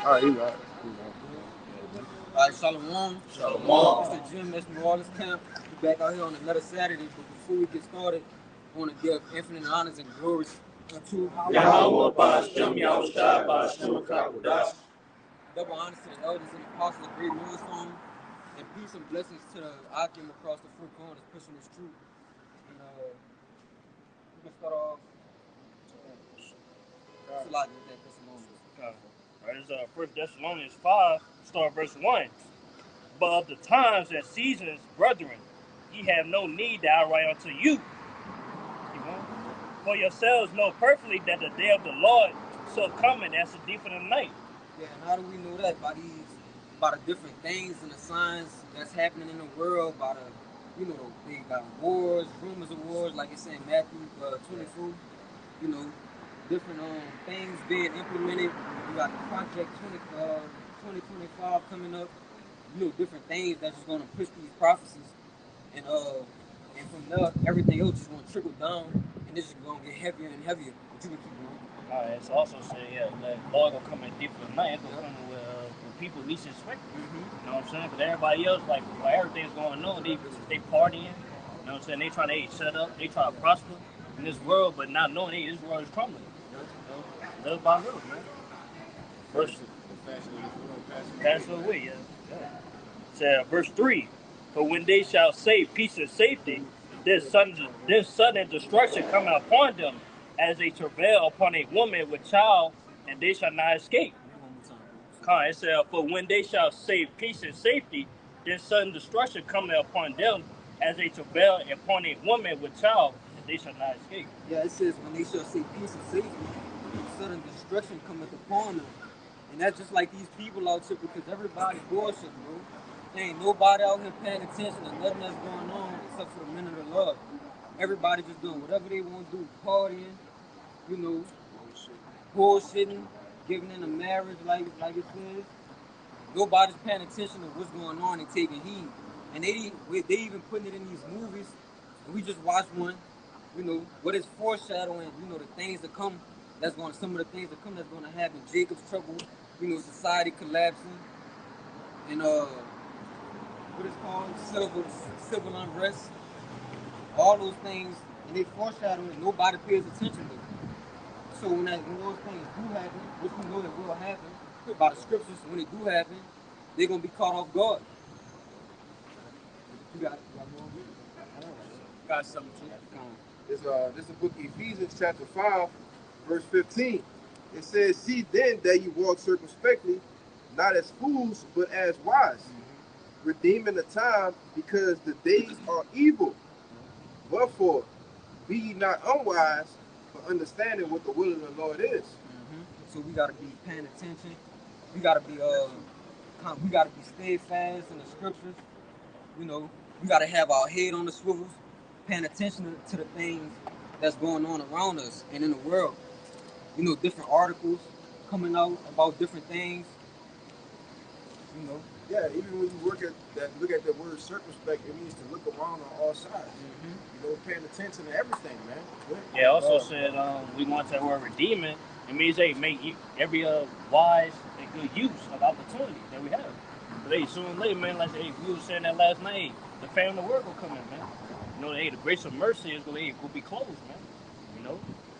All right, you got it. All right, Shalom. Shalom. It's the Jim S. Morales camp. We back out here on another Saturday, but before we get started, I want to give infinite honors and glories to Yahweh Bashem Yahushua Bashem Kakudash. double honors to the elders and apostles of Great Millstone, and peace and blessings to the Akim across the four corners pushing this truth. And we can start off. It's a lot with that Thessalonians. Right, it's First Thessalonians 5, start verse 1. But of the times and seasons, brethren, ye have no need that I write unto you. For yourselves know perfectly that the day of the Lord shall come as a thief in the night. Yeah, and how do we know that? By the different things and the signs that's happening in the world, by the, they got wars, rumors of wars, like it's in Matthew 24, different things being implemented. You got Project 2025 coming up, different things that's just going to push these prophecies. And from there, everything else is going to trickle down, and this is going to get heavier and heavier. But you can keep going. It's also saying, that Lord will come in thief in the night. It's going to come when people least expect it. You know what I'm saying? Because everybody else, like, while everything's going on, they partying. You know what I'm saying? They trying to shut up. They try to prosper in this world, but not knowing this world is crumbling. Live by little, man. Verse pass away, verse 3. For when they shall say peace and safety, this sudden destruction coming upon them, as they travail upon a woman with child, and they shall not escape. It said, for when they shall say peace and safety, this sudden destruction coming upon them, as they travail upon a woman with child, and they shall not escape. Yeah, it says when they shall say peace and safety, sudden destruction cometh upon them. And that's just like these people out here, because everybody bullshit, bro. There ain't nobody out here paying attention to nothing that's going on except for the men of the Lord. Everybody just doing whatever they want to do, partying, bullshitting, giving in a marriage like it says. Nobody's paying attention to what's going on and taking heed. And they even putting it in these movies. And we just watched one, what is foreshadowing, the things that come. Some of the things that come that's going to happen. Jacob's trouble, society collapsing, and what is called civil unrest. All those things, and they foreshadowing. Nobody pays attention to. So when those things do happen, which we know that will happen by the scriptures, when they do happen, they're gonna be caught off guard. You got it. Got something too. This is the book of Ephesians, chapter 5, verse 15. It says, see then that you walk circumspectly, not as fools, but as wise, redeeming the time, because the days are evil. Wherefore, be ye not unwise, but understanding what the will of the Lord is. So we gotta be paying attention. We gotta be steadfast in the scriptures. We gotta have our head on the swivels, paying attention to the things that's going on around us and in the world. Different articles coming out about different things. Yeah, even when you look at the word circumspect, it means to look around on all sides. Paying attention to everything, man. Yeah, also said we want that word redeeming. It means they make every wise and good use of opportunity that we have. But sooner or later, man, like we were saying that last night, the famine of work will come in, man. The grace of mercy is going to be closed, man.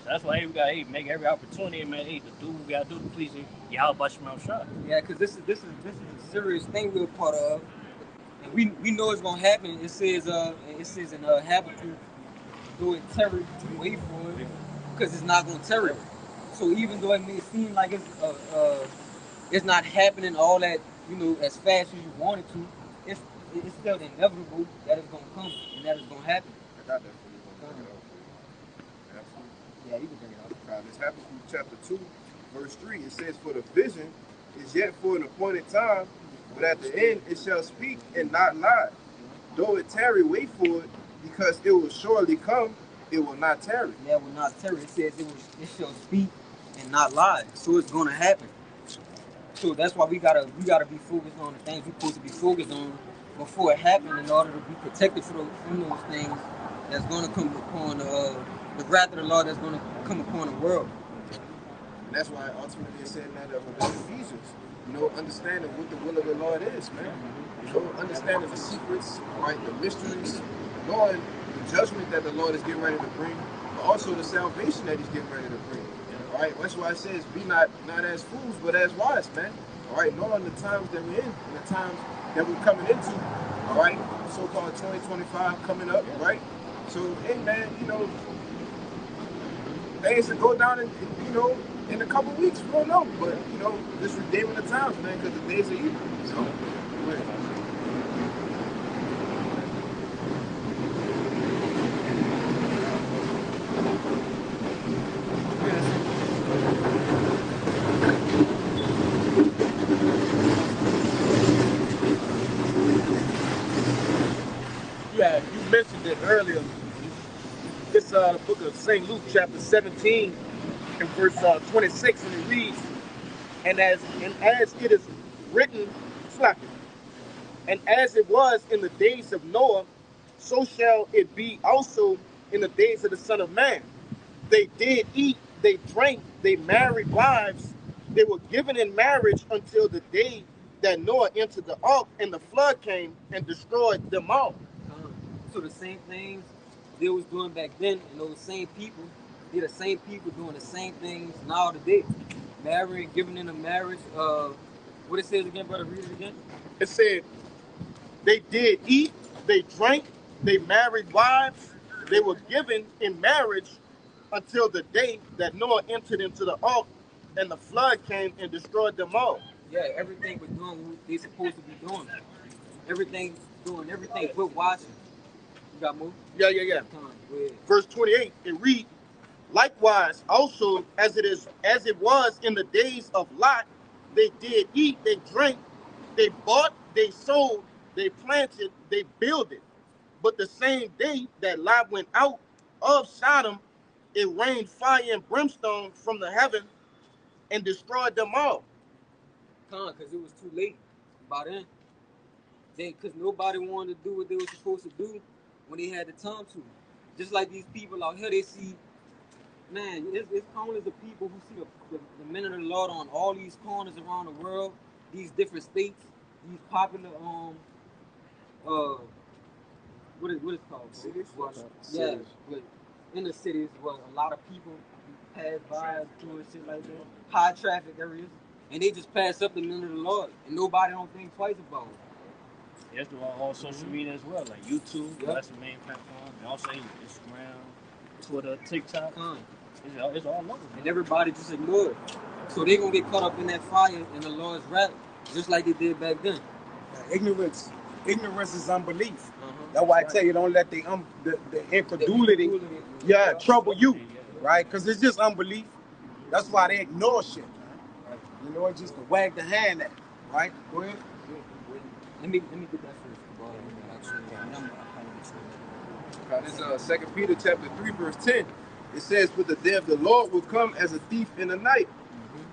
So that's why we got to make every opportunity, man, to do what we got to do to please Yahweh Bashem Yahushua. Yeah, because this is a serious thing we're part of. And we know it's gonna happen. It says in Habakkuk, though it tarry, to wait for it, because it's not gonna tarry. So even though it may seem like it's not happening all that as fast as you want it to, it's still inevitable that it's gonna come and that it's gonna happen. I got that for you. Absolutely. Yeah, you can bring it up. It's Habakkuk chapter 2, verse 3. It says, for the vision is yet for an appointed time, but at the end it shall speak and not lie. Though it tarry, wait for it, because it will surely come, it will not tarry. Yeah, it will not tarry. It says it shall speak and not lie. So it's gonna happen. So that's why we gotta be focused on the things we're supposed to be focused on before it happens, in order to be protected from those things that's gonna come upon the wrath of the Lord that's gonna come upon the world. And that's why ultimately it said in that Ephesians, you know, understanding what the will of the Lord is, man. You know, understanding the secrets, right, the mysteries, knowing the judgment that the Lord is getting ready to bring, but also the salvation that he's getting ready to bring. All right, that's why it says, be not as fools, but as wise, man. All right, knowing the times that we're in and the times that we're coming into, all right, so-called 2025 coming up, right? So, hey, man, you know, things that go down in, you know, in a couple weeks, we don't know, but, you know, just redeeming the times, man, because the days are evil. So, Yeah, you mentioned it earlier. It's the book of St. Luke, chapter 17, and verse 26, and it reads, and as it is written, and as it was in the days of Noah, so shall it be also in the days of the Son of Man. They did eat, they drank, they married wives, they were given in marriage until the day that Noah entered the ark, and the flood came and destroyed them all. So the same things they was doing back then, and those same people, they're the same people doing the same things now today. Marrying, giving in a marriage. What it says again, brother? Read it again. It said, they did eat, they drank, they married wives, they were given in marriage until the day that Noah entered into the ark, and the flood came and destroyed them all. Yeah, everything was doing what they supposed to be doing. Everything doing everything but watching. You got moved? Yeah. Come on, go ahead. Verse 28, it reads, likewise also as it was in the days of Lot, they did eat, they drank, they bought, they sold, they planted, they builded. But the same day that Lot went out of Sodom, it rained fire and brimstone from the heaven and destroyed them all. Because it was too late by then. Because nobody wanted to do what they were supposed to do when they had the time to. Just like these people out here, they see, man, it's countless of people who see the men of the Lord on all these corners around the world, these different states, these popular what is called? Cities? Yeah, but in the cities where a lot of people pass by doing shit like that, high traffic areas, and they just pass up the men of the Lord, and nobody don't think twice about it. That's the all social media as well, like YouTube. Yep. That's the main platform. And also Instagram, Twitter, TikTok. It's all over. Man. And everybody just ignore it. So they gonna get caught up in that fire in the Lord's wrath, just like they did back then. Ignorance is unbelief. That's why I tell you, don't let the incredulity, trouble you, right? Because it's just unbelief. That's why they ignore shit. Right? You know, it's just to wag the hand at it, right? Go ahead. Let me get that first. This is 2 Peter chapter 3, verse 10. It says, but the day of the Lord will come as a thief in the night,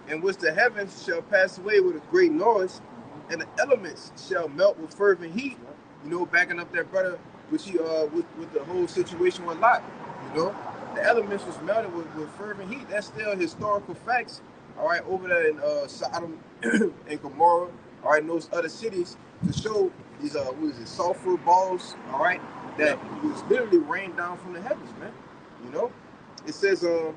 in which the heavens shall pass away with a great noise, and the elements shall melt with fervent heat. You know, backing up that brother, which he with the whole situation with Lot. You know, the elements was melted with fervent heat. That's still historical facts. All right, over there in Sodom and Gomorrah. All right, in those other cities, to show these sulfur balls. All right, that was literally rained down from the heavens, man. You know, it says the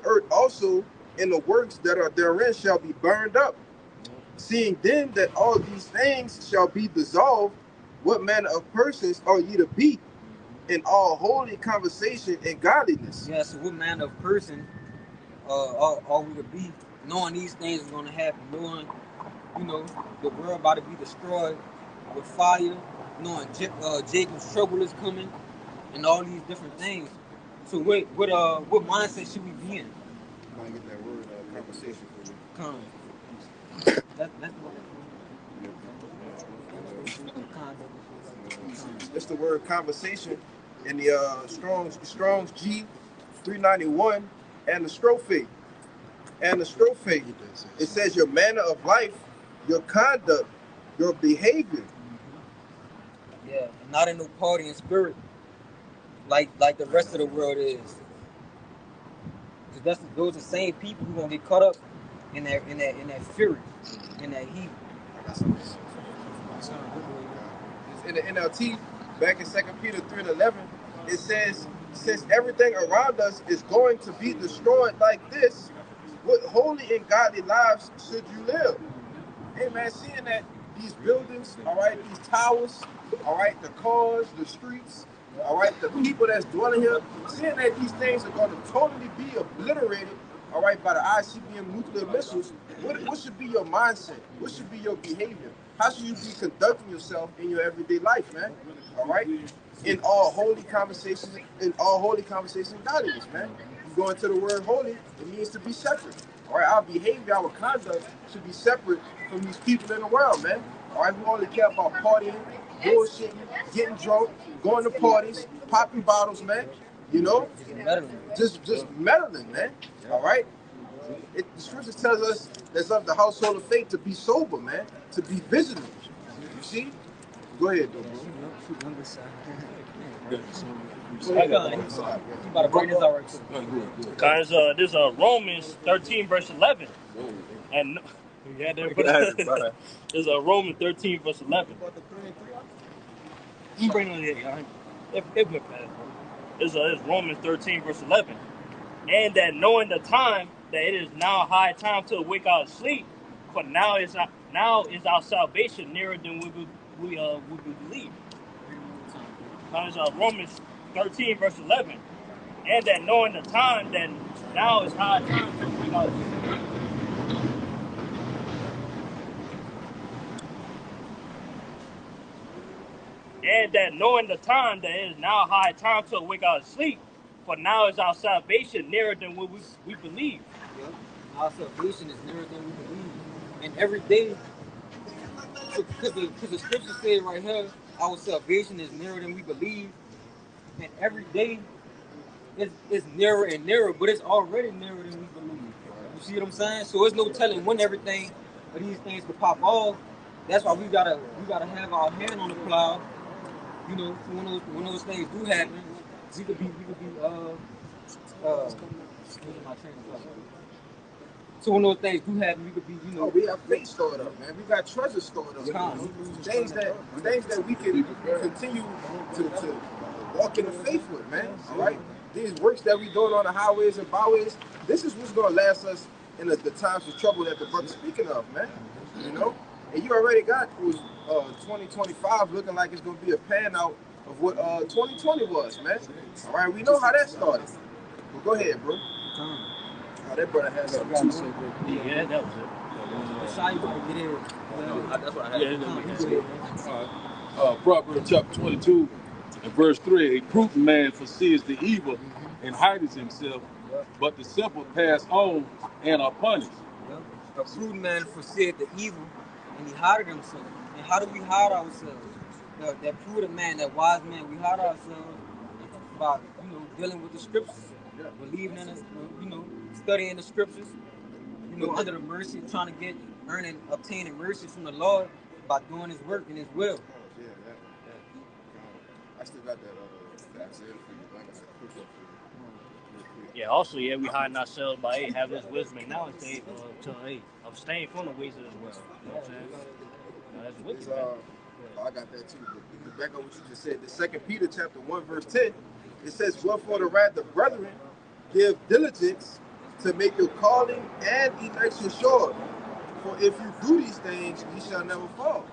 earth also and the works that are therein shall be burned up. Seeing then that all these things shall be dissolved, what manner of persons are ye to be in all holy conversation and godliness? Yeah, so what manner of person are we to be, knowing these things are going to happen, knowing, you know, the world about to be destroyed with fire, knowing Jacob's trouble is coming, and all these different things. So what mindset should we be in? I might get that word conversation for you. Come. That's what. That's the word conversation in the Strong's G 391 and the Strophe. And the Strophe, it says your manner of life, your conduct, your behavior. Yeah, not in no partying spirit like the rest of the world is. Because those are the same people who gonna get caught up in that fury, in that heat. In the NLT, back in 2 Peter 3:11, it says, since everything around us is going to be destroyed like this, what holy and godly lives should you live? Hey man, seeing that these buildings, all right, these towers, all right, the cars, the streets, all right, the people that's dwelling here, seeing that these things are going to totally be obliterated, all right, by the ICBM nuclear missiles, what should be your mindset? What should be your behavior? How should you be conducting yourself in your everyday life, man? All right, in all holy conversations, godliness, man. You go into the word holy, it means to be separate. All right, our behavior, our conduct should be separate from these people in the world, man. All right, we only care about partying, bullshitting, getting drunk, going to parties, popping bottles, man. You know, just meddling, man. All right. The scripture tells us that's of the household of faith to be sober, man, to be vigilant. You see? Go ahead, though, bro. Guys, this is Romans 13 verse 11, and yeah, this is Romans 13 verse 11. You bring it here, it's Romans 13 verse 11, and that knowing the time that it is now high time to wake out of sleep, for now is our salvation nearer than we believe. Guys, Romans 13 verse 11. And that knowing the time, that now is high time to wake out. And that knowing the time, that it is now high time to wake out of sleep, for now is our salvation nearer than what we believe. Yep. Our salvation is nearer than we believe. And every day, because the scripture says right here, our salvation is nearer than we believe. And every day, it's nearer and nearer, but it's already nearer than we believe. You see what I'm saying? So there's no telling when everything of these things could pop off. That's why we gotta have our hand on the plow. You know, when those things do happen, we could be so when those things do happen, we could be, you know. Oh, we have faith stored up, man. We got treasure stored up. Things that we can continue to walk in the faith with, man. All right. These works that we doing on the highways and byways, this is what's gonna last us in the times of trouble that the brother's speaking of, man. You know, and you already got 2025 looking like it's gonna be a pan out of what 2020 was, man. All right, we know how that started. Well, go ahead, bro. Oh, that brother has something too. Yeah, that was it. That's what I had. Proverbs chapter 22 and verse 3. A prudent man foresees the evil and hides himself, but the simple pass on and are punished. A prudent man foreseeth the evil and he hided himself. And how do we hide ourselves? That prudent man, that wise man, we hide ourselves by, you know, dealing with the scriptures, believing in it, you know, studying the scriptures, you know, under the mercy, trying to obtaining mercy from the Lord by doing His work and His will. Yeah. I still got that Isaiah for you. Like I said, quick up for you. Yeah, also, yeah, we hiding ourselves by have this wisdom and knowledge to abstain from the ways of this world. You know what I'm saying? That's wicked, man. I got that too. But back on what you just said, the 2 Peter chapter 1 verse 10, it says, "Wherefore the rather, brethren, give diligence to make your calling and election sure. For if you do these things, you shall never fall."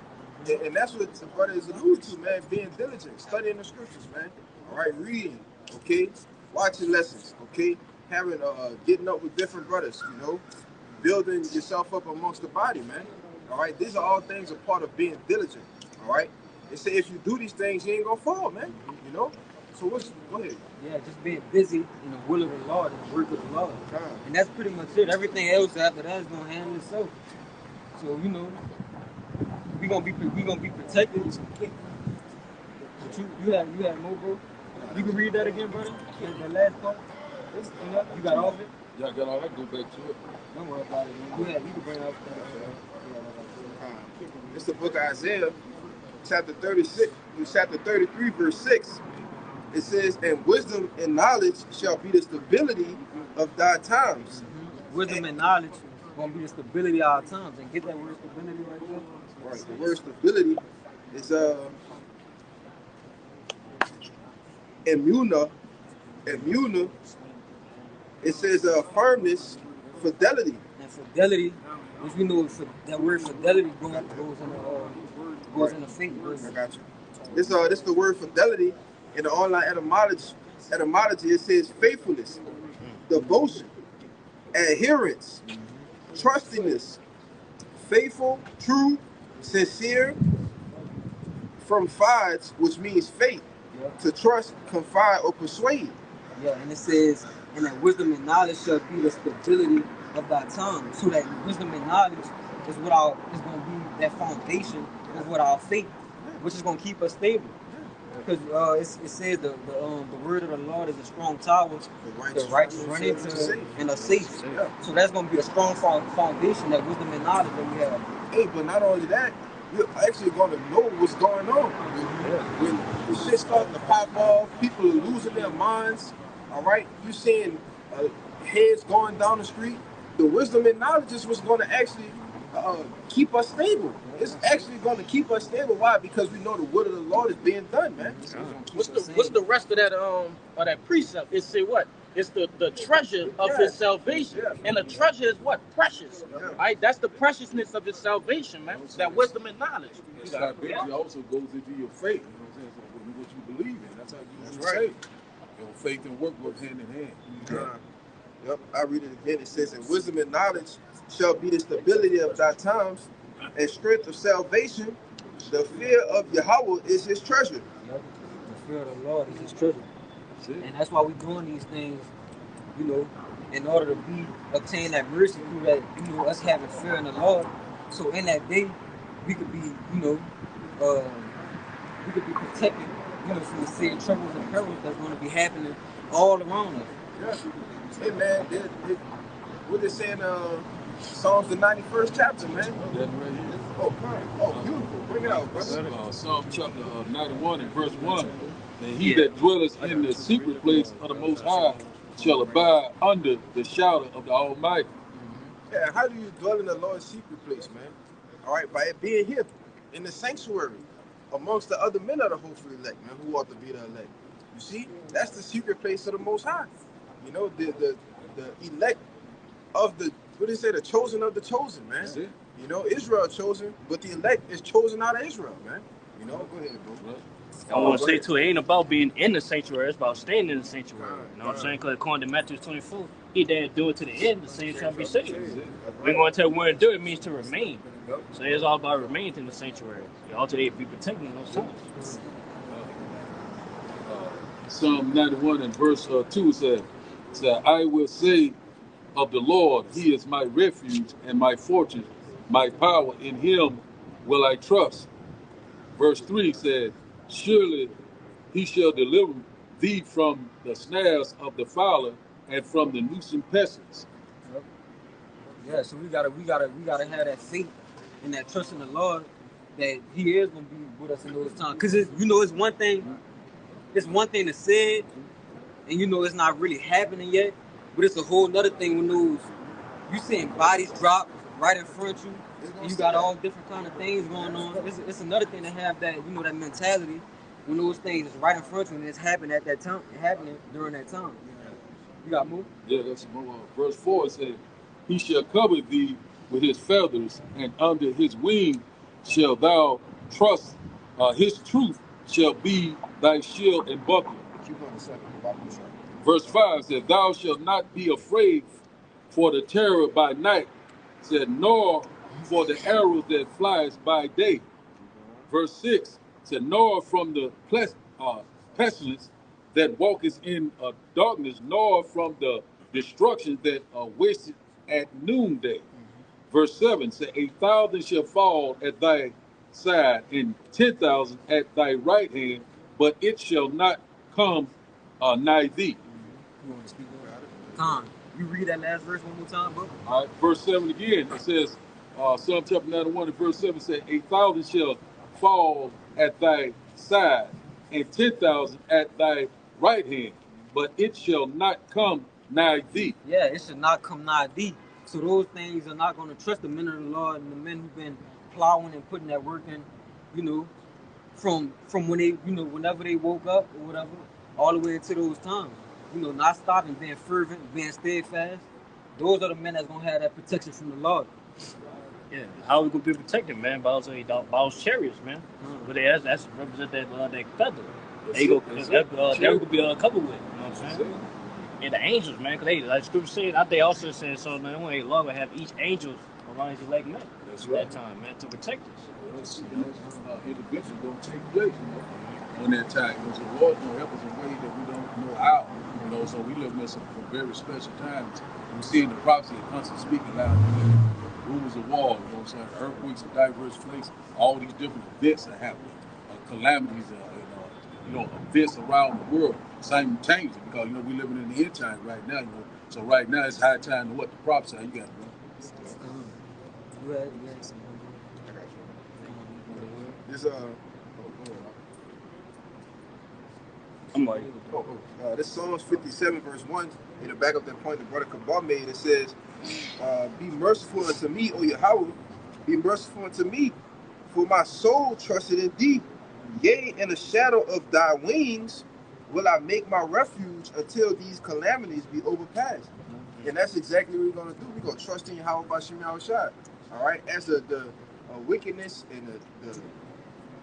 And that's what the brother is alluding to, man. Being diligent, studying the scriptures, man. All right, reading, okay, watching lessons, okay, having getting up with different brothers, you know, building yourself up amongst the body, man. All right, these are all things a part of being diligent. All right, they say if you do these things, you ain't gonna fall, man. You know. So go ahead. Yeah, just being busy in the will of the Lord and the work of the Lord. And that's pretty much it. Everything else after that is gonna handle itself. So, you know, we gonna be protected. But you had more, bro. You can read that again, brother. That last part. You got all of it? Yeah, I got all that. Go back to it. Don't worry about it, man. You can bring it up. It's the book of Isaiah, chapter 33, verse 6. It says, "And wisdom and knowledge shall be the stability of thy times. Wisdom and knowledge gonna be the stability of our times. And get that word stability right there. Right. The word stability is immuna. Immuna. It says firmness, fidelity. And fidelity, which we know that word fidelity goes in the faith. I got you. This the word fidelity in the online etymology. Etymology, it says faithfulness, devotion, adherence, trustingness, faithful, true, sincere, from fides, which means faith, to trust, confide, or persuade. Yeah, and it says, and that wisdom and knowledge shall be the stability of thy tongue. So that wisdom and knowledge is what is going to be that foundation of what our faith, which is going to keep us stable. Because it says the word of the Lord is a strong tower. The righteous run into it and are safe. So that's going to be a strong foundation, that wisdom and knowledge that we have. Hey, but not only that, you're actually going to know what's going on. When the shit starting to pop off, people are losing their minds. All right, you seeing heads going down the street. The wisdom and knowledge is what's going to actually keep us stable. It's actually going to keep us stable. Why? Because we know the word of the Lord is being done, man. What's the rest of that precept? It say what? It's the treasure of his salvation. And the treasure is what? Precious. Right? That's the preciousness of his salvation, man. That wisdom and knowledge. Salvation also goes into your faith. You know what I'm saying? So what you believe in. That's how you get saved. Your faith and work goes hand in hand. Yep, I read it again. It says, and wisdom and knowledge shall be the stability of thy times, and strength of salvation. The fear of Yahweh is his treasure. Yep. The fear of the Lord is his treasure. And that's why we're doing these things, you know, in order to obtain that mercy through that, you know, us having fear in the Lord. So in that day, we could be, you know, we could be protected, you know, from the same troubles and perils that's going to be happening all around us. Yeah. Hey man, what it saying? Psalms the 91st chapter, man. That right here. Oh, beautiful. Bring it out, brother. Psalm chapter 91 and verse 1. And he that dwelleth in the secret place of the Most High shall abide under the shadow of the Almighty. Yeah, how do you dwell in the Lord's secret place, man? All right, by it being here in the sanctuary amongst the other men of the hopeful elect, man, who ought to be the elect. You see, that's the secret place of the Most High. You know, the elect of the, what do they say, the chosen of the chosen, man. That's it. You know, Israel chosen, but the elect is chosen out of Israel, man. You know, go ahead, bro. I want to say too, it ain't about being in the sanctuary, it's about staying in the sanctuary. You know what I'm saying? Because according to Matthew 24, he that do it to the end, the same shall be saved. We're going to tell where to do it means to remain. So it's all about remaining in the sanctuary. You ought to be protected in those times. Psalm 91 and verse 2 said, I will say of the Lord, he is my refuge and my fortress, my power, in him will I trust. Verse 3 said, surely he shall deliver thee from the snares of the fowler and from the noisome pestilence. Yeah, so we gotta have that faith and that trust in the Lord that he is gonna be with us in those times. Cause it's one thing to say it, and you know it's not really happening yet, but it's a whole nother thing when those you seeing bodies drop right in front of you, and you got all different kind of things going on. It's another thing to have that, you know, that mentality when those things is right in front of you and it's happening at that time, happening during that time. You got more? Yeah, that's more. Verse 4 said, he shall cover thee with his feathers, and under his wing shall thou trust. His truth shall be thy shield and buckler. Keep on a second. Verse 5 said, thou shalt not be afraid for the terror by night, said, nor for the arrows that flies by day. Verse 6 said, nor from the pestilence that walketh in darkness, nor from the destruction that wasteth at noonday. Verse 7 said, 1,000 shall fall at thy side, and 10,000 at thy right hand, but it shall not come nigh thee. You want to speak on it? Tom, you read that last verse one more time, bro? All right, verse 7 again, it says, Psalm chapter 91 and verse 7 says, 1,000 shall fall at thy side, and 10,000 at thy right hand, but it shall not come nigh thee. Yeah, it should not come nigh thee. So those things are not going to trust the men of the Lord and the men who've been plowing and putting that work in, you know, from when they, you know, whenever they woke up or whatever, all the way into those times. You know, not stopping, being fervent, being steadfast. Those are the men that's going to have that protection from the Lord. Yeah, how we gonna be protected, man? By those chariots, man. But that's represent that feather. They go, that could be covered with. You know what I'm saying? And the angels, man, because they, like Scripture said, I think also said so. Man, when they love, have each angel around his elect men. That's right. That time, man, to protect us. Intervention don't take place, you know, on that time. Because the Lord gonna help us in ways that we don't know how. You know, so we live in some very special times. We see in the prophecy constantly speaking loud. Rumors of war, you know what I'm saying? Earthquakes in diverse places, all these different events are happening, calamities, you know, events around the world simultaneously, because you know we're living in the end time right now, you know. So right now it's high time to what the prophesy. You got it, bro. This I'm like, this Psalms 57 verse 1, in the back of that point the brother Kabal made, it says, be merciful unto me, O Yahweh, be merciful unto me, for my soul trusted in thee. Yea, in the shadow of thy wings will I make my refuge until these calamities be overpassed. And that's exactly what we're going to do. We're going to trust in Yahweh by Shem Yahushua. All right? As the wickedness and the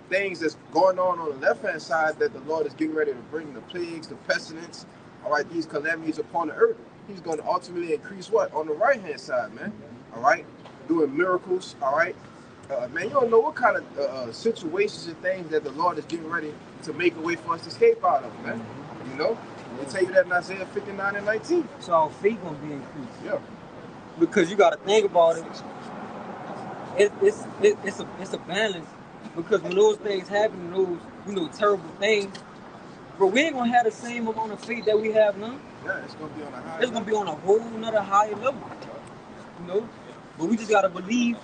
things that's going on the left-hand side that the Lord is getting ready to bring, the plagues, the pestilence, all right, these calamities upon the earth, he's going to ultimately increase what? On the right-hand side, man. All right? Doing miracles, all right? Man, you don't know what kind of situations and things that the Lord is getting ready to make a way for us to escape out of, man. You know? They tell you that in Isaiah 59 and 19. So our faith going to be increased. Yeah. Because you got to think about it. It's a balance. Because when those things happen, those, you know, terrible things, bro, we ain't gonna have the same amount of faith that we have now. Yeah, it's gonna be on a high. It's gonna be on a whole nother higher level. You know? But we just gotta believe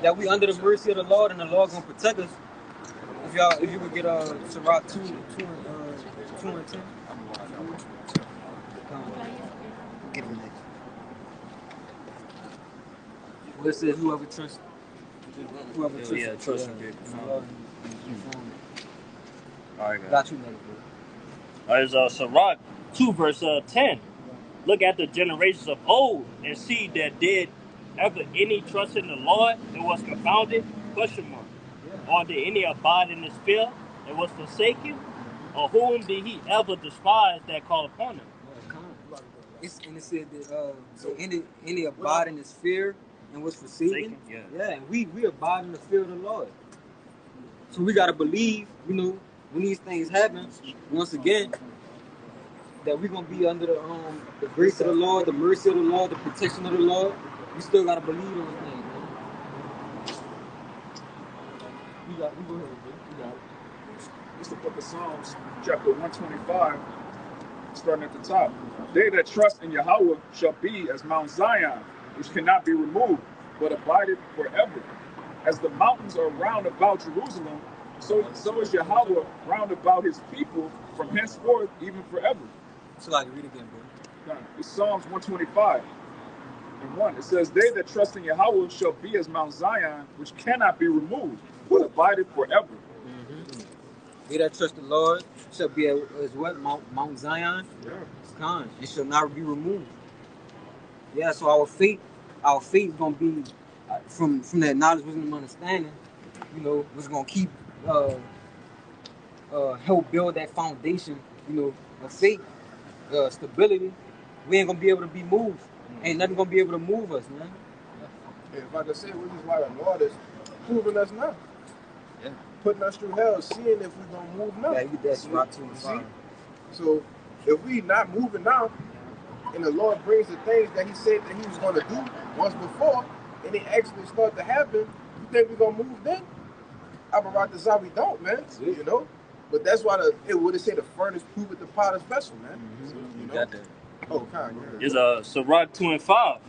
that we under the mercy of the Lord and the Lord gonna protect us. If you would get Sirach 2 and 10. Get him next. Well, it says whoever trusts. trust him. All right, got you, nigga. All right, it's Sirach 2 verse 10. Look at the generations of old and see that did ever any trust in the Lord and was confounded? Question mark. Or did any abide in his fear and was forsaken? Or whom did he ever despise that called upon him? And it said that any abide in his fear and was forsaken. Yeah, and we abide in the fear of the Lord. So we gotta believe, you know, when these things happen, once again, that we're gonna be under the grace of the Lord, the mercy of the Lord, the protection of the Lord. We still gotta believe those things, man. We go ahead, bro. You got it. It's the book of Psalms, chapter 125, starting at the top. They that trust in Yahweh shall be as Mount Zion, which cannot be removed, but abideth forever. As the mountains are round about Jerusalem, so is Yahweh round about his people from henceforth, even forever. So I can read again, bro. It's Psalms 125 and 1. It says, they that trust in Yahweh shall be as Mount Zion, which cannot be removed, but abideth forever. Mm-hmm. They that trust the Lord shall be as what? Mount Zion? Yeah. Con. It shall not be removed. Yeah, so our faith is gonna be from that knowledge, wisdom, and understanding. You know, was gonna keep help build that foundation. You know, of faith, stability. We ain't gonna be able to be moved. Ain't nothing gonna be able to move us, man. If I could say, which is why the Lord is proving us now. Yeah. Putting us through hell, seeing if we're gonna move now. Yeah, that's right too. So if we not moving now, and the Lord brings the things that he said that he was gonna do once before, and they actually start to happen, you think we're gonna move then? We don't, man. You know? But that's why what it say, the furnace proveth the potter's vessel, man. Mm-hmm. So, you know? Got that. Oh, kind of. It's Sirach 2 and 5.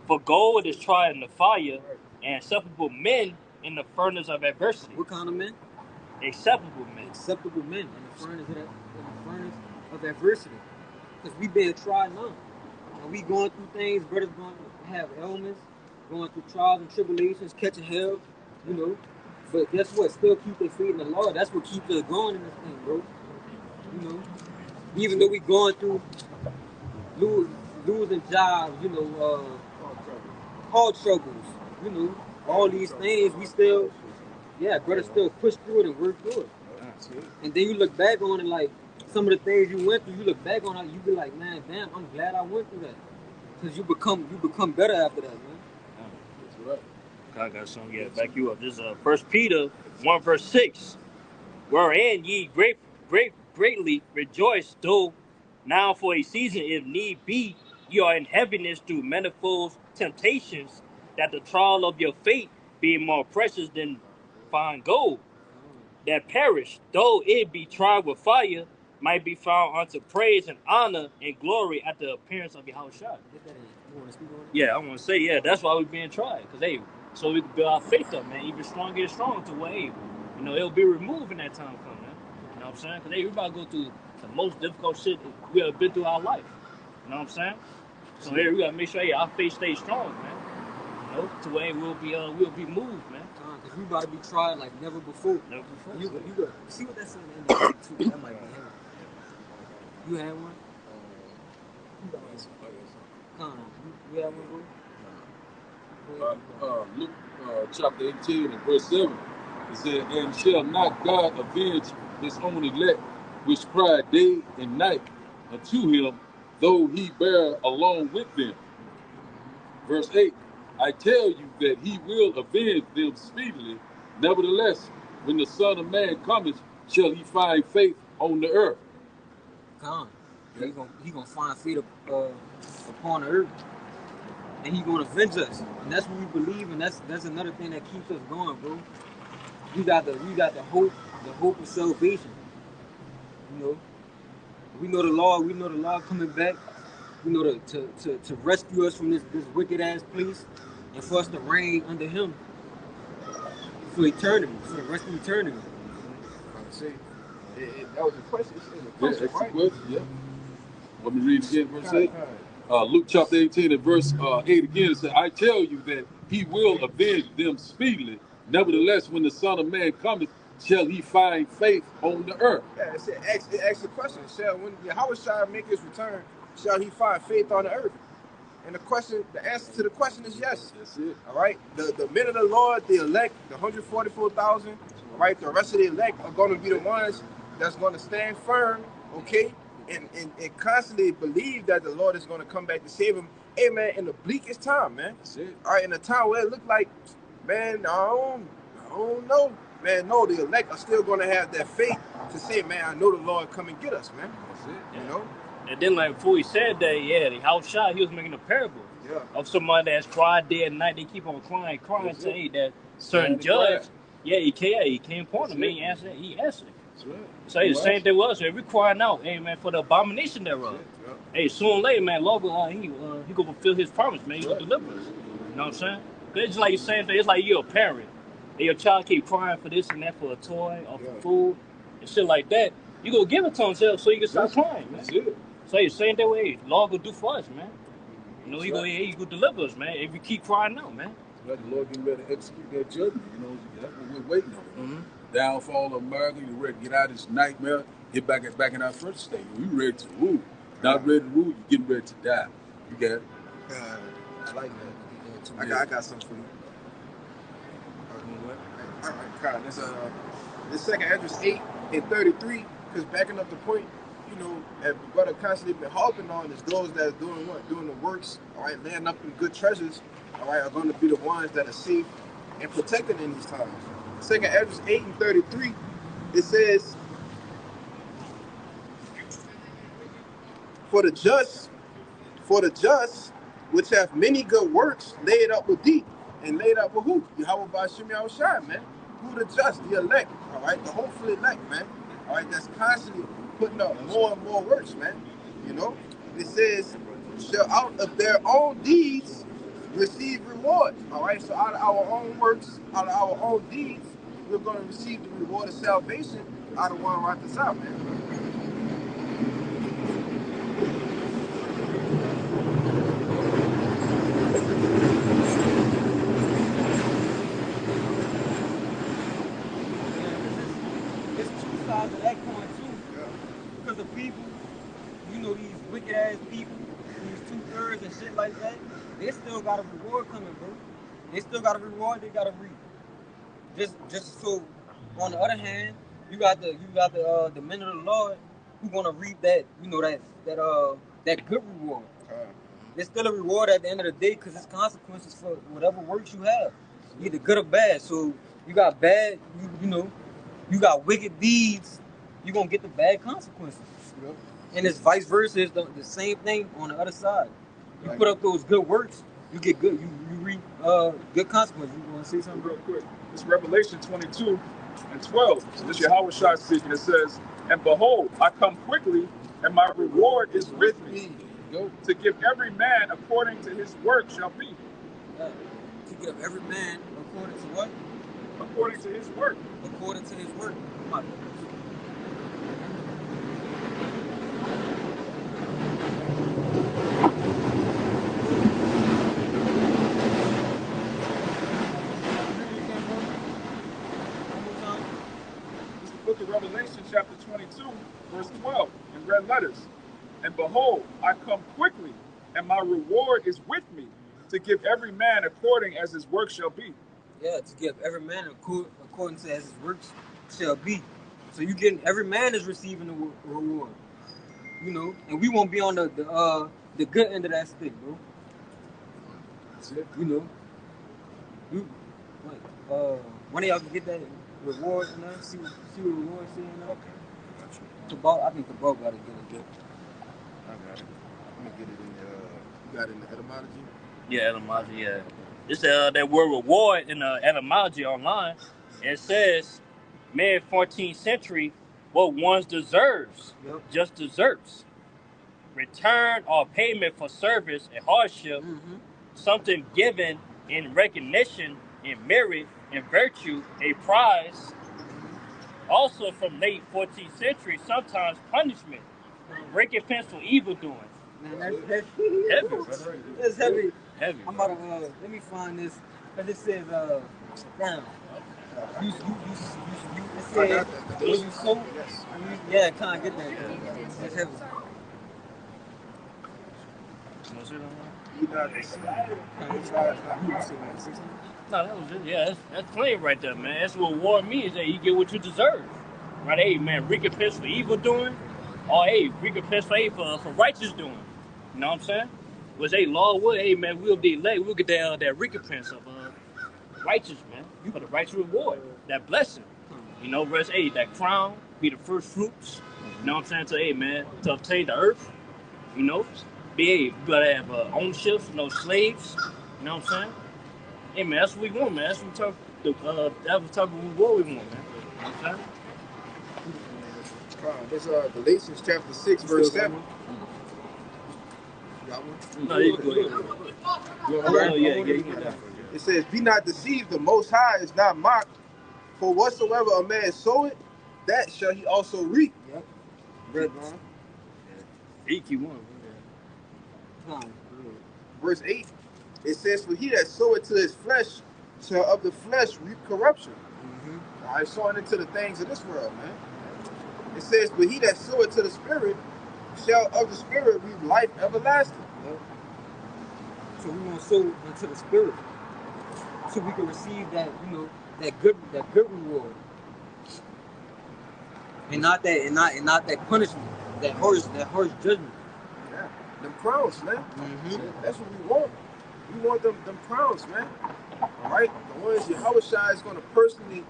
For gold is tried in the fire, and acceptable men in the furnace of adversity. What kind of men? Acceptable men. Acceptable men in the furnace of adversity. Because we being tried now. and we going through things, brothers going to have ailments, going through trials and tribulations, catching hell, you know. But guess what? Still keep their faith in the Lord. That's what keeps us going in this thing, bro. You know, even though we going through losing jobs, you know, hard troubles, you know, all these things, we still, yeah, brothers still push through it and work through it. And then you look back on it, like some of the things you went through, you look back on it, you be like, man, damn, I'm glad I went through that. Because you become better after that, man. That's right. I got something, yeah, back you up. This is 1 Peter 1 verse 6. Wherein ye greatly rejoice, though now for a season, if need be, you are in heaviness through manifold temptations, that the trial of your faith, being more precious than fine gold, that perish, though it be tried with fire, might be found unto praise and honor and glory at the appearance of Yahushua. Get that in. You want to speak on it? Yeah, I want to say, yeah, that's why we're being tried. Because, hey, so we can build our faith up, man. Even stronger and stronger to where, hey, you know, it'll be removed when that time comes, man. You know what I'm saying? Because, hey, we're about to go through the most difficult shit we ever been through our life. You know what I'm saying? So, hey, we got to make sure, hey, our faith stays strong, man. You know, to where we'll be moved, man. Because we about to be tried like never before. Never before. You go see what that's in the end too. That might be him. You had one? Con, you had one, bro? Luke chapter 18 and verse 7, it said, and shall not God avenge his own elect, which cry day and night unto him, though he bear along with them. Verse 8, I tell you that he will avenge them speedily. Nevertheless, when the Son of Man cometh, shall he find faith on the earth? Con. He gonna find faith upon the earth. And he gonna avenge us. And that's what we believe, and that's another thing that keeps us going, bro. We got the hope of salvation. You know. We know the Lord coming back. We know to rescue us from this wicked ass place and for us to reign under him for eternity, for the rest of eternity. See, that was a question. That's a question, yeah. Let me read again, verse 8. Luke chapter 18 and verse 8 again, it says, I tell you that he will avenge them speedily. Nevertheless, when the Son of Man cometh, shall he find faith on the earth? Yeah, it asks the question. When Yahushua make his return, shall he find faith on the earth? And the answer to the question is yes. That's it. All right. The men of the Lord, the elect, the 144,000, all right, the rest of the elect are going to be the ones that's going to stand firm, okay, and constantly believe that the Lord is going to come back to save them. Hey, man, in the bleakest time, man. That's it. All right, in a time where it looked like, man, I don't know. Man, no, the elect are still going to have that faith to say, man, I know the Lord come and get us, man. That's it. You know? And then, like, before he said that, yeah, the house shot, he was making a parable of somebody that's cried day and night. They keep on crying, saying that certain judge, he came upon him, man. He answered it. That's right. So it's the same thing with us. So if we crying out, hey, man, for the abomination thereof, hey, sooner or later, man, Lord, he gonna fulfill his promise, man. He gonna deliver us. You know what I'm saying? It's just like you're saying, it's like you're a parent, and your child keep crying for this and that, for a toy or for food and shit like that. You gonna give it to him so you can stop crying, man. That's it. So you're saying that way, Lord gonna do for us, man. You know, he gonna deliver us, man. If we keep crying out, man. Let the Lord get ready to execute that judgment. You know, that's what we're waiting on. Mm-hmm. Downfall of America. You ready to get out of this nightmare? Get back in our first state. We ready to rule. Not ready to rule. You getting ready to die. You got it. I like that. I got something for you. All right, Kyle. This second address 8 and 33. Because backing up the point, you know, as the brother constantly been harping on is those that are doing what? Doing the works, all right, laying up in good treasures, all right, are going to be the ones that are safe and protected in these times. Second address 8 and 33, it says, for the just, which have many good works, laid up with thee. And laid up with who? Yahweh Ba'Shem Yahushua, man. Who the just, the elect, all right, the hopeful elect, man. All right, that's constantly putting up more and more works, man. You know, it says, shall out of their own deeds receive reward. All right, so out of our own works, out of our own deeds, we're going to receive the reward of salvation out of one right this out, man. side to that coin too. Yeah. Because the people, you know, these wicked ass people, these 2/3 and shit like that, they still got a reward coming, bro. They still got a reward they gotta reap. Just so on the other hand, you got the men of the Lord who gonna reap that, you know, that good reward. There's still a reward at the end of the day because it's consequences for whatever works you have, either good or bad. So you got bad, you know, you got wicked deeds, you're gonna get the bad consequences. Yep. And it's vice versa. It's the same thing on the other side. You put up those good works, you get good. You reap good consequences. You want to say something Real quick. It's Revelation 22:12. So this Yahweh Shai speaking. It says, "And behold, I come quickly, and my reward is with me, to give every man according to his work shall be." To give every man according to what? According to his work. According to his work. Come on. It's the book of Revelation, chapter 22, verse 12, in red letters. "And behold, I come quickly, and my reward is with me, to give every man according as his work shall be." Yeah, to give every man according to as his works shall be. So you getting every man is receiving the reward. You know, and we won't be on the good end of that stick, bro. That's it. You know, you like one of y'all can get that reward and that. See what reward saying now. Okay. Got you. Cabal, I think Cabal gotta get it. Good. I got it. I'm gonna get it in you got it in the etymology? Yeah, etymology, yeah. It's that word reward in the etymology online. It says, mid 14th century, what one deserves, Yep. just deserves. Return or payment for service and hardship, Mm-hmm. something given in recognition, in merit, in virtue, a prize. Also from late 14th century, sometimes punishment, recompense for evil doing. Man, that's heavy. Heavy, brother. That's heavy. Heavy. I'm about to let me find this. Cause it says down. You it I says got that. when you sow. Yes. Yeah, kind of get that. That's heavy. You not the same. No, that was it. Yeah, that's clean right there, man. That's what reward means, that you get what you deserve. Right? Hey, man, recompense for evil doing, or hey, recompense for righteous doing. You know what I'm saying? Was hey, Lord, what? Hey, man, we'll be elect. We'll get that recompense of righteous, man. You for the righteous reward, that blessing. You know, verse 8, that crown be the first fruits. You know what I'm saying? So, hey, man, to obtain the earth. You know, you gotta have ownerships, no slaves. You know what I'm saying? Hey man, that's what we want, man. That's what we that was talking about what we want, man. You know what I'm saying? There's Galatians chapter 6, verse 7. You got one? No, you go ahead. Yeah, you got that. It says, "Be not deceived, the Most High is not mocked. For whatsoever a man soweth, that shall he also reap." Yep. Red line. EQ1. Verse 8, it says, "For he that soweth to his flesh shall of the flesh reap corruption." Mm-hmm. All right, sowing into the things of this world, man. It says, "But he that soweth to the Spirit shall of the Spirit reap life everlasting." Yep. So we want to sow into the spirit, so we can receive that, you know, that good reward, and not that punishment, that harsh judgment. Yeah, them crowns, man. Mm-hmm. That's what we want. We want them crowns, man. All right, the ones Yahweh Shai is going to personally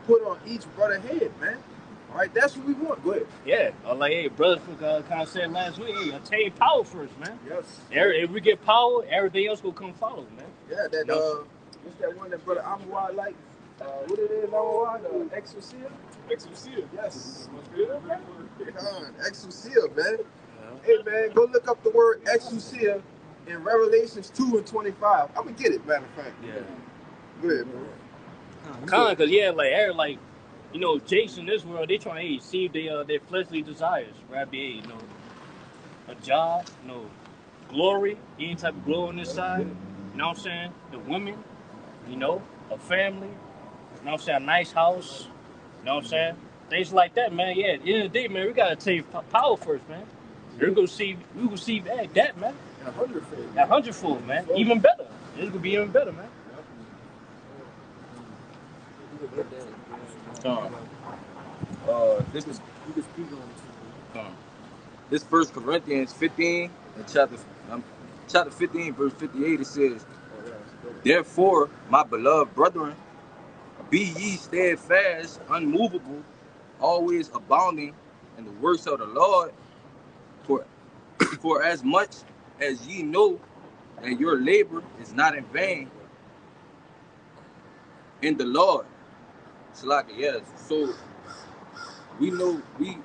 put on each brother head, man. All right, that's what we want. Go ahead. Yeah, like hey, brother kind of said last week, hey, attain power first, man. Yes. If we get power, everything else will come follow, man. Yeah, that what's that one that brother Amawad like? What it is, Amawad? Exousia? Exousia. Yes. Exousia, man. Hey, man, go look up the word exousia in Revelations 2:25. I'm gonna get it, matter of fact. Yeah. Go ahead, man. Kind of, cause yeah, like you know, Jakes in this world, they trying to see their fleshly desires, right? Be you know, a job, you know, glory, any type of glory on this side. You know what I'm saying? The women, you know, a family. You know what I'm saying? A nice house. You know what I'm saying? things like that, man. Yeah, at the end of the day, man, we gotta take power first, man. We're gonna see, we gonna see that, man. A hundredfold. A hundredfold, man. Even better. It's gonna be even better, man. This is you can speak on this 1 Corinthians 15 and chapter 15 verse 58. It says, "Therefore, my beloved brethren, be ye steadfast, unmovable, always abounding in the works of the Lord, for as much as ye know that your labor is not in vain in the Lord." It's like, yes. So we know we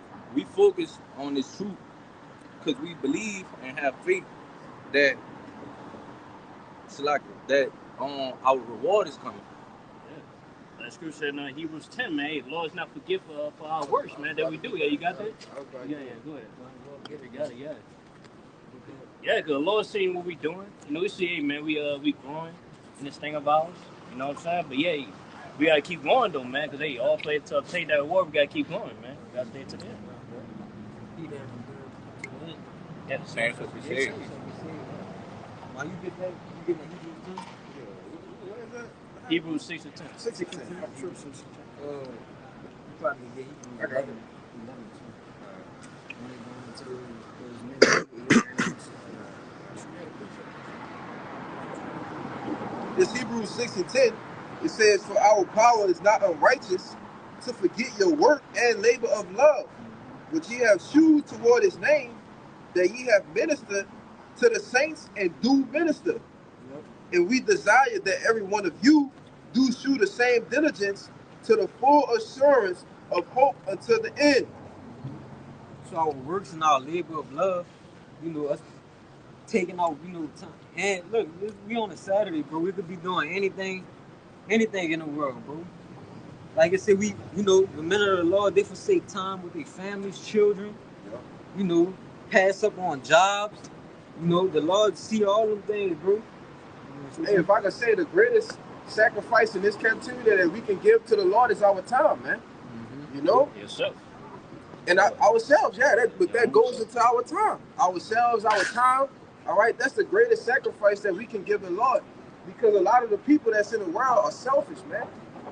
focus on this truth because we believe and have faith that it's like that our reward is coming. Yeah. That scripture said in Hebrews 10, man, the Lord is not forgive for our works, man, that we do. Yeah, you got that? Yeah, go ahead. You got it. Yeah, because the Lord's seeing what we doing. You know, we see, hey, man, we growing in this thing of ours. You know what I'm saying? But yeah, we gotta keep going though, man, because they all play to obtain that reward. We gotta keep going, man. We gotta stay to the end. Yeah, the same stuff we say. Why you get that? You get that Hebrews 10? What is that? Hebrews 6 and 10. 6 and 10. I'm sure 6 and 10. You probably get Hebrews I got it. 11. This Hebrews 6 and 10, it says, "For our power is not unrighteous to forget your work and labor of love, which ye have shewed toward his name, that ye have ministered to the saints and do minister. Yep. And we desire that every one of you do shew the same diligence to the full assurance of hope until the end." So our works and our labor of love, you know, us taking out, you know, time. And look, we on a Saturday, bro. We could be doing anything in the world, bro. Like I said, we, you know, the men of the Lord, they forsake time with their families, children, you know, pass up on jobs. You know, the Lord see all them things, bro. Hey, if I could say, the greatest sacrifice in this captivity that we can give to the Lord is our time, man. Mm-hmm. You know? Yourself. And ourselves, yeah, that goes into our time. Ourselves, our time, all right? That's the greatest sacrifice that we can give the Lord. Because a lot of the people that's in the world are selfish, man,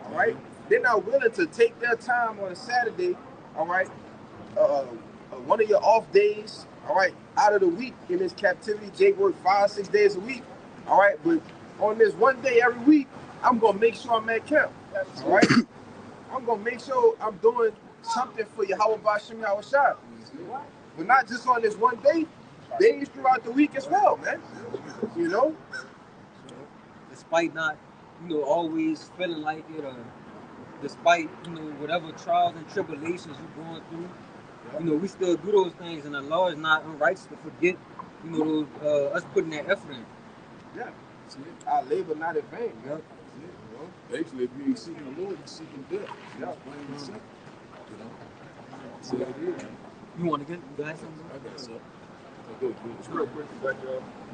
all right? They're not willing to take their time on a Saturday, all right? One of your off days, all right, out of the week in this captivity. Jake worked 5-6 days a week, all right? But on this one day every week, I'm going to make sure I'm at camp, all right? I'm going to make sure I'm doing something for Yahweh Bashim Yahushua. But not just on this one day, days throughout the week as well, man. You know? Despite not, you know, always feeling like it, or despite, you know, whatever trials and tribulations you're going through, you know, we still do those things, and the Lord is not unrighteous to forget, you know, us putting that effort in. Yeah. Our labor not in vain. Yep. Basically, if you ain't seeking the Lord, you're seeking death. Yeah. Plain and simple. You know? So it is. You want to get, you got something? I got something. It's real quick.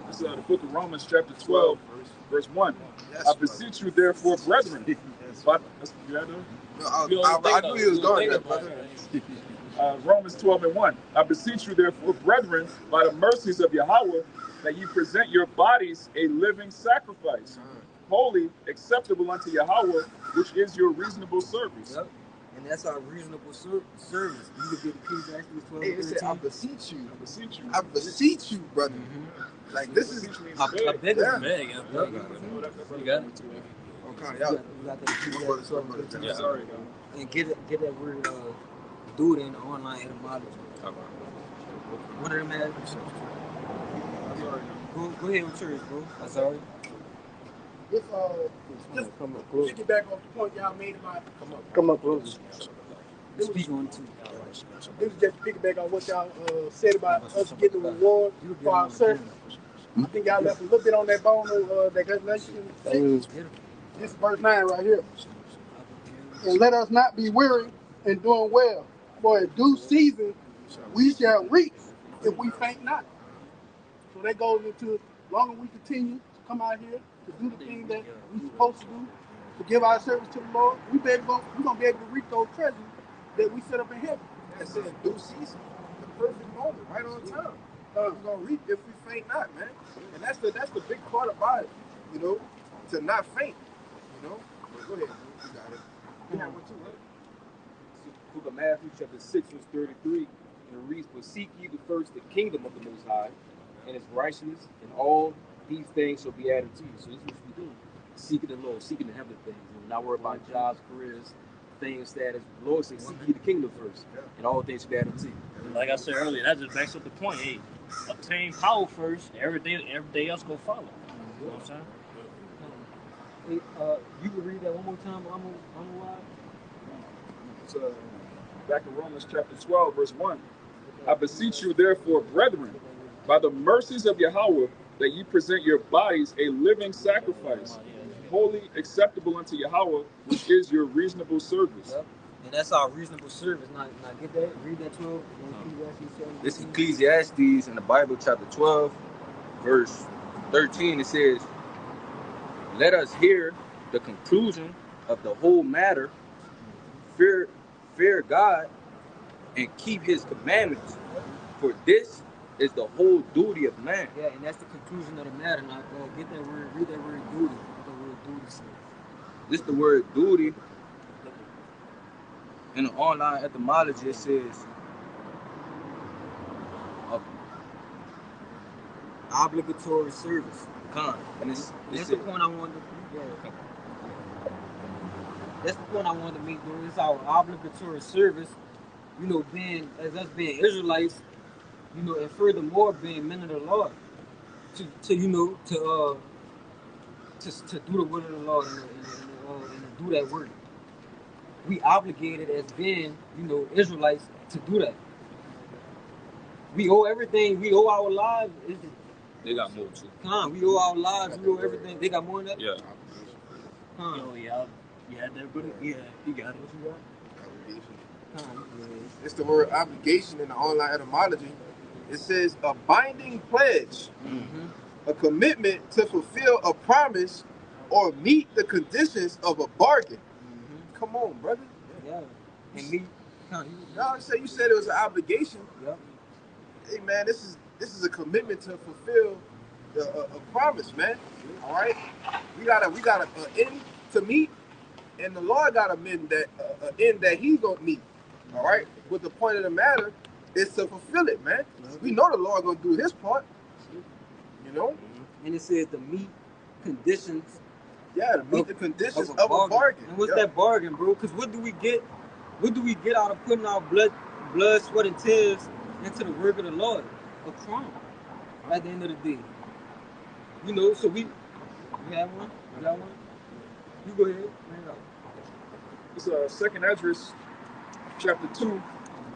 This is the book of Romans, chapter 12, verse 1. Yes, I beseech you, therefore, brethren. You got that? I knew he was going there, brother. Romans 12 and 1. I beseech you, therefore, brethren, by the mercies of Yahweh, that ye present your bodies a living sacrifice, holy, acceptable unto Yahweh, which is your reasonable service. Yep. And that's our reasonable service. You could get Ecclesiastes 12. Hey, it said, I beseech you. I beseech you. I beseech you, brother. Mm-hmm. Like, this is... I beg yeah. beg. You got it? Okay, yeah. You got that. Yeah, sorry. And get that word, do it in the online etymology. One of them had... Go ahead with yours, bro. That's all right. Just piggyback off the point y'all made about Come up close. Speak on it too. This is just piggyback on what y'all said about us getting a reward for our service. I think y'all left a little bit on that bone of that Galatians 6. This is verse 9 right here. And let us not be weary in doing well, for in due season we shall reap if we faint not. So that goes into, as long as we continue to come out here to do the things that we're supposed to do, to give our service to the Lord, we're going to be able to reap those treasures that we set up in heaven. That says due season, the perfect moment, right on time. We're gonna reap if we faint not, man. And that's the big part about it, you know, to not faint, you know. But go ahead, bro. You got it. You have one too, right? Book of Matthew, chapter 6, verse 33, and it reads, "But seek ye the first the kingdom of the Most High, and His righteousness, and all these things shall be added to you." So this is what we do: seeking the Lord, seeking the heavenly things, and not worry about jobs, careers, fame, status. The Lord says, "Seek ye the kingdom first, and all things shall be added to you." Like I said earlier, that just backs up the point. Hey, obtain power first, everything else go follow. You know what I'm saying? Hey, you can read that one more time. I'm on It's, back in Romans chapter 12, verse 1. "I beseech you, therefore, brethren, by the mercies of Yahweh, that ye present your bodies a living sacrifice, wholly acceptable unto Yahweh, which is your reasonable service." Yep. And that's our reasonable service. Now get that. Read that 12. This is Ecclesiastes in the Bible, chapter 12, verse 13. It says, "Let us hear the conclusion of the whole matter. Fear God and keep His commandments, for this is the whole duty of man." Yeah, and that's the conclusion of the matter. Now get that word. Read that word duty. What the word duty says. This is the word duty. In the online etymology, it says Obligatory service. and That's the point I wanted to. Yeah. That's the point I wanted to make, though. It's our obligatory service, you know, being as us being Israelites, you know, and furthermore being men of the Lord, to do the will of the Lord and to do that work. We obligated as being, you know, Israelites to do that. We owe everything. We owe our lives. They got more too. We owe our lives. We owe everything. They got more than that. Yeah. Oh yeah, yeah, that brother. Yeah, he got it. What you got? Obligation. It's the word obligation in the online etymology. It says a binding pledge, a commitment to fulfill a promise or meet the conditions of a bargain. Come on, brother. Yeah. And me. No, you said it was an obligation. Yep. Hey man, this is a commitment to fulfill a promise, man. All right, we got an end to meet, and the Lord got an end that He's gonna meet. All right, but the point of the matter is to fulfill it, man. We know the Lord gonna do His part. You know, and it says to meet conditions. Yeah, to meet the conditions of a bargain. And what's that bargain, bro? Because what do we get? What do we get out of putting our blood, sweat, and tears into the work of the Lord? A crown. At the end of the day, you know. So we have one. You got one. You go ahead. It's 2nd Esdras, chapter 2,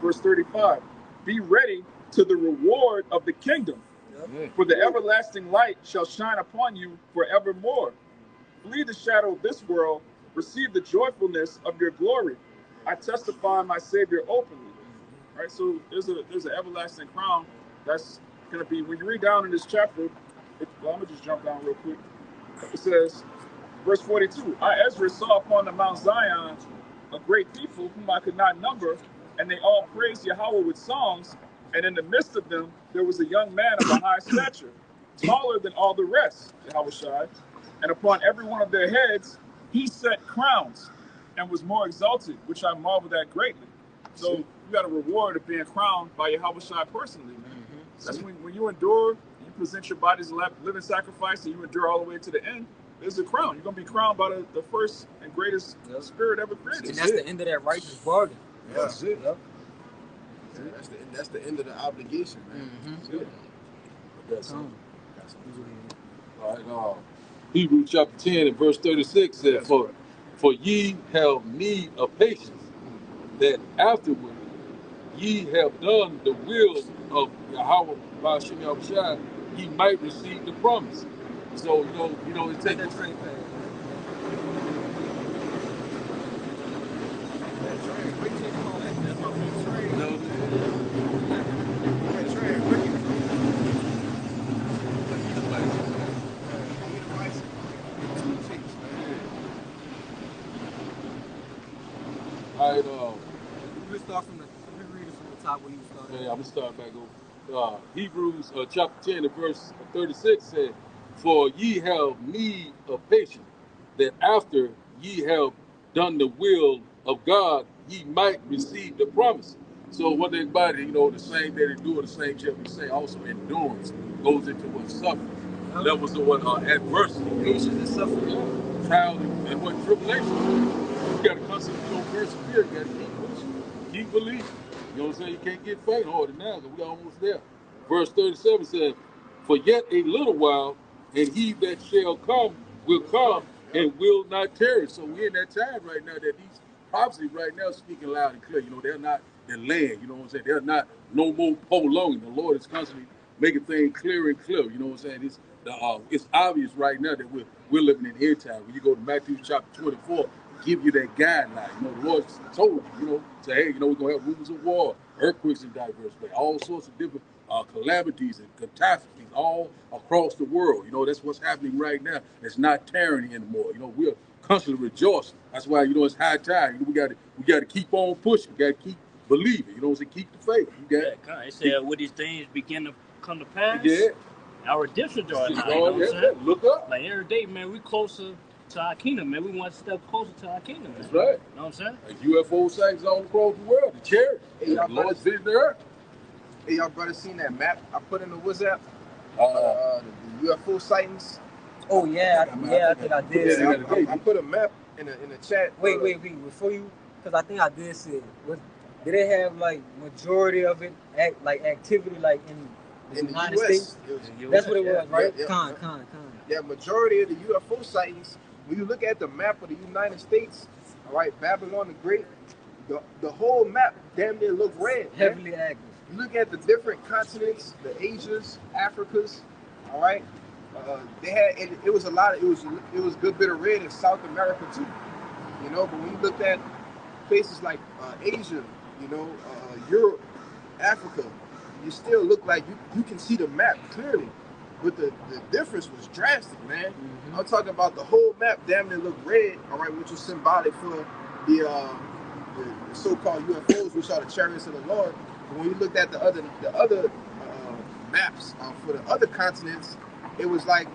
verse 35. "Be ready to the reward of the kingdom, for the everlasting light shall shine upon you forevermore. Flee the shadow of this world, receive the joyfulness of your glory. I testify my Savior openly." Right, so there's an everlasting crown that's going to be, when you read down in this chapter, I'm going to just jump down real quick. It says, verse 42, "I, Ezra, saw upon the Mount Zion a great people whom I could not number, and they all praised Yahweh with songs, and in the midst of them there was a young man of a high stature, taller than all the rest, Yahweh Shai, and upon every one of their heads he set crowns, and was more exalted, which I marveled at greatly." So you got a reward of being crowned by Yahweh Shai personally, man. That's when you endure, you present your body as a living sacrifice, and you endure all the way to the end. There's a crown. You're gonna be crowned by the first and greatest spirit ever created. And that's the end of that righteous bargain. Yeah. That's it. Yep. That's the end of the obligation, man. That's all right. Hebrews chapter 10 and verse 36 says, For ye have need of patience, that afterward ye have done the will of Yahweh by Shem Yahushua, ye might receive the promise." So you know, it takes. All right, We'll start from the. Let me read it from the top where you started. Yeah, I'm gonna start back over. Hebrews chapter 10 and verse 36 said, "For ye have need of patience, that after ye have done the will of God, ye might receive the promise." So what everybody, the same that endure, the same shall be saved. Also endurance goes into what suffering. Levels of what adversity. Patience and suffering. Trial and what tribulation. You gotta constantly persevere, you gotta keep pushing, keep believing. You know what I'm saying? You can't get faint harder now because we almost there. Verse 37 says, "For yet a little while, and he that shall come will come and will not tarry." So we're in that time right now that these prophecies right now speaking loud and clear. They're not delaying. You know what I'm saying? They're not no more prolonging. The Lord is constantly making things clearer and clearer. You know what I'm saying? It's obvious right now that we're living in end time. When you go to Matthew chapter 24, give you that guideline. The Lord told you, say, hey, we're gonna have rumors of war, earthquakes in diverse places, all sorts of different calamities and catastrophes all across the world. That's what's happening right now. It's not tyranny anymore. We're constantly rejoicing. That's why it's high time. We got to keep on pushing. We got to keep believing. Keep the faith. You got it said, "Will these things begin to come to pass?" Yeah. Our redemption draws nigh. Look up. Like every day, man, we closer to our kingdom, man. We want to step closer to our kingdom. Man. That's right. You know what I'm saying? Like UFO sites all across the world. The charity. The Lord's vision the earth. Hey, y'all brothers seen that map I put in the WhatsApp? The UFO sightings. Oh yeah, I think I did. Yeah, I put a map in the chat. Wait, before you, because I think I did see it. Did they have like majority of it activity like in the United US. States? That's what it was, right? Yeah. Con. Yeah, majority of the UFO sightings. When you look at the map of the United States, all right, Babylon the Great, the whole map damn near look red. Heavily active. You look at the different continents, the Asias, Africas, all right. They had it was a lot. It was a good bit of red in South America too, But when you looked at places like Asia, Europe, Africa, you still look like you can see the map clearly, but the difference was drastic, man. Mm-hmm. I'm talking about the whole map damn near looked red, all right, which was symbolic for the so-called UFOs, which are the chariots of the Lord. But when you looked at the other maps for the other continents, it was like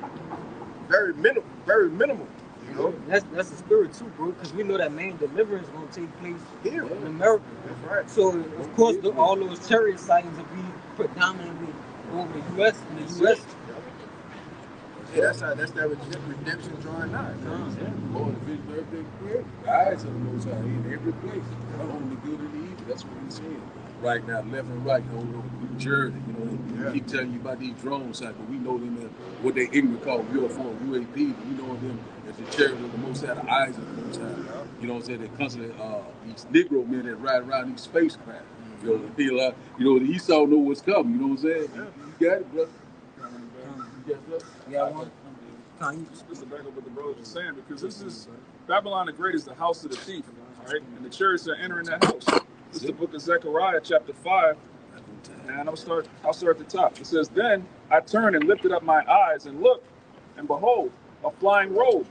very minimal. That's the spirit too, bro. Because we know that main deliverance is gonna take place here in America. That's right. So of course, all those chariot sightings will be predominantly over the U.S. in the U.S. Yeah, that's that redemption drawing nigh. Lord, the vision of everything created. The eyes of the Most High in every place. On the good and the evil. That's what we're seeing right now, left and right. New Jersey, keep telling you about these drone sites, but we know them as what they ignorant call UFO, UAP. We know them as the chariots of the Most High, the eyes of the Most High. You know what I'm saying? They constantly these Negro men that ride around these spacecraft. The Esau know what's coming. You know what I'm saying? You got it, brother. Just to back up what the brothers were saying, because this is Babylon the Great is the house of the thief, right? And the chariots are entering that house. This is the book of Zechariah, chapter 5, and I'll start at the top. It says, "Then I turned and lifted up my eyes and looked, and behold, a flying robe.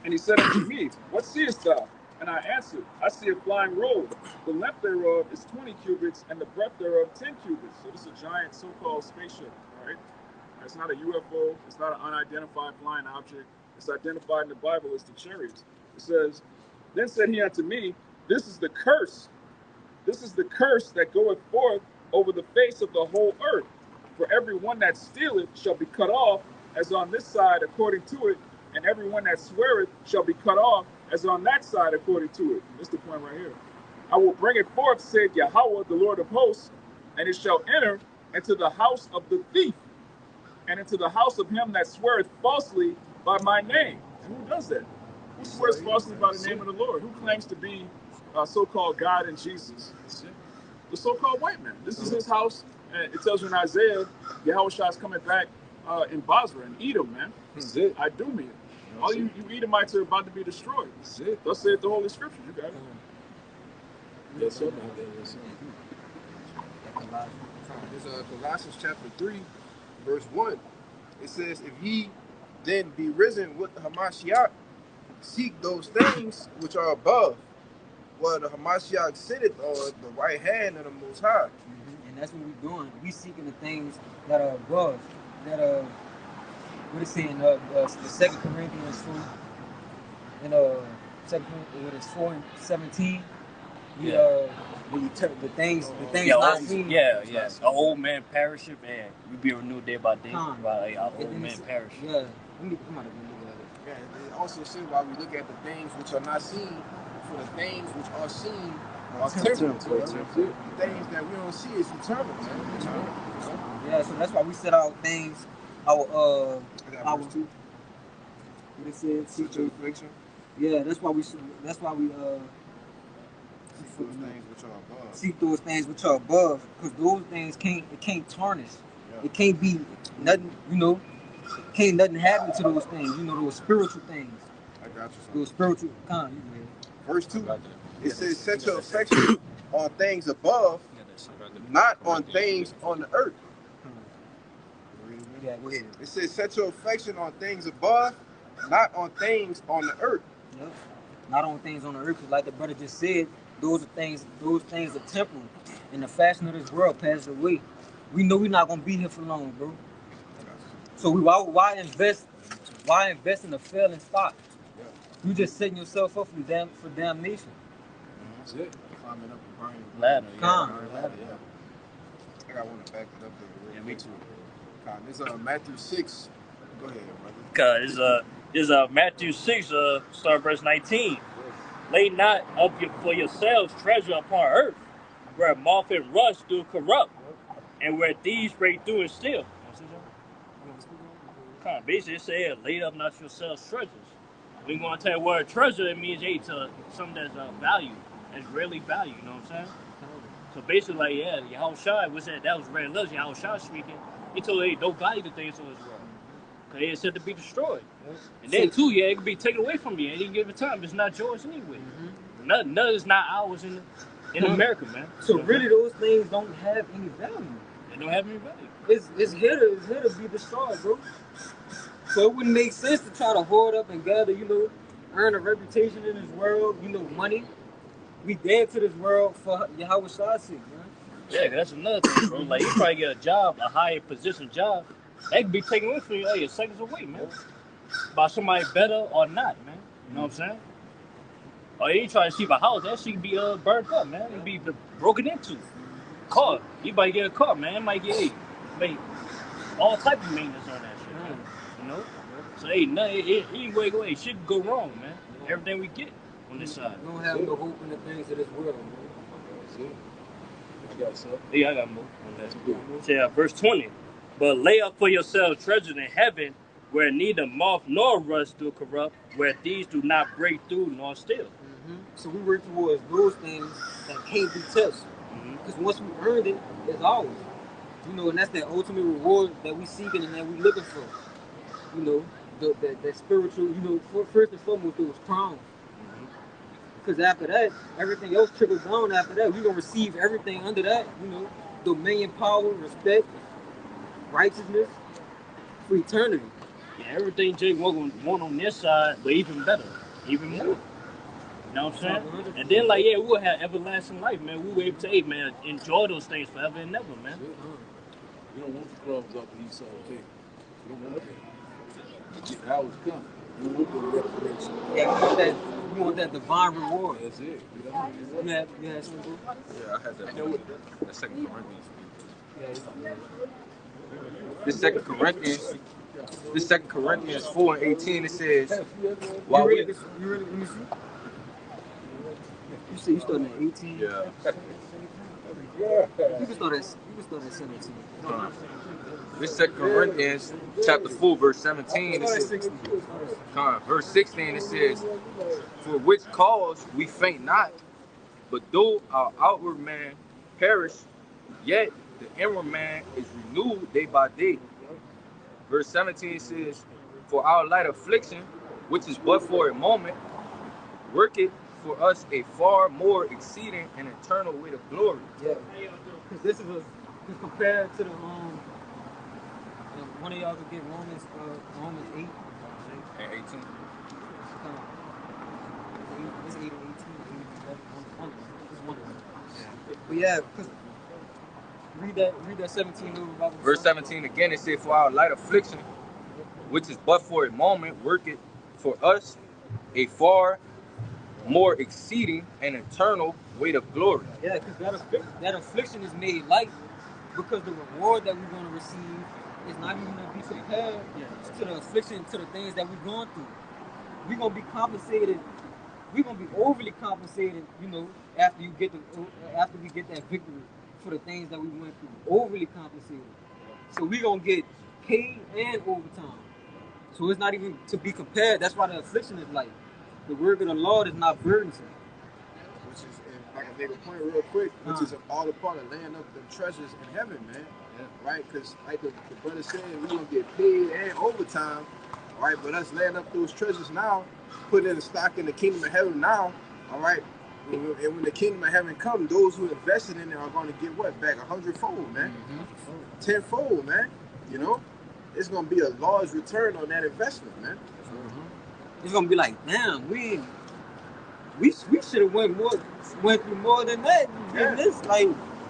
And he said unto me, What seest thou? And I answered, I see a flying robe. The length thereof is 20 cubits, and the breadth thereof 10 cubits." So this is a giant so-called spaceship, right? It's not a UFO. It's not an unidentified flying object. It's identified in the Bible as the chariots. It says, "Then said he unto me, This is the curse. This is the curse that goeth forth over the face of the whole earth. For every one that stealeth shall be cut off, as on this side according to it, and every one that sweareth shall be cut off, as on that side according to it." That's the point right here. "I will bring it forth, said Yahweh, the Lord of hosts, and it shall enter into the house of the thief, and into the house of him that sweareth falsely by my name." And who does that? Who swears falsely by the name of the Lord? Who claims to be so-called God and Jesus? The so-called white man. This is his house. And it tells you in Isaiah, Yahweh Shah is coming back in Basra and Edom, man. That's it. Idumea. All you Edomites are about to be destroyed. That's it. Thus saith the Holy Scripture. You got it. Yes, sir. Yes, sir. This Colossians chapter 3, verse 1. It says, "If ye then be risen with the Hamashiach, seek those things which are above, Well, the Hamashiach sitteth on the right hand of the Most High. And that's what we're doing. We seeking the things that are above, that are, what is saying, the 2 Corinthians 4, and 2 Corinthians 4 and 17. We, the things not seen. Our old man perisheth, and we be renewed day by day. Right, our old man perish. Yeah, let me come out of the Yeah, it also says while we look at the things which are not seen, for the things which are seen are temporal. The things that we don't see is eternal, man. Yeah, so that's why we set out things. Our Verse 2. What it said, Seek your affliction. yeah, that's why we Those things which are above. seek those things which are above, because those things can't tarnish. Yeah. It can't be nothing, can't nothing happen to those things, those spiritual things. I got you. Those spiritual kind. Verse 2. It says, set your affection on things above, not on things on the earth. Yeah, go ahead. It says, set your affection on things above, not on things on the earth. Yep. Not on things on the earth, 'cause like the brother just said, those things are temporal, and the fashion of this world passes away. We know we're not gonna be here for long, bro. So why invest in a failing stock? You just setting yourself up for damnation. That's it. Climbing up the burning Ladder, ladder, yeah. I got one to back it up there. Yeah, me too. This Matthew 6. Go ahead, brother. Cause this Matthew 6, start verse 19. Lay not up for yourselves treasure upon earth, where moth and rust do corrupt, and where thieves break through and steal. Basically, it said, lay up not yourselves treasures. We gonna tell you what a treasure it means, to something that's value, that's really value. You know what I'm saying? So basically, like, yeah, Yahushua was that was very little. Yahushua speaking. He told you, don't value the things of this world. Because it said to be destroyed. And then, too, it can be taken away from you at any given time. It's not yours anyway. None is not ours in America, man. So really, those things don't have any value. They don't have any value. It's here to be destroyed, bro. So it wouldn't make sense to try to hoard up and gather, earn a reputation in this world, money. We dead to this world for Yahweh's sake, man. Yeah, that's another thing, bro. Like, you probably get a job, a higher position job, that could be taken away from you seconds away, man. By somebody better or not, man. You know what I'm saying? Or you try to see a house, that shit could be burnt up, man. It be broken into. Car, you might get a car, man. It might get all type of maintenance on that shit, man. You know? So anyway, shit could go wrong, man. Everything we get on this side. We don't have no hope in the things of this world, man. Yeah, I got more on that. Yeah, verse 20. But lay up for yourselves treasures in heaven, where neither moth nor rust do corrupt, where thieves do not break through nor steal. So we work towards those things that can't be touched. Because once we earned it, it's ours. And that's that ultimate reward that we seeking and that we looking for. That spiritual, first and foremost, those crowns. Because after that, everything else trickles down after that. We're going to receive everything under that, dominion, power, respect, righteousness, for eternity. Yeah, everything Jake want on this side, but even better, even more. You know what I'm saying? And then, we'll have everlasting life, man. We'll be able to, enjoy those things forever and never, man. You don't want the crumbs off the east side of the table. You don't want that. The hours come. You want the reparation. Yeah, we want that divine reward. That's it. You had something, bro? Yeah, I had that Second Corinthians. This Second Corinthians 4 and 18, it says, while we... You say you started at 18? Yeah. You can start at 17. This 2 Corinthians chapter 4, verse 17, it says, verse 16, it says, for which cause we faint not, but though our outward man perish, yet the inward man is renewed day by day. Verse 17 says, for our light affliction, which is but for a moment, worketh for us a far more exceeding and eternal weight of glory. Yeah, because this is compared to the one of y'all could get Romans 8 and 18. It's 8 and 18. But yeah, cause read that 17 over Bible. Verse 17 again, it said, "For our light affliction, which is but for a moment, worketh for us a far more exceeding and eternal weight of glory." Yeah, because that affliction is made light because the reward that we're going to receive is not even going to be compared to the affliction, to the things that we're going through. We're going to be compensated. We're going to be overly compensated, after we get that victory for the things that we went through. Overly compensated. So we're going to get paid and overtime. So it's not even to be compared. That's why the affliction is light. The word of the Lord is not burdensome. Which is, if I can make a point real quick, which is all a part of laying up the treasures in heaven, man. Yeah. Right? Because like the brother said, we're going to get paid and overtime, right? But us laying up those treasures now, putting in the stock in the kingdom of heaven now, all right? And when the kingdom of heaven comes, those who invested in it are going to get what? Back 100-fold, man. Mm-hmm. 10-fold, man. It's going to be a large return on that investment, man. Mm-hmm. It's going to be like, damn, we should have went through more than that. Yeah. This, like,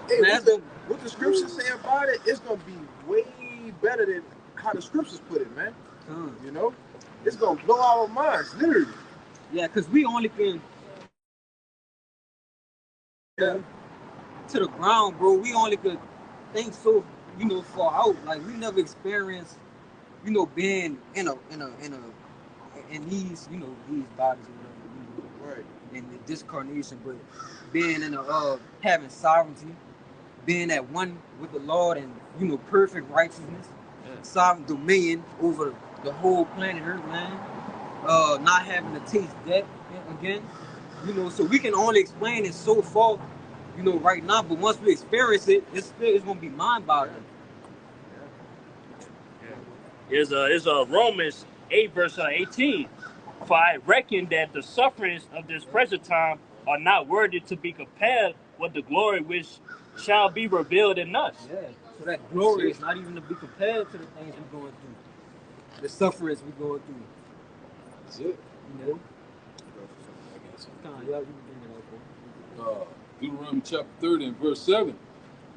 hey, what the scriptures say about it, it's going to be way better than how the scriptures put it, man. It's going to blow our minds, literally. Yeah, because we only can... to the ground, bro. We only could think so, far out. Like we never experienced, being in these, these bodies or whatever, right? In the discarnation, but being in having sovereignty, being at one with the Lord, and perfect righteousness, sovereign dominion over the whole planet Earth, man. Not having to taste death again, so we can only explain it so far. Right now, but once we experience it, it's gonna be mind-boggling. Is Romans 8 verse 18. For I reckon that the sufferings of this present time are not worthy to be compared with the glory which shall be revealed in us. Yeah. So that glory is not even to be compared to the things we're going through, the sufferings we're going through. That's it. Deuteronomy chapter 30 and verse 7.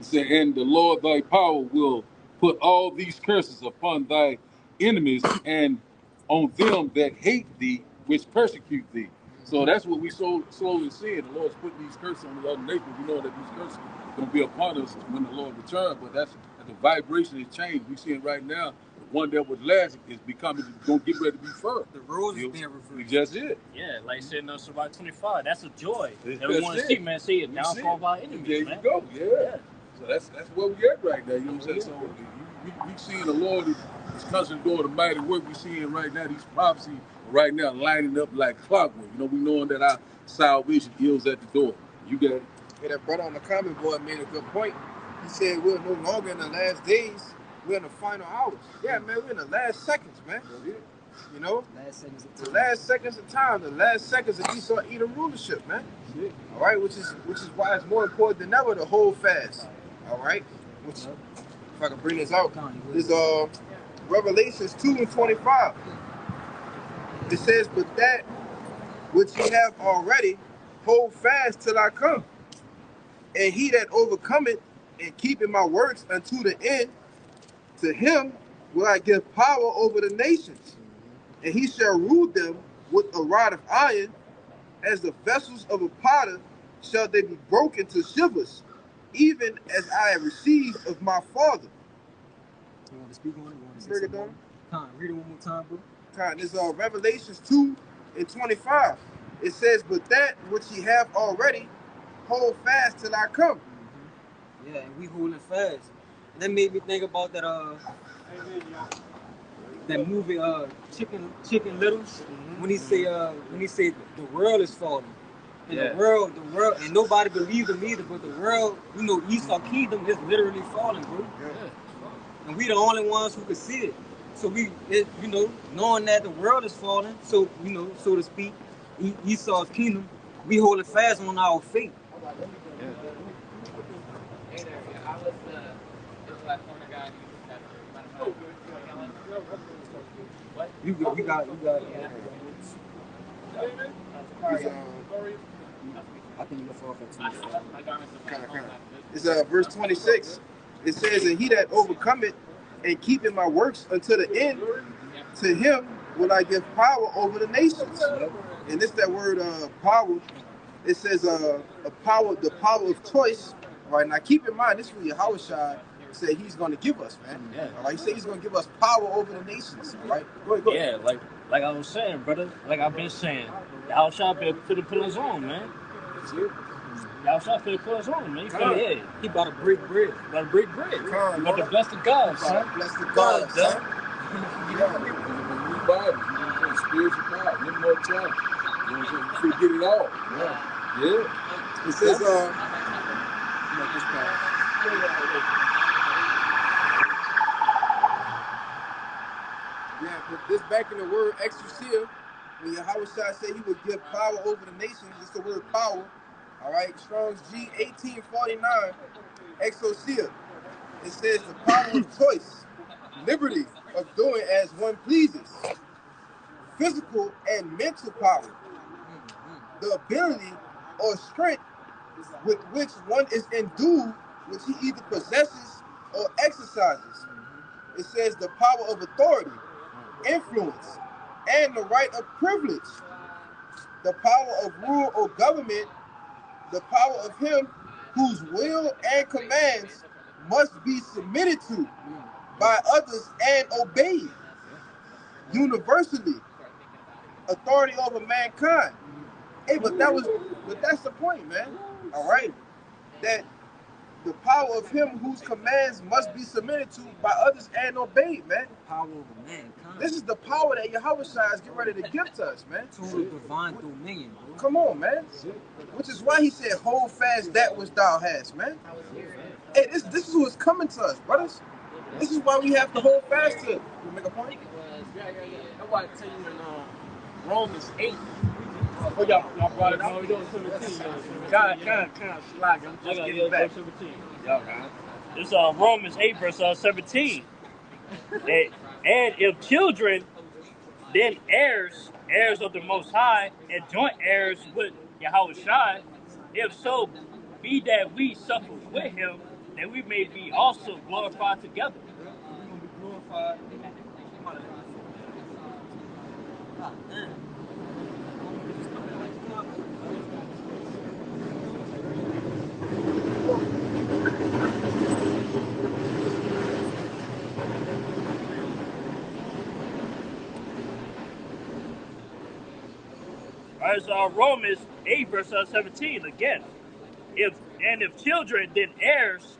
It said, "And the Lord thy power will put all these curses upon thy enemies and on them that hate thee, which persecute thee." So that's what we slowly seeing. The Lord's putting these curses on the other nations. We know that these curses are going to be upon us when the Lord returns, but that's the vibration has changed. We see it right now. The one that was last is going to get ready to be first. The rules is being reversed. Just it. Yeah, like saying in Surah 25, that's a joy that we want to see, man. See it downfall of our enemies, there man. You go, yeah. So that's where we at right now. You know what I'm saying? So we seeing the Lord is constantly doing the mighty work. We seeing right now these prophecies right now lining up like clockwork. We knowing that our salvation is at the door. You got it. Hey, that brother on the comment board made a good point. He said we're no longer in the last days. We're in the final hours. Yeah, man, we're in the last seconds, man. Last seconds of time. The last seconds of time, the last seconds of Esau Edom rulership, man. All right, which is why it's more important than ever to hold fast. All right, which if I can bring this out, is Revelations 2:25. It says, "But that which ye have already, hold fast till I come. And he that overcometh and keepeth my works unto the end, to him will I give power over the nations, and he shall rule them with a rod of iron, as the vessels of a potter shall they be broken to shivers, even as I have received of my Father." You want to speak on it? You want to break it down? Read it one more time, bro. This is Revelations 2:25. It says, "But that which ye have already, hold fast till I come." Yeah, and we holding fast. And that made me think about that that movie Chicken Little, when he say the world is falling. And the world, and nobody believed him either, but the world, Esau Kingdom is literally falling, bro. Yeah. And we the only ones who could see it. So knowing that the world is falling, so so to speak, Esau's kingdom, we holding fast on our faith. You got it. I think you left off at 2. It's verse 26. It says, and he that overcometh and keepeth my works until the end, to him will I give power over the nations. And it's that word power. It says a power, the power of choice. All right, now keep in mind, this is what Yahushua said he's going to give us, man. Yeah. All right, he said he's going to give us power over the nations. All right, go ahead. Yeah, like I was saying, brother. Like I've been saying, y'all shot put the pillars on, man. Y'all shot put the pillars on, man. You feel me? Yeah. He about to break bread. About to break bread. About to bless the God, son. Bless the God, son. New Bible, spiritual power, a little more time. You know what I'm saying? Before you get it all. Yeah. It says, yeah, put this back in the word exousia. When Yahushua said he would give power over the nations, it's the word power. All right, Strong's G 1849, exousia. It says the power of choice, liberty of doing as one pleases, physical and mental power, the ability or strength with which one is endued, which he either possesses or exercises. It says the power of authority, influence, and the right of privilege, the power of rule or government, the power of him whose will and commands must be submitted to by others and obeyed universally, authority over mankind. Hey, but that's the point, man. All right, that the power of him whose commands must be submitted to by others and obeyed, man. Power over mankind. This is the power that Yahushua is getting ready to give to us, man. Total divine dominion, bro. Come on, man. Which is why he said, hold fast that which thou hast, man. Hey, this is what's coming to us, brothers. This is why we have to hold fast to it. You make a point? I want to tell you in Romans 8. Oh, y'all brought it up? No, we doing 17. Kind of slack. I'm just getting back. 17. Y'all got it. It's Romans 8, verse 17. And if children, then heirs of the Most High, and joint heirs with Yahushua, if so be that we suffer with him, that we may be also glorified together. We're going to be glorified. As Romans 8, verse 17 again. If children, then heirs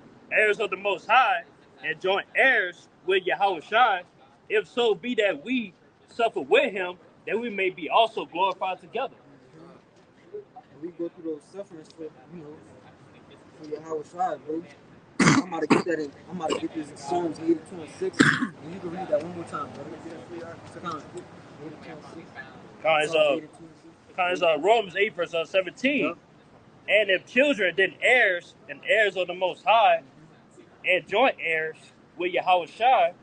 of the Most High, and joint heirs with Yahushua, if so be that we suffer with him, that we may be also glorified together. We go through those sufferings for Yahushua, bro. I'm about to get that in. I'm about to get this in Psalms 82 and 6. And you can read that one more time, bro. It's Romans 8, verse 17. Yep. And if children, then heirs, and heirs of the Most High, and joint heirs with Yahushua,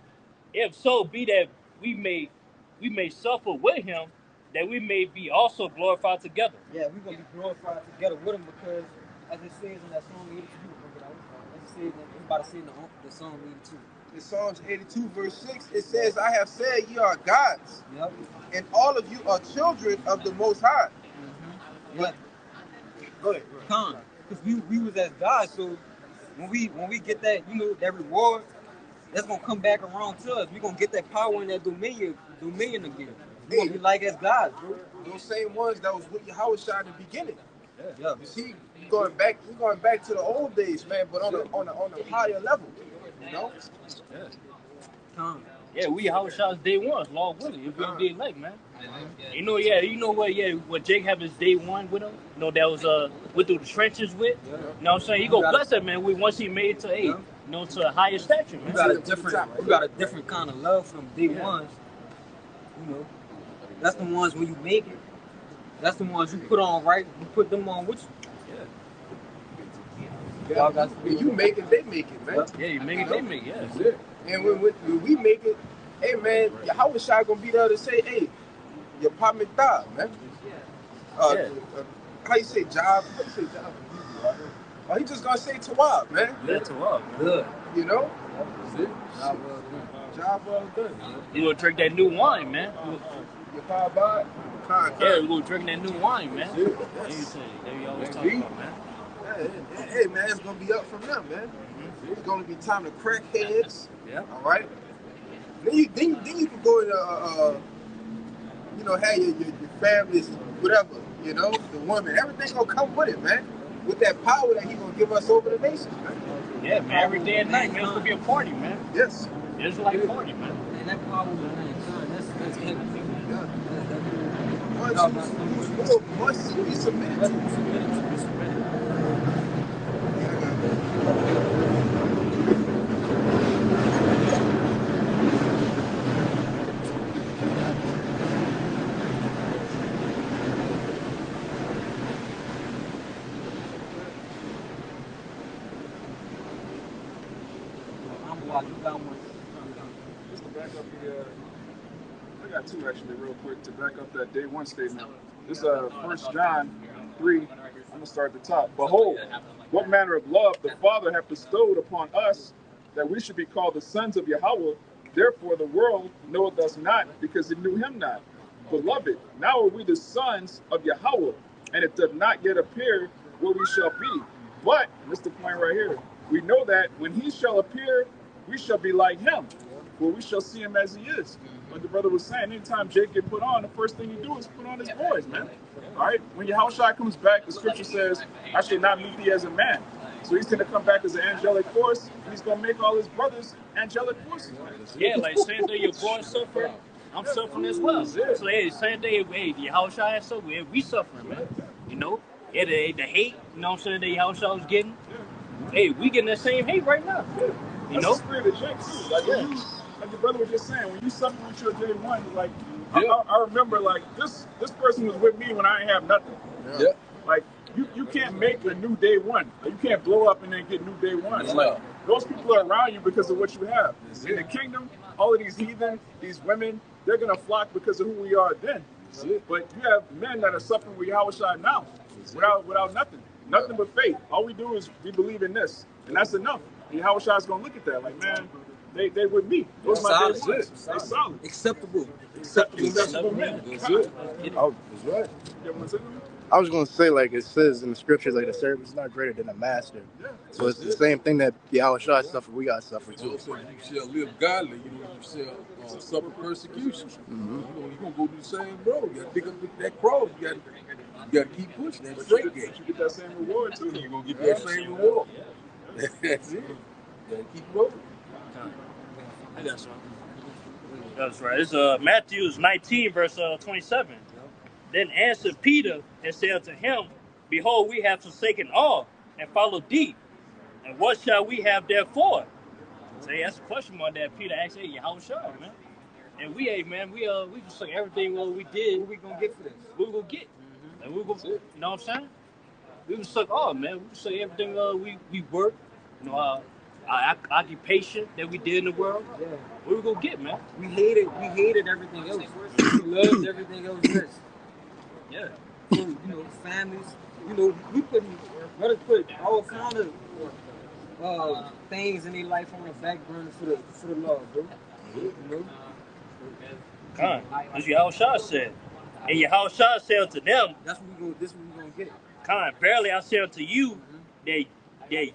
if so be that we may suffer with him, that we may be also glorified together. Yeah, we're gonna be glorified together with him because, as it says in that Psalm 82, it's about to say in the Psalm 82. In Psalms 82, verse 6, it says, I have said ye are gods, yep, and all of you are children of the Most High. Mm-hmm. Yeah. Go ahead. Because we was as gods, so when we get that, that reward, that's gonna come back around to us. We're gonna get that power and that dominion again. We're gonna be like as gods, bro. Those same ones that was with Yahushua in the beginning. Yeah. You see, we're going back to the old days, man, but on a higher level, you know? Yeah, we Yahushua's day one, Lord willing, if we be elect, man. What Jake have his day one with him. That was went through the trenches with. You know what I'm saying? He go bless that man. Once he made it to 8, to a higher stature, man. You got a different kind of love from day ones. That's the ones when you make it. That's the ones you put on right. You put them on with you. You make it, they make it, man. Yeah, you make it, they make it. Yeah, that's it. And when we make it, hey man, Yahushua gonna be there to say, hey, your partner died, man. how you say job? How you say job? Oh, he just gonna say Tawab, man. Yeah, to up. Good. You know? That's it. Job well done. Job well done. You gonna drink that new wine, man. Your power by? Yeah, we gonna drink that new wine, man. That's it. That you say, that we always talk Indeed. about, man. Hey, man, it's gonna be up from them, man. It's gonna be time to crack heads. Yeah. All right. Then you can go to you know, have your families, whatever. You know, the woman, everything gonna come with it, man. With that power that he gonna give us over the nation, man. Yeah, man. Every day and night, man, it's gonna be a party, man. Yes. It's like a party, man. And that power was that's everything. Yeah. God, Must be submitted to. Just to back up the, I got two actually real quick to back up that day one statement. This is 1 John 3. I'm gonna start at the top. Behold, what manner of love the Father hath bestowed upon us, that we should be called the sons of Yahweh. Therefore the world knoweth us not, because it knew him not. Beloved, now are we the sons of Yahweh, and it doth not yet appear what we shall be. But, and this is the point right here, we know that when he shall appear, we shall be like him, for we shall see him as he is. Like the brother was saying, anytime Jake get put on, the first thing you do is put on his voice, man. All right? When Yahushua comes back, the scripture says, I shall not meet thee as a man. So he's going to come back as an angelic force, and he's going to make all his brothers angelic forces. Yeah, like same day your boy suffer, I'm suffering as well. So hey, same day, hey, Yahushua has suffering, we suffering, man. You know? Yeah, the hate, you know what I'm saying, that Yahushua was getting. Hey, we getting that same hate right now. You know? That's the spirit of Jake, too. Like, when you, like the brother was just saying, when you suffer with your day one, like, I remember, like, this person was with me when I didn't have nothing. Yeah. Like, you can't make a new day one. Like, you can't blow up and then get new day one. Yeah. Like, those people are around you because of what you have. In the kingdom, all of these heathen, these women, they're going to flock because of who we are then. But you have men that are suffering with Yahushua now without nothing. Nothing but faith. All we do is we believe in this. And that's enough. And Yahushua's going to look at that like, man, they with me. Those are my day ones. They solid. Acceptable. Acceptable men. That's it. Oh, that's right. You want to say something? I was going to say, like it says in the scriptures, like the servant is not greater than the master. So it's the same thing that Yahushua suffered, we got to suffer too. So you shall live godly, you shall suffer persecution. You you're going to go do the same, bro. You got to pick up that cross. You got to keep pushing that straight gate. You get that same reward too. You're going to get that same reward. That's it. You got to keep going. That's right. It's Matthew 19, verse 27. Then answered Peter and said unto him, Behold, we have forsaken all and followed thee. And what shall we have therefore? So that's a question mark that Peter asked, hey, Yahushua, man. And we just like everything we did. What we gonna get for this? What we gonna get? And we gonna, you know what I'm saying? We was suck all, man. We just say everything we work, you know, our occupation that we did in the world. Yeah. What we gonna get, man? We hated everything else. We loved everything else less. Yeah. So, you know, families, you know, brothers put all kind of things in their life on the back burner for the Lord, bro. You know? Come on. As Yahushua said. And Yahushua said unto them, This what we gonna get. Come, verily I say unto you, that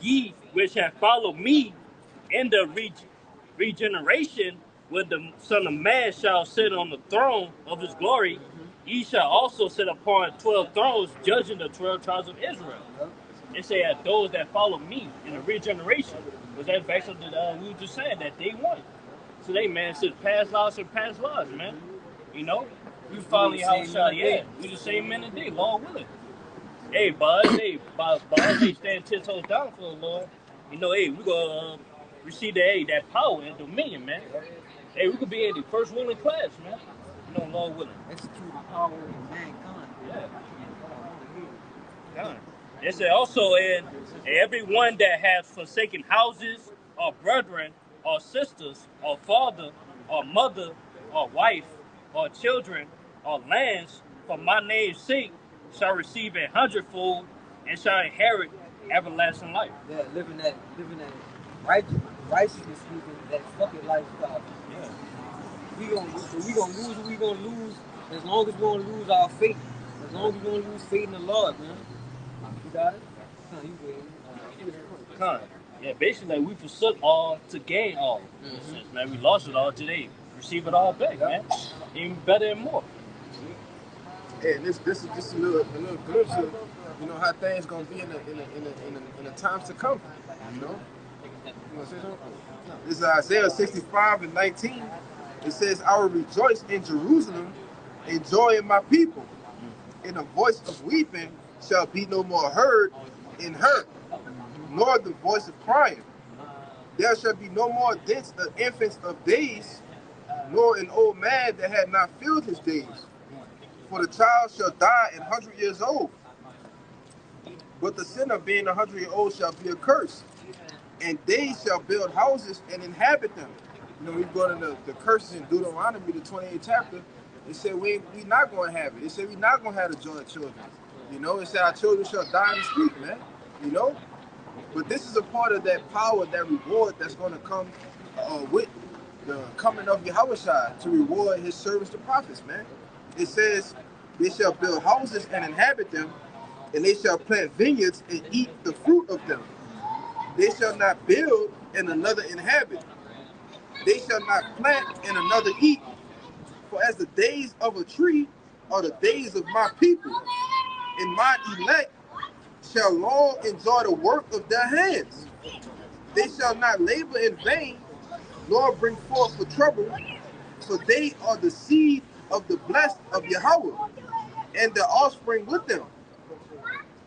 ye which have followed me in the regeneration, when the Son of Man shall sit on the throne of his glory, ye shall also sit upon 12 thrones, judging the 12 tribes of Israel. It say that those that follow me in the regeneration, was that back to the we were just saying that they won. So they, man, said past laws and past laws, man. You know, we following Yahushua, yeah. We the same men today, Lord willing. Hey, bud, hey, stand 10 toes down for the Lord. You know, hey, we gonna receive that power and dominion, man. Hey, we could be in the first ruling class, man. You know, Lord willing. Execute the power of mankind. Yeah. God. It said also, and everyone that has forsaken houses, or brethren, or sisters, or father, or mother, or wife, or children, or lands, for my name's sake, shall receive 100-fold and shall inherit everlasting life. Yeah, living that righteousness speaking, that fucking lifestyle. Yeah. We gonna lose what we gonna lose as long as we gonna lose our faith. As long as we gonna lose faith in the Lord, man. You got it? No, you good. Con. Yeah, basically like we forsook all to gain all. In a sense, man. We lost it all today. Receive it all back, man. Even better and more. And this is just a little glimpse of how things gonna be in the times to come. You wanna say something? This is Isaiah 65:19. It says, "I will rejoice in Jerusalem, and joy in my people, and a voice of weeping shall be no more heard in her, nor the voice of crying. There shall be no more deaths of infants of days, nor an old man that had not filled his days. For the child shall die 100 years old, but the sinner being 100-year-old shall be accursed. And they shall build houses and inhabit them." We go to the curses in Deuteronomy, the 28th chapter. It said we not going to have it. It said we not going to have the joy of children. It said our children shall die in the street, man. But this is a part of that power, that reward that's going to come with the coming of Yahushua to reward his servants, the prophets, man. It says they shall build houses and inhabit them, and they shall plant vineyards and eat the fruit of them. They shall not build and another inhabit. They shall not plant and another eat. For as the days of a tree are the days of my people, and my elect shall long enjoy the work of their hands. They shall not labor in vain, nor bring forth for trouble, for they are the seed of the blessed of Yahweh, and their offspring with them.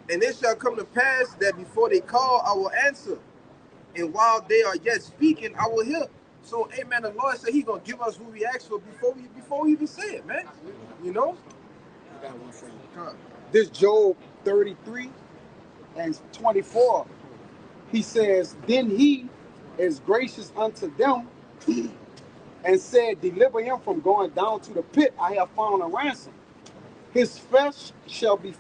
And it shall come to pass that before they call, I will answer, and while they are yet speaking, I will hear. So, amen, the Lord said he's going to give us what we ask for before we even say it, man. I got one for you. This Job 33:24, he says, "Then he is gracious unto them and said, deliver him from going down to the pit. I have found a ransom. His flesh shall be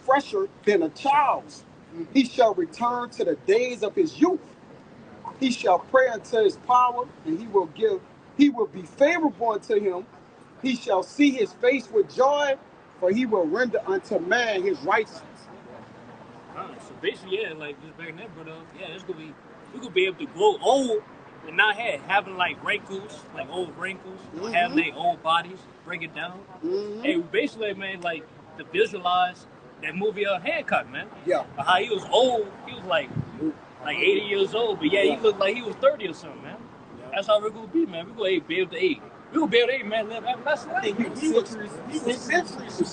fresher than a child's. He shall return to the days of his youth. He shall pray unto his power, and he will be favorable unto him. He shall see his face with joy, for he will render unto man his righteousness." So basically, yeah, like just back then, brother, yeah, we could be able to grow old and not having like wrinkles, like old wrinkles, or having their old bodies, break it down. Hey, basically, man, like to visualize that movie Hancock, man. Yeah. How he was old, he was like 80 years old, but yeah, he looked like he was 30 or something, man. That's how we're gonna be, man. We're gonna be able to age. We're gonna be able to age, man. Live everlasting life. He was centuries. The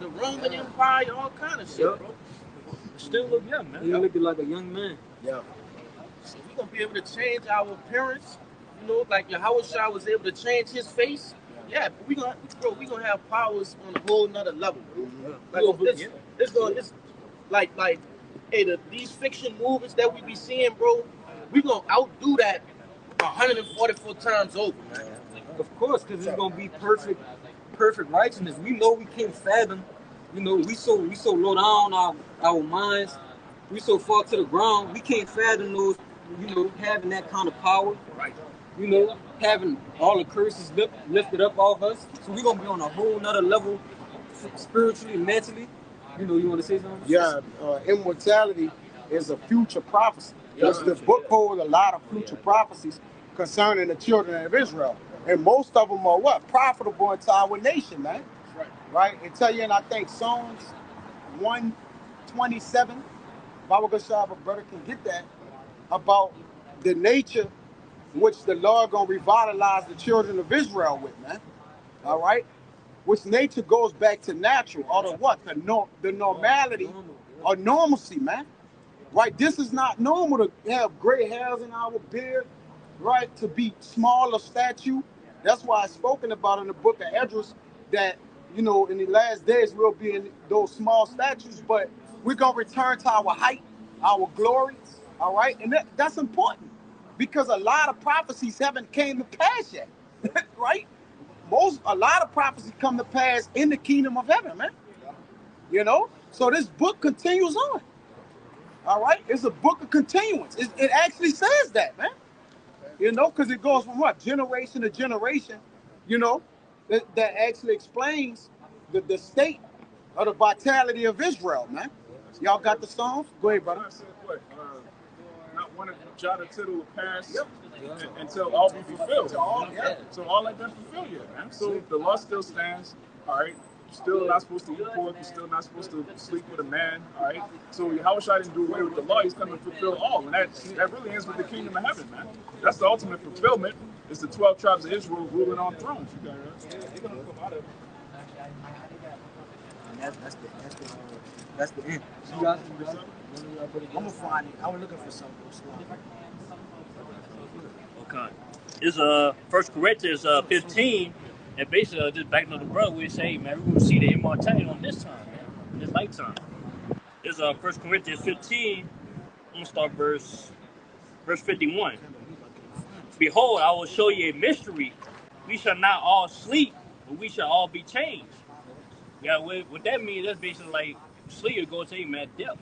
Roman Empire, all kind of shit, bro. Still look young, man. He looked like a young man. Yeah. So we're gonna be able to change our appearance. Like Yahushua was able to change his face. Yeah, but we gonna have powers on a whole nother level, bro. These fiction movies that we be seeing, bro, we gonna outdo that 144 times over, man. Of course, because it's gonna be perfect righteousness. We know we can't fathom. We so low down our minds. We so far to the ground. We can't fathom those. Having that kind of power. Right. Having all the curses lifted up off us. So we're gonna be on a whole nother level, spiritually, mentally. You want to say something? Yeah, immortality is a future prophecy. Because the book holds a lot of future prophecies concerning the children of Israel. And most of them are what? Profitable into our nation, man. Right? It tell you, and I think Psalms 127, Baba Gashab, a brother can get that, about the nature which the Lord gonna revitalize the children of Israel with, man. All right? Which nature goes back to natural, or the what? The normality or normalcy, man. Right? This is not normal to have gray hairs in our beard, right? To be smaller stature. That's why it's spoken about in the book of Esdras that, in the last days we'll be in those small statues, but we're going to return to our height, our glory, all right? And that's important because a lot of prophecies haven't came to pass yet, right? a lot of prophecies come to pass in the kingdom of heaven, man. You know, so this book continues on. All right, it's a book of continuance. It actually says that, man. You know, because it goes from what generation to generation. You know, that actually explains the state of the vitality of Israel, man. Y'all got the Psalms? Go ahead, brother. Not one of jot or tittle will pass until all be fulfilled. So all ain't been fulfilled yet, man. So the law still stands. All right. You're still not supposed to eat pork. You're still not supposed to sleep with a man. All right. So Yahushua didn't do away with the law. He's coming to fulfill all, and that really ends with the kingdom of heaven, man. That's the ultimate fulfillment. It's the 12 tribes of Israel ruling on thrones. That's the end. I'm gonna find it. I was looking for something. Okay. It's 1 Corinthians 15, and basically just backing up the brother, we say, man, we're gonna see the immortality on this time, man, in this lifetime. It's 1 Corinthians 15. I'm gonna start verse 51. Behold, I will show you a mystery. We shall not all sleep, but we shall all be changed. Yeah, what that means, that's basically like sleep to go to man, death.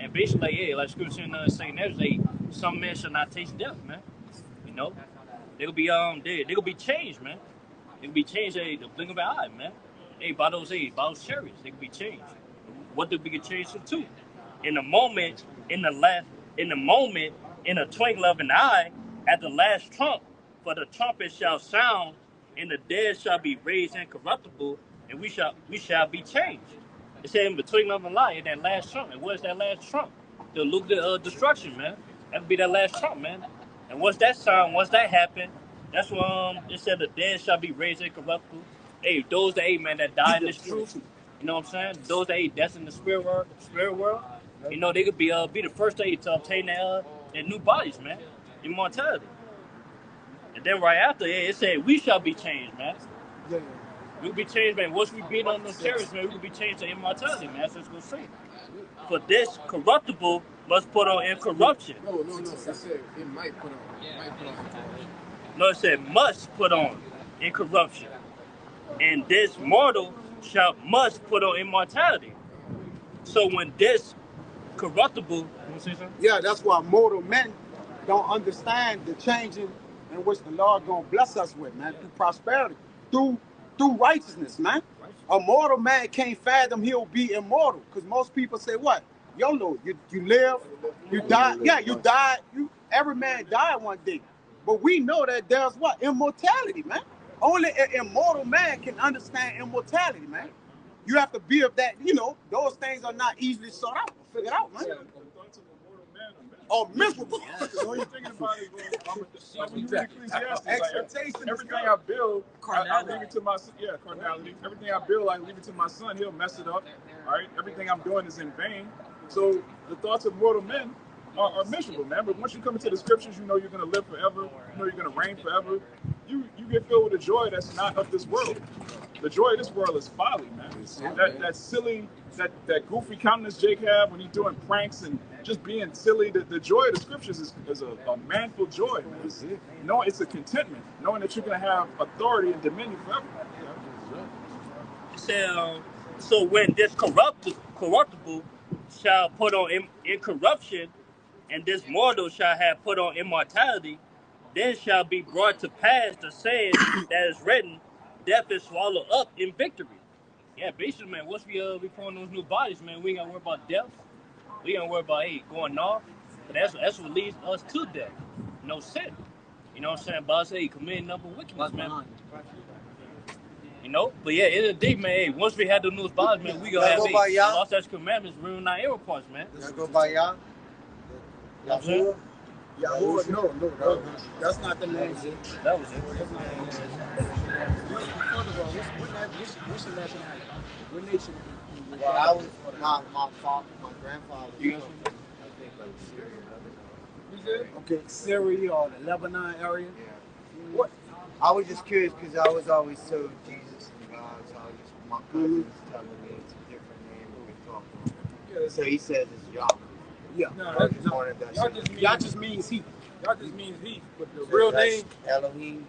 And basically, yeah, like scripture saying that, like, some men shall not taste death, man. You know, they'll be they'll be changed, man. They'll be changed the blink of an eye, man. By those chariots, they can be changed. What do we get changed to? In a moment, in the twinkling of an eye, at the last trump, for the trumpet shall sound, and the dead shall be raised incorruptible, and we shall be changed. It said in between of an eye, in that last trump. And what is that last trump? The look of destruction, man. That would be that last trump, man. And once that happen, that's when it said the dead shall be raised incorruptible. Hey, those that man that died in this truth, you know what I'm saying? Those that that's in the spirit world, you know, they could be the first to obtain their new bodies, man. Immortality. And then right after it said we shall be changed, man. We'll be changed, man. Once we beat on those chariots, man, we will be changed to immortality, man. That's what it's gonna say. For this corruptible must put on incorruption. No. It said it might put on. No, it said must put on incorruption. And this mortal must put on immortality. So when this corruptible, you want to say something? Yeah, that's why mortal men don't understand the changing in which the Lord gonna bless us with, man, through prosperity, through righteousness, man. A mortal man can't fathom he'll be immortal, because most people say what? YOLO, you live, you die. Yeah, you die. Every man died one day, but we know that there's what? Immortality, man. Only an immortal man can understand immortality, man. You have to be of that, you know, those things are not easily sought out, figured out, man. Or miserable. All you're thinking about is when you read Ecclesiastes, everything I build, I leave it to my son. Yeah, carnality. Everything I build, I leave it to my son. He'll mess it up. All right. Everything I'm doing is in vain. So the thoughts of mortal men are miserable, man. But once you come into the scriptures, you know you're going to live forever. You know you're going to reign forever. You get filled with a joy that's not of this world. The joy of this world is folly, man. That silly, that goofy countenance Jake have when he's doing pranks and just being silly. The joy of the scriptures is a manful joy, man. It's a contentment, knowing that you're going to have authority and dominion forever. It said, so when this corruptible shall put on incorruption, and this mortal shall have put on immortality, then shall be brought to pass the saying that is written, death is swallowed up in victory. Yeah, basically, man, once we put on those new bodies, man, we ain't gotta worry about death. We ain't gonna worry about going off. But that's what leads us to death. No sin. You know what I'm saying? But I say committing number wickedness, man. You know? But yeah, in the day, man, hey, once we had the new bodies, man, we gonna have lost that commandments, ruin our error parts, man. Y'all go by Yah? Yahuwah? Yahuwah? No, that's not the name. That was it. What's the nationality? What nation? Well, I was my grandfather. Okay, Syria or the Lebanon area. Yeah. What? I was just curious because I was always told Jesus and God, so my cousin was telling me it's a different name when we talk to him. So he says it's Yah. Yeah. No, Yah just means he. Yah just means he. But the real name Elohim.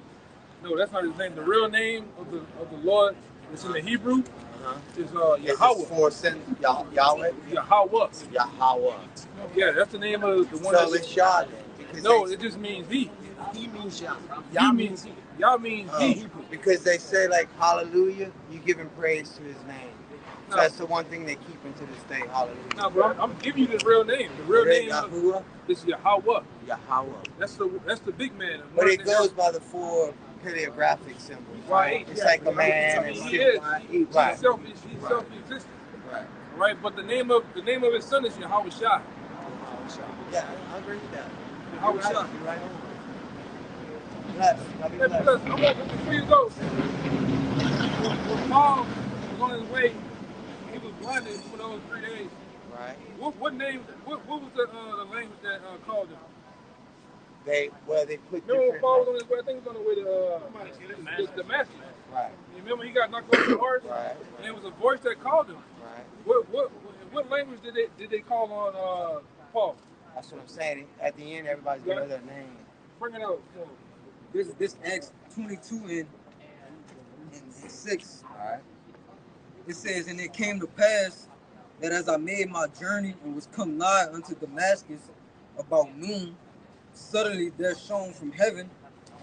No, that's not his name. The real name of the Lord that's in the Hebrew is It's Yahweh. four sentences. Yahweh. Yahweh. Yahweh. Yeah, that's the name of the one. So it's Yah then. Because No, they, it just means he. He means Yah. Yah Yah means Yah means he. because they say like hallelujah, you giving praise to his name. So No. that's the one thing they keep into this day, hallelujah. No, but I'm giving you the real name. The real name Yahuwah, is Yahweh. Yahweh. That's the big man. But it goes by the four paleographic symbols, right? It's like a man and He is. He's Right. self-existent. Right. Right, but the name of his son is Yahweh Shai. Yeah, I agree with that. Yahweh Shai. You're right. Bless. Love you, Yeah, bless. because I'm like, before you go, when Paul was on his way, he was blinded for those 3 days. Right. What name? What was the language that called him? They put Remember when different. Paul was on his way? I think he was on the way to Damascus. Right. You remember he got knocked off the horse, Right. and it was a voice that called him. Right. What language did they call on Paul? That's what I'm saying. At the end, everybody's gonna know their name. Bring it out. This Acts 22 and 6. All right. It says, and it came to pass that as I made my journey and was come nigh unto Damascus about noon, suddenly there shone from heaven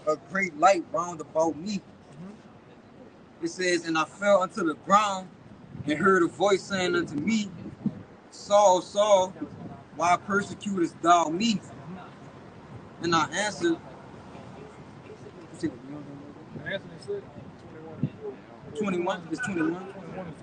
a great light round about me. It says, and I fell unto the ground and heard a voice saying unto me, Saul, Saul, why persecutest thou me? And I answered, The answer said 21, it's 21. 21.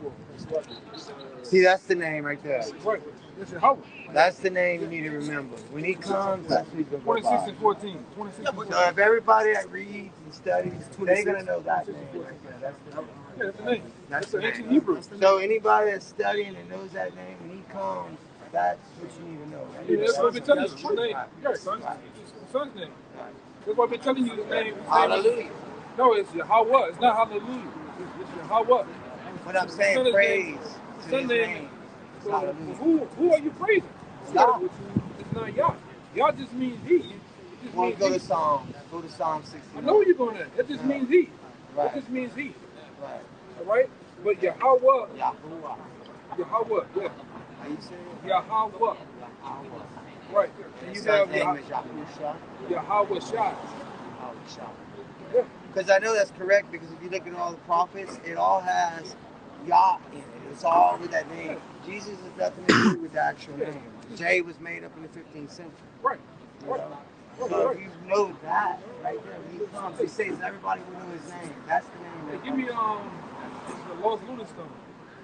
See, that's the name right there. Right. That's Yahweh. That's the name you need to remember. When he comes, that's who he's gonna go 26 by. and 14. 26 and 14. So if everybody that reads and studies, they're gonna know that name right there. That's the name. Yeah, that's the name. That's That's the the ancient name. Hebrew. So anybody that's studying and knows that name, when he comes, that's what you need to know. Yeah, that's what I've been telling you. That's His name. right. Right, son. Right. It's his son's name. That's what I've been telling you. His name. Hallelujah. No, it's Yahweh. It's not hallelujah. It's Yahweh. When I'm Son saying is praise Son to his name. name, it's So hallelujah. who are you praising? Yah. It's not Yah. Yah just means he. It just Well, means go to he. Psalms. Go to Psalm 60. I know where you're going at. It just means he. Right. It just means he. Right. All right? But Yahweh. Yahuwah. Yahweh. Yeah. How you say it? Yahweh. Yahweh. Right. And you His have son's name is Yahusha. Yahweh Shai. Yahusha. Yeah. Because I know that's correct, because if you look at all the prophets, it all has Yah in it. It's all with that name. Jesus has nothing to do with the actual name. J was made up in the 15th century. Right. You know? So if you know that right there, when he comes, he says everybody will know his name. That's the name. Hey, that give me comes. the Lost Lunar Stone.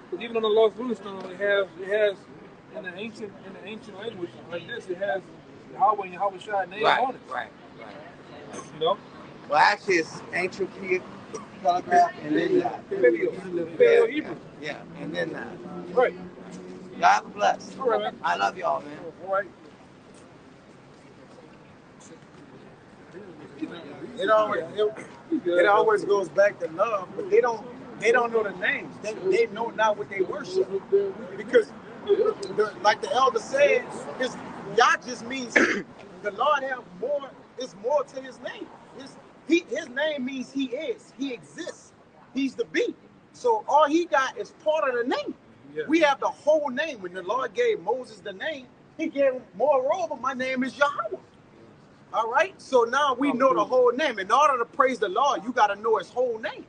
Because even on the Lost Lunar Stone, it has in the ancient language like this, it has Yahweh and Yahweh Shai name on it. Right. You know? Well, actually, it's ancient telegraph and then that. Paleo Hebrew. Yeah, and then that. Right. Y'all have a blessed. All right, man. I love y'all, man. All right. It always goes back to love, but they don't know the names. They know not what they worship. Because like the elder said, Yah just means the Lord have more, it's more to his name. His name means he is, he exists, he's the be. So all he got is part of the name. Yeah. We have the whole name. When the Lord gave Moses the name, he gave him, moreover, my name is Yahweh. All right, so now we know the whole name. In order to praise the Lord, you got to know his whole name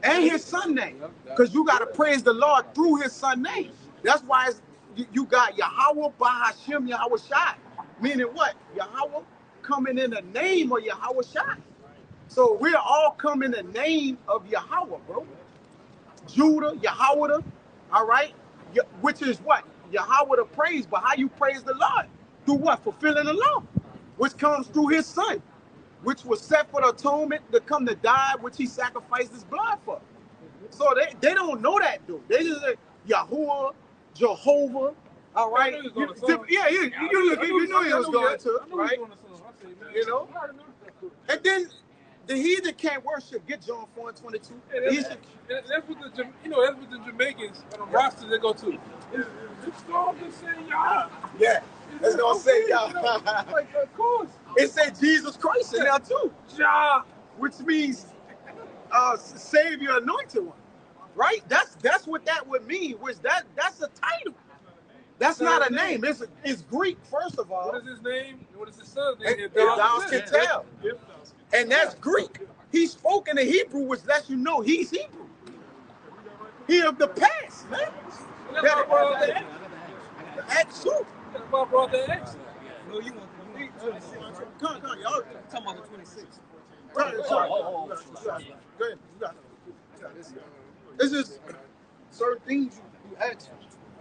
and his son name, because you got to praise the Lord through his son name. That's why you got Yahweh, Bahashim, Yahweh Shai, meaning what? Yahweh coming in the name of Yahweh Shai. So we're all coming in the name of Yahweh, bro. Judah, Yahweh, all right, which is what? Yahweh to praise, but how you praise the Lord? Through what? Fulfilling the law, which comes through his son, which was set for the atonement to come to die, which he sacrificed his blood for. So they don't know that, dude. They just say Yahuwah, Jehovah, all right? You know he was going to, right? You know? And then the heathen can't worship. Get John 4:22. That's what the Jamaicans on the roster they go to. It's strong to say Yah. Yeah, it's gonna say Yah. Like, of course. It said Jesus Christ in there too. Yah. which means Savior, Anointed One. Right? That's what that would mean. Which that's a title. That's not a name. It's Greek, first of all. What is his name? What is his son's name? If thou can tell. And that's Greek. He spoke in the Hebrew, which lets you know he's Hebrew. He of the past, man. The Acts 2. Why brought the Acts? No, you want Come on, y'all. talking about the 26. Go ahead. You got it. It's just certain things you ask.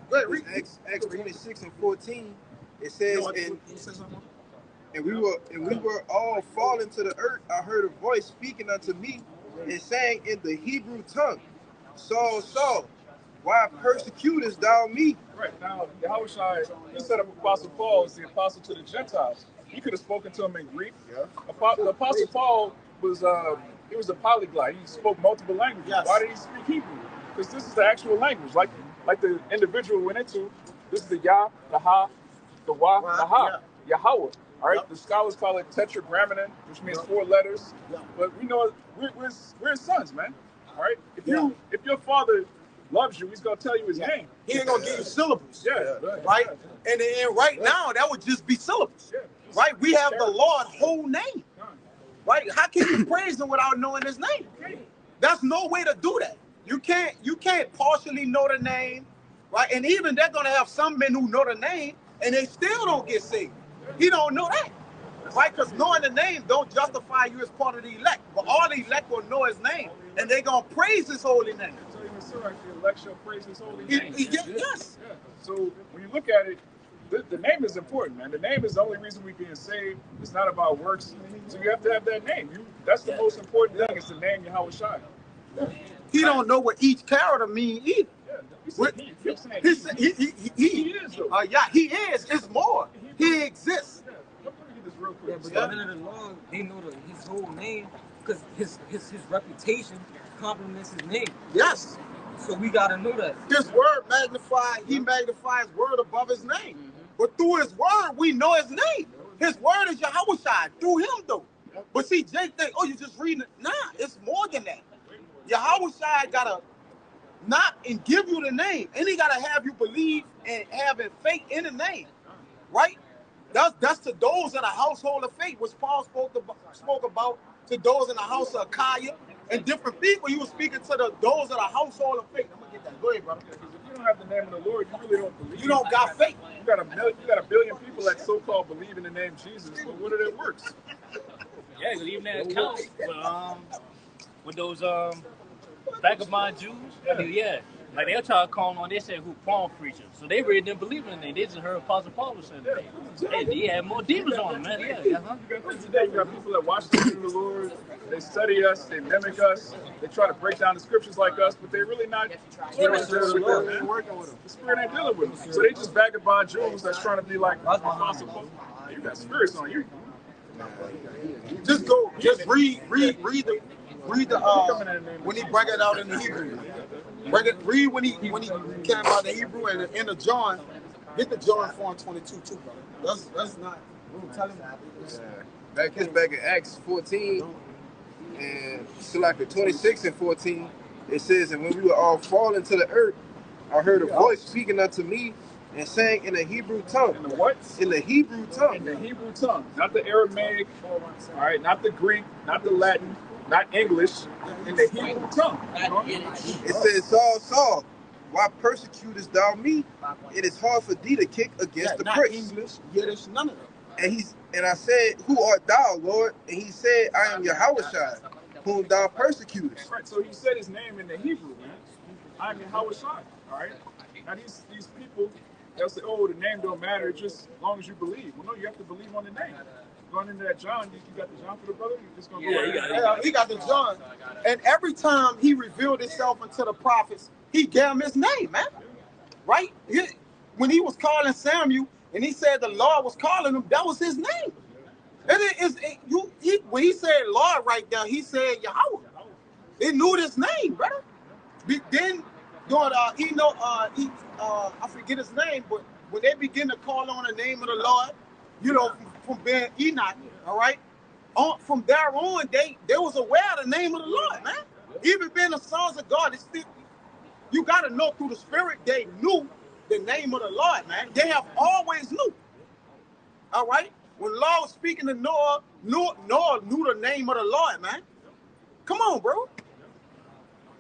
Go ahead, read. Acts 26 and 14. It says, and we were all fallen to the earth. I heard a voice speaking unto me and saying in the Hebrew tongue, Saul, Saul, why persecutest thou me? Right. Now, Yahushua, he set up Apostle Paul as the apostle to the Gentiles. He could have spoken to him in Greek. Yeah. The Apostle Paul was he was a polyglot. He spoke multiple languages. Yes. Why did he speak Hebrew? Because this is the actual language. Like the individual went into, this is the Yah, the Ha, the Wa, the Ha, Yahweh. All right. Yep. The scholars call it tetragrammaton, which means 4 letters. Yep. But we know we're his sons, man. All right. If your father loves you, he's gonna tell you his name. He ain't gonna give you syllables. Yeah. Right? And right now that would just be syllables. Yeah. Right? We have the Lord's whole name. Right? How can you praise him without knowing his name? That's no way to do that. You can't partially know the name, right? And even they're gonna have some men who know the name and they still don't get saved. He don't know that. Right? Because knowing the name don't justify you as part of the elect. But all the elect will know his name and they're gonna praise his holy name. So even so, like the elect shall praise his holy name. Yes. Yeah. So when you look at it, the name is important, man. The name is the only reason we're being saved. It's not about works. So you have to have that name. That's the most important thing, is the name Yahushua. He don't know what each character mean either. He is, though. He is. It's more. He exists. Yeah, but the men of the law, they know his whole name because his reputation complements his name. Yes. So we gotta know that. His word magnified, he magnifies word above his name. Mm-hmm. But through his word, we know his name. His word is Yahushua, through him though. But see, Jake think, oh, you just reading it. Nah, it's more than that. Yahushua gotta knock and give you the name. And he gotta have you believe and having faith in the name. Right? That's to those in the household of faith, which Paul spoke about to those in the house of Achaia and different people. He was speaking to those in the household of faith. I'm gonna get that. Go ahead, brother. Because if you don't have the name of the Lord, you really don't believe. You don't got faith. You got a billion people that so-called believe in the name Jesus, but what are their works? Yeah, because even that account with those vagabond Jews, like they'll try to call them on. They said who Paul preachers, so they really didn't believe in the name. They just heard Apostle Paul was saying the name. He had more demons on him, man. Today you got people that watch the name of the Lord. They study us, they mimic us, they try to break down the scriptures like us, but they're really not. The Spirit ain't dealing with them. So they just vagabond Jews that's trying to be like Apostle Paul. You got spirits on you. Just read the when he bring it out in the Hebrew. Read when he came out the Hebrew and in the John. Get the John 4:22 too, brother. That's not. Tell him. Back in Acts 14 and so like the 26 and 14, it says, and when we were all fallen to the earth, I heard a voice speaking unto me and saying in the Hebrew tongue. In the what? In the Hebrew tongue. In the Hebrew tongue, not the Aramaic, all right, not the Greek, not the Latin, not English. In the Hebrew tongue. It says, Saul, Saul, why persecutest thou me? It is hard for thee to kick against the pricks. English, Yiddish, none of them. And I said, who art thou, Lord? And he said, I am Yahushua, whom thou persecutest. Right, so he said his name in the Hebrew, man. I am Yahushua, all right? Now these people, they'll say, oh, the name don't matter, just as long as you believe. Well, no, you have to believe on the name. Going into that John, you got the John for the brother? You just gonna go he got the John. And every time he revealed himself unto the prophets, he gave him his name, man. Right? When he was calling Samuel, and he said the Lord was calling him, that was his name. And when he said Lord right there, he said Yahweh. They knew his name, brother. Then, I forget his name, but when they begin to call on the name of the Lord, from being Enoch, all right, from there on, they was aware of the name of the Lord, man. Even being the sons of God, it's still, you got to know through the Spirit they knew the name of the Lord, man. They have always knew. All right? When the Lord was speaking to Noah, Noah knew the name of the Lord, man. Come on, bro.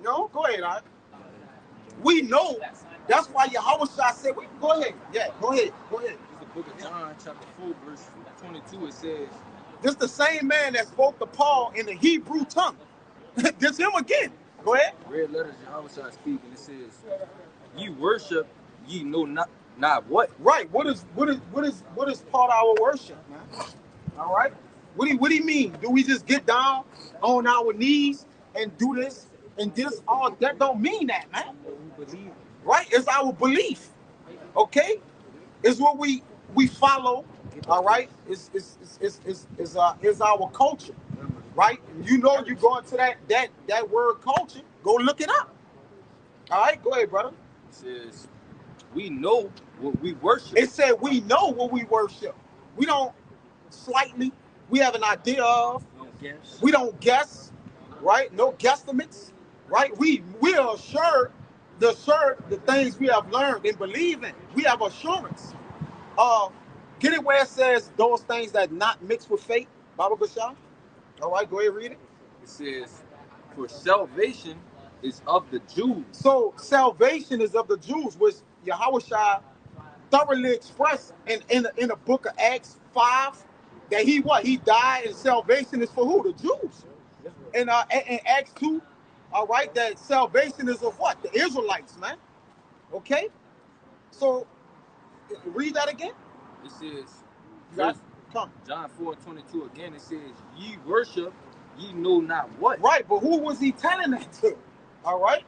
No, go ahead, all right? We know. That's why Yahweh said, go ahead. Yeah, go ahead. Go ahead. It's the book of John, chapter 4, verse 22. It says, this the same man that spoke to Paul in the Hebrew tongue. This him again. Go ahead. Red letters, Yahweh speak, and it says, ye worship, ye know not what. Right. What is part of our worship, man? All right. What do you mean? Do we just get down on our knees and do this and this? All that don't mean that, man. Right? It's our belief. Okay? It's what we follow. All right? It's our culture. Right? You know you go into that word culture, go look it up. All right, go ahead, brother. It says, we know what we worship. It said we know what we worship. We don't slightly, we have an idea of. We don't guess, right? No guesstimates, right? We are assured the things we have learned and believe in. We have assurance. Get it where it says those things that not mixed with faith, Baba Gashah. All right, go ahead, read it. It says, for salvation is of the Jews. So salvation is of the Jews, which Yahushua thoroughly expressed in the book of Acts 5, that he died, and salvation is for who? The Jews. And in Acts 2, all right, that salvation is of what? The Israelites, man. Okay? So read that again. It says, John 4:22 again, it says, ye worship, ye know not what. Right, but who was he telling that to? All right?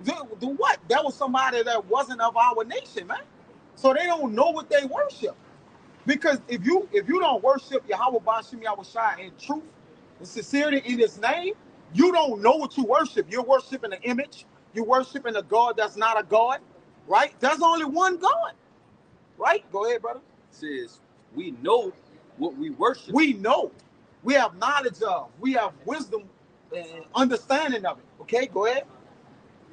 Do what? That was somebody that wasn't of our nation, man. So they don't know what they worship. Because if you don't worship Yahweh Bashim Yahushua in truth and sincerity in his name, you don't know what you worship. You're worshiping an image. You're worshiping a God that's not a God. Right? There's only one God. Right? Go ahead, brother. It says, we know what we worship. We know. We have knowledge of. We have wisdom and understanding of it. Okay, go ahead.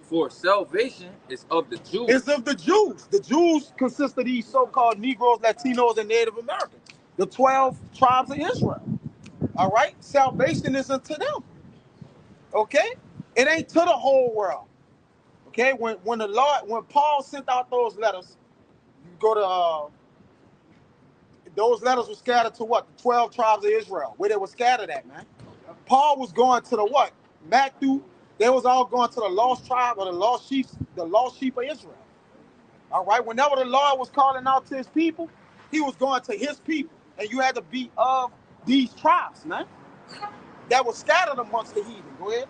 For salvation is of the Jews. It's of the Jews. The Jews consist of these so-called Negroes, Latinos, and Native Americans. The 12 tribes of Israel. All right? Salvation isn't to them. Okay? It ain't to the whole world. Okay? When Paul sent out those letters, you go to those letters were scattered to what? The 12 tribes of Israel, where they were scattered at, man. Paul was going to the what? Matthew. They was all going to the lost tribe or the lost sheep of Israel. All right. Whenever the Lord was calling out to his people, he was going to his people. And you had to be of these tribes, man. That was scattered amongst the heathen. Go ahead.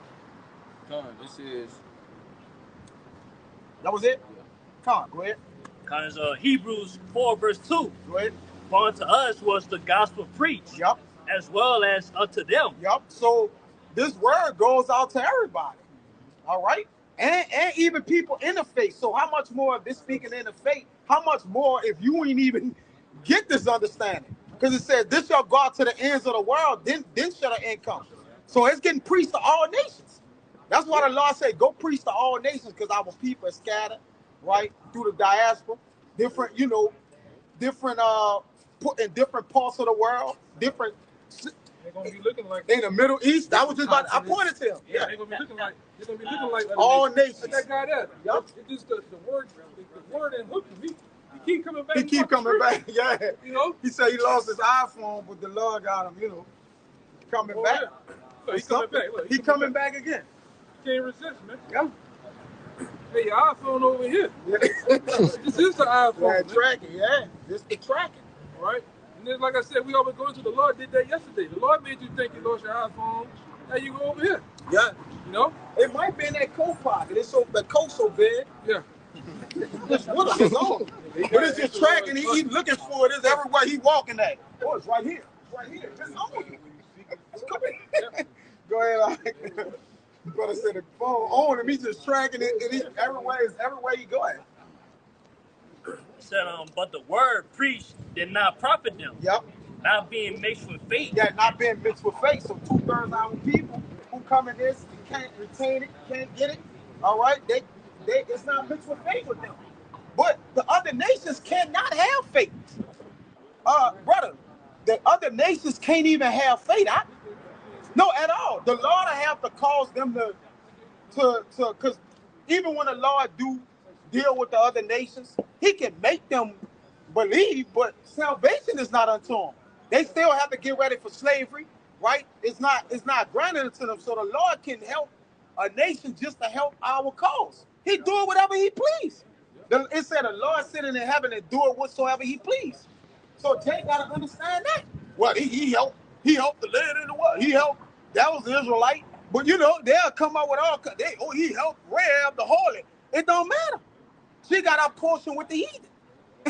This is. That was it? Come on, go ahead. Because Hebrews 4 verse 2. Go ahead. For unto us was the gospel preached, yep, as well as unto them. Yep. So this word goes out to everybody. All right? And even people in the faith. So how much more of this speaking in the faith, how much more if you ain't even get this understanding? Because it says, this shall go out to the ends of the world, then shall the end come. So it's getting preached to all nations. That's why the Lord said, go preach to all nations, because our people are scattered, right, through the diaspora, different put in different parts of the world, different. They're gonna be looking like in the Middle East. I was just about. I pointed to him. Yeah, they're gonna be looking like all nations. That guy there. Yep. It's just the word and hook him. He keep coming back. He keep coming back. Yeah. You know. He said he lost his iPhone, but the Lord got him. Coming back. Yeah. He's coming back. Look, he coming back again. Can't resist, man. Yeah. Hey, your iPhone over here. Yeah. This is the iPhone. Yeah, tracking. Yeah. This is tracking. All right. And then, like I said, we always go into the Lord did that yesterday. The Lord made you think you lost your iPhone. Now you go over here. Yeah. You know? It might be in that coat pocket. The coat's so big. Yeah. It's with his own. But it's just tracking. He's looking for it. It's everywhere he walking at. Oh, it's right here. It's right here. It's on you. It's coming. Go ahead. Brother said the phone on him. He's just tracking it. And everywhere you go at. Said, but the word preached did not profit them. Yep. not being mixed with faith. Yeah, not being mixed with faith. So 2/3 of our people who come in this and can't retain it, can't get it. All right, they it's not mixed with faith with them. But the other nations cannot have faith. Brother, the other nations can't even have faith. No, at all. The Lord will have to cause them to because even when the Lord do deal with the other nations, he can make them believe, but salvation is not unto them. They still have to get ready for slavery, right? It's not granted unto them. So the Lord can help a nation just to help our cause. He do it whatever he please. It said the Lord sitting in heaven and do it whatsoever he please. So Jay gotta understand that. Well, he helped the land in the world. He helped. That was the Israelite. But you know, they'll come out with all he helped Rahab the harlot. It don't matter. She got her portion with the heathen.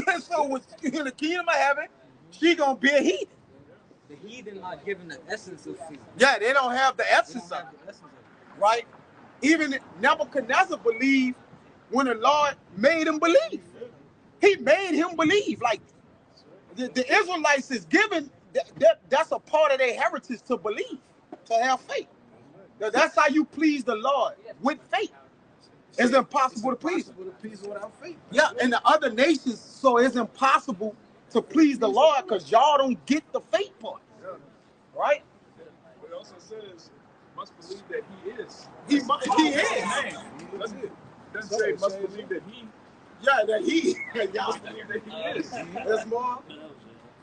And so in the kingdom of heaven, she gonna be a heathen. The heathen not given the essence of faith. Yeah, they don't have the essence of it. Right? Even Nebuchadnezzar believed when the Lord made him believe. He made him believe. Like the Israelites is given, that's a part of their heritage to believe, to have faith. That's how you please the Lord, with faith. It's impossible to please him. Without faith. Yeah, and the other nations, so it's impossible to please the Lord because y'all don't get the faith part. Right? But it also says, must believe that he is. He is. Doesn't say must believe that he. Yeah, that he. Must believe that he is. There's more.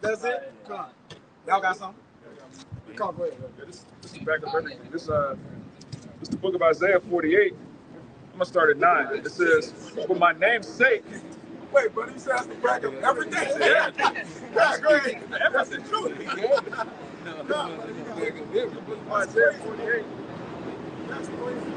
That's it. Come on. Y'all got something? Come on, go ahead. Yeah, this is back up everything. This is the book of Isaiah 48. I'm gonna start at 9. It says, "For my name's sake." Wait, but he says to back up everything. Yeah. Yeah, go ahead. Everything. Isaiah 48. That's crazy.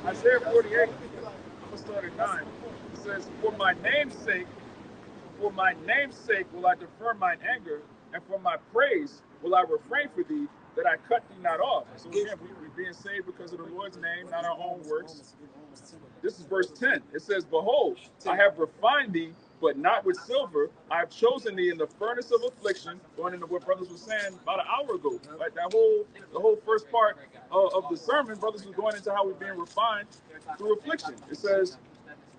Isaiah 48. I'm gonna start at 9. It says, for my name's sake will I defer mine anger, and for my praise will I refrain for thee, that I cut thee not off. So again, we're being saved because of the Lord's name, not our own works. This is verse 10. It says, behold, I have refined thee, but not with silver. I have chosen thee in the furnace of affliction, going into what brothers were saying about an hour ago. Like the whole first part of the sermon, brothers was going into how we're being refined through affliction. It says,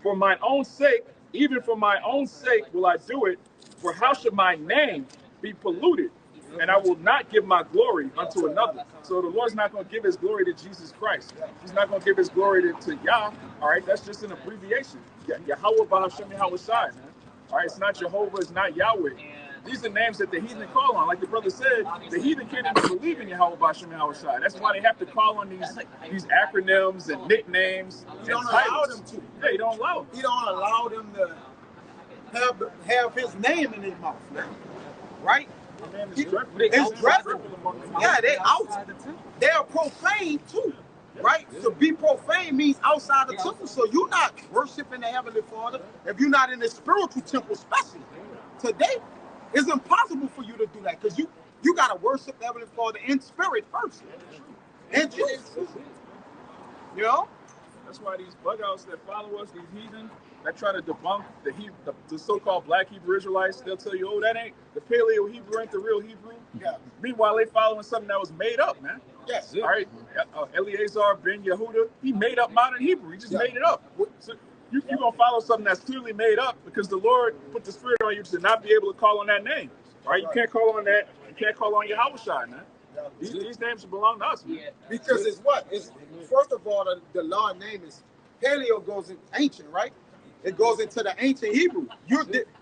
for mine own sake, even for my own sake will I do it, for how should my name be polluted? And I will not give my glory unto another. So the Lord's not going to give his glory to Jesus Christ. He's not going to give his glory to Yah. All right, that's just an abbreviation. Yahweh Bahashem Yahweh Shai, man. All right, it's not Jehovah, it's not Yahweh. These are names that the heathen call on. Like the brother said, the heathen can't even believe in Yahweh Bahashem Yahweh Shai. That's why they have to call on these acronyms and nicknames. You don't allow them to. Yeah, you don't allow them. You don't allow them to have his name in their mouth, man. Right? It's dreadful. Yeah, they are profane too, right? To be profane means outside the temple. So you're not worshiping the Heavenly Father if you're not in the spiritual temple, especially today. It's impossible for you to do that because you got to worship the Heavenly Father in spirit first, and truth. You know. That's why these bug outs that follow us, these heathen, that try to debunk the so-called black Hebrew Israelites, they'll tell you, oh, that ain't the Paleo Hebrew, ain't the real Hebrew. Yeah. Meanwhile, they following something that was made up, man. Yes. All right. Eleazar ben Yehuda, he made up modern Hebrew. He just made it up. So you're going to follow something that's clearly made up because the Lord put the Spirit on you to not be able to call on that name. All right. You can't call on that. You can't call on Yahweh Shai, man. These names belong to us, man. Because it's what? It's first of all, the Lord name is Paleo goes in ancient, right? It goes into the ancient Hebrew.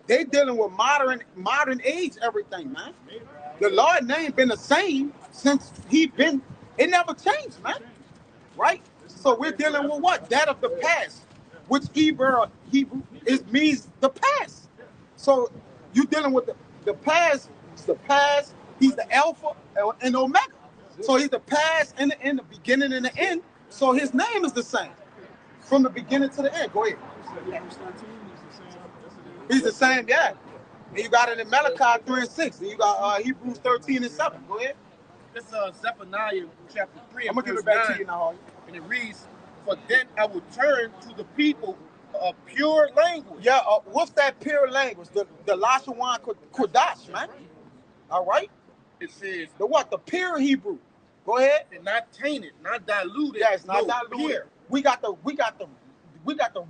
They dealing with modern age everything, man. The Lord name been the same since it never changed, man. Right? So we're dealing with what? That of the past, which Hebrew means the past. So you're dealing with the past. It's the past. He's the Alpha and Omega. So he's the past and the beginning and the end. So his name is the same from the beginning to the end. Go ahead. He's the same, yeah. And you got it in Malachi 3:6. And you got Hebrews 13:7. Go ahead. It's Zephaniah chapter 3. I'm gonna give it back to you now. And it reads, For then I will turn to the people a pure language. Yeah, what's that pure language? The Lashawan Kodash, man. All right? It says, The what? The pure Hebrew. Go ahead. and not tainted, not diluted. Yeah, it's not no, diluted. pure. We got the